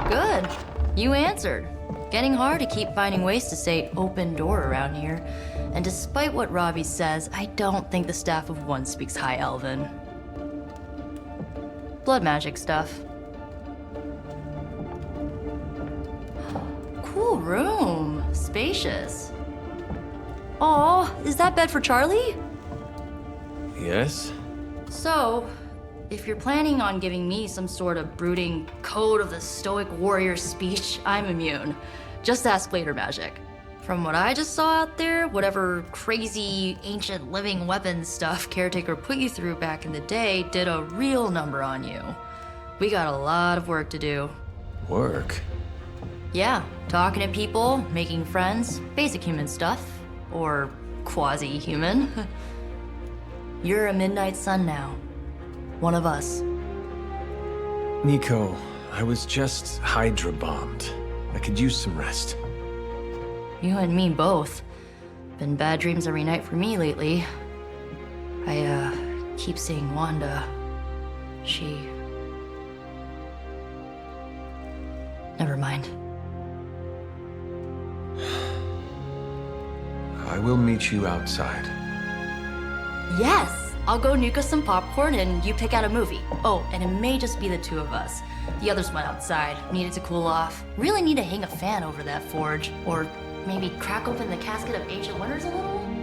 Good. You answered. Getting hard to keep finding ways to say open door around here. And despite what Robbie says, I don't think the staff of One speaks High Elven. Blood magic stuff. Cool room. Spacious. Aw, is that bed for Charlie? Yes? So, if you're planning on giving me some sort of brooding code of the stoic warrior speech, I'm immune. Just ask later, Magic. From what I just saw out there, whatever crazy ancient living weapons stuff Caretaker put you through back in the day did a real number on you. We got a lot of work to do. Work? Yeah, talking to people, making friends, basic human stuff. Or quasi-human. You're a Midnight Sun now. One of us. Nico, I was just Hydra bombed. I could use some rest. You and me both. Been bad dreams every night for me lately. I, keep seeing Wanda. She... Never mind. I will meet you outside. Yes! I'll go nuke us some popcorn and you pick out a movie. Oh, and it may just be the two of us. The others went outside, needed to cool off. Really need to hang a fan over that forge. Or maybe crack open the casket of Ancient Wonders a little?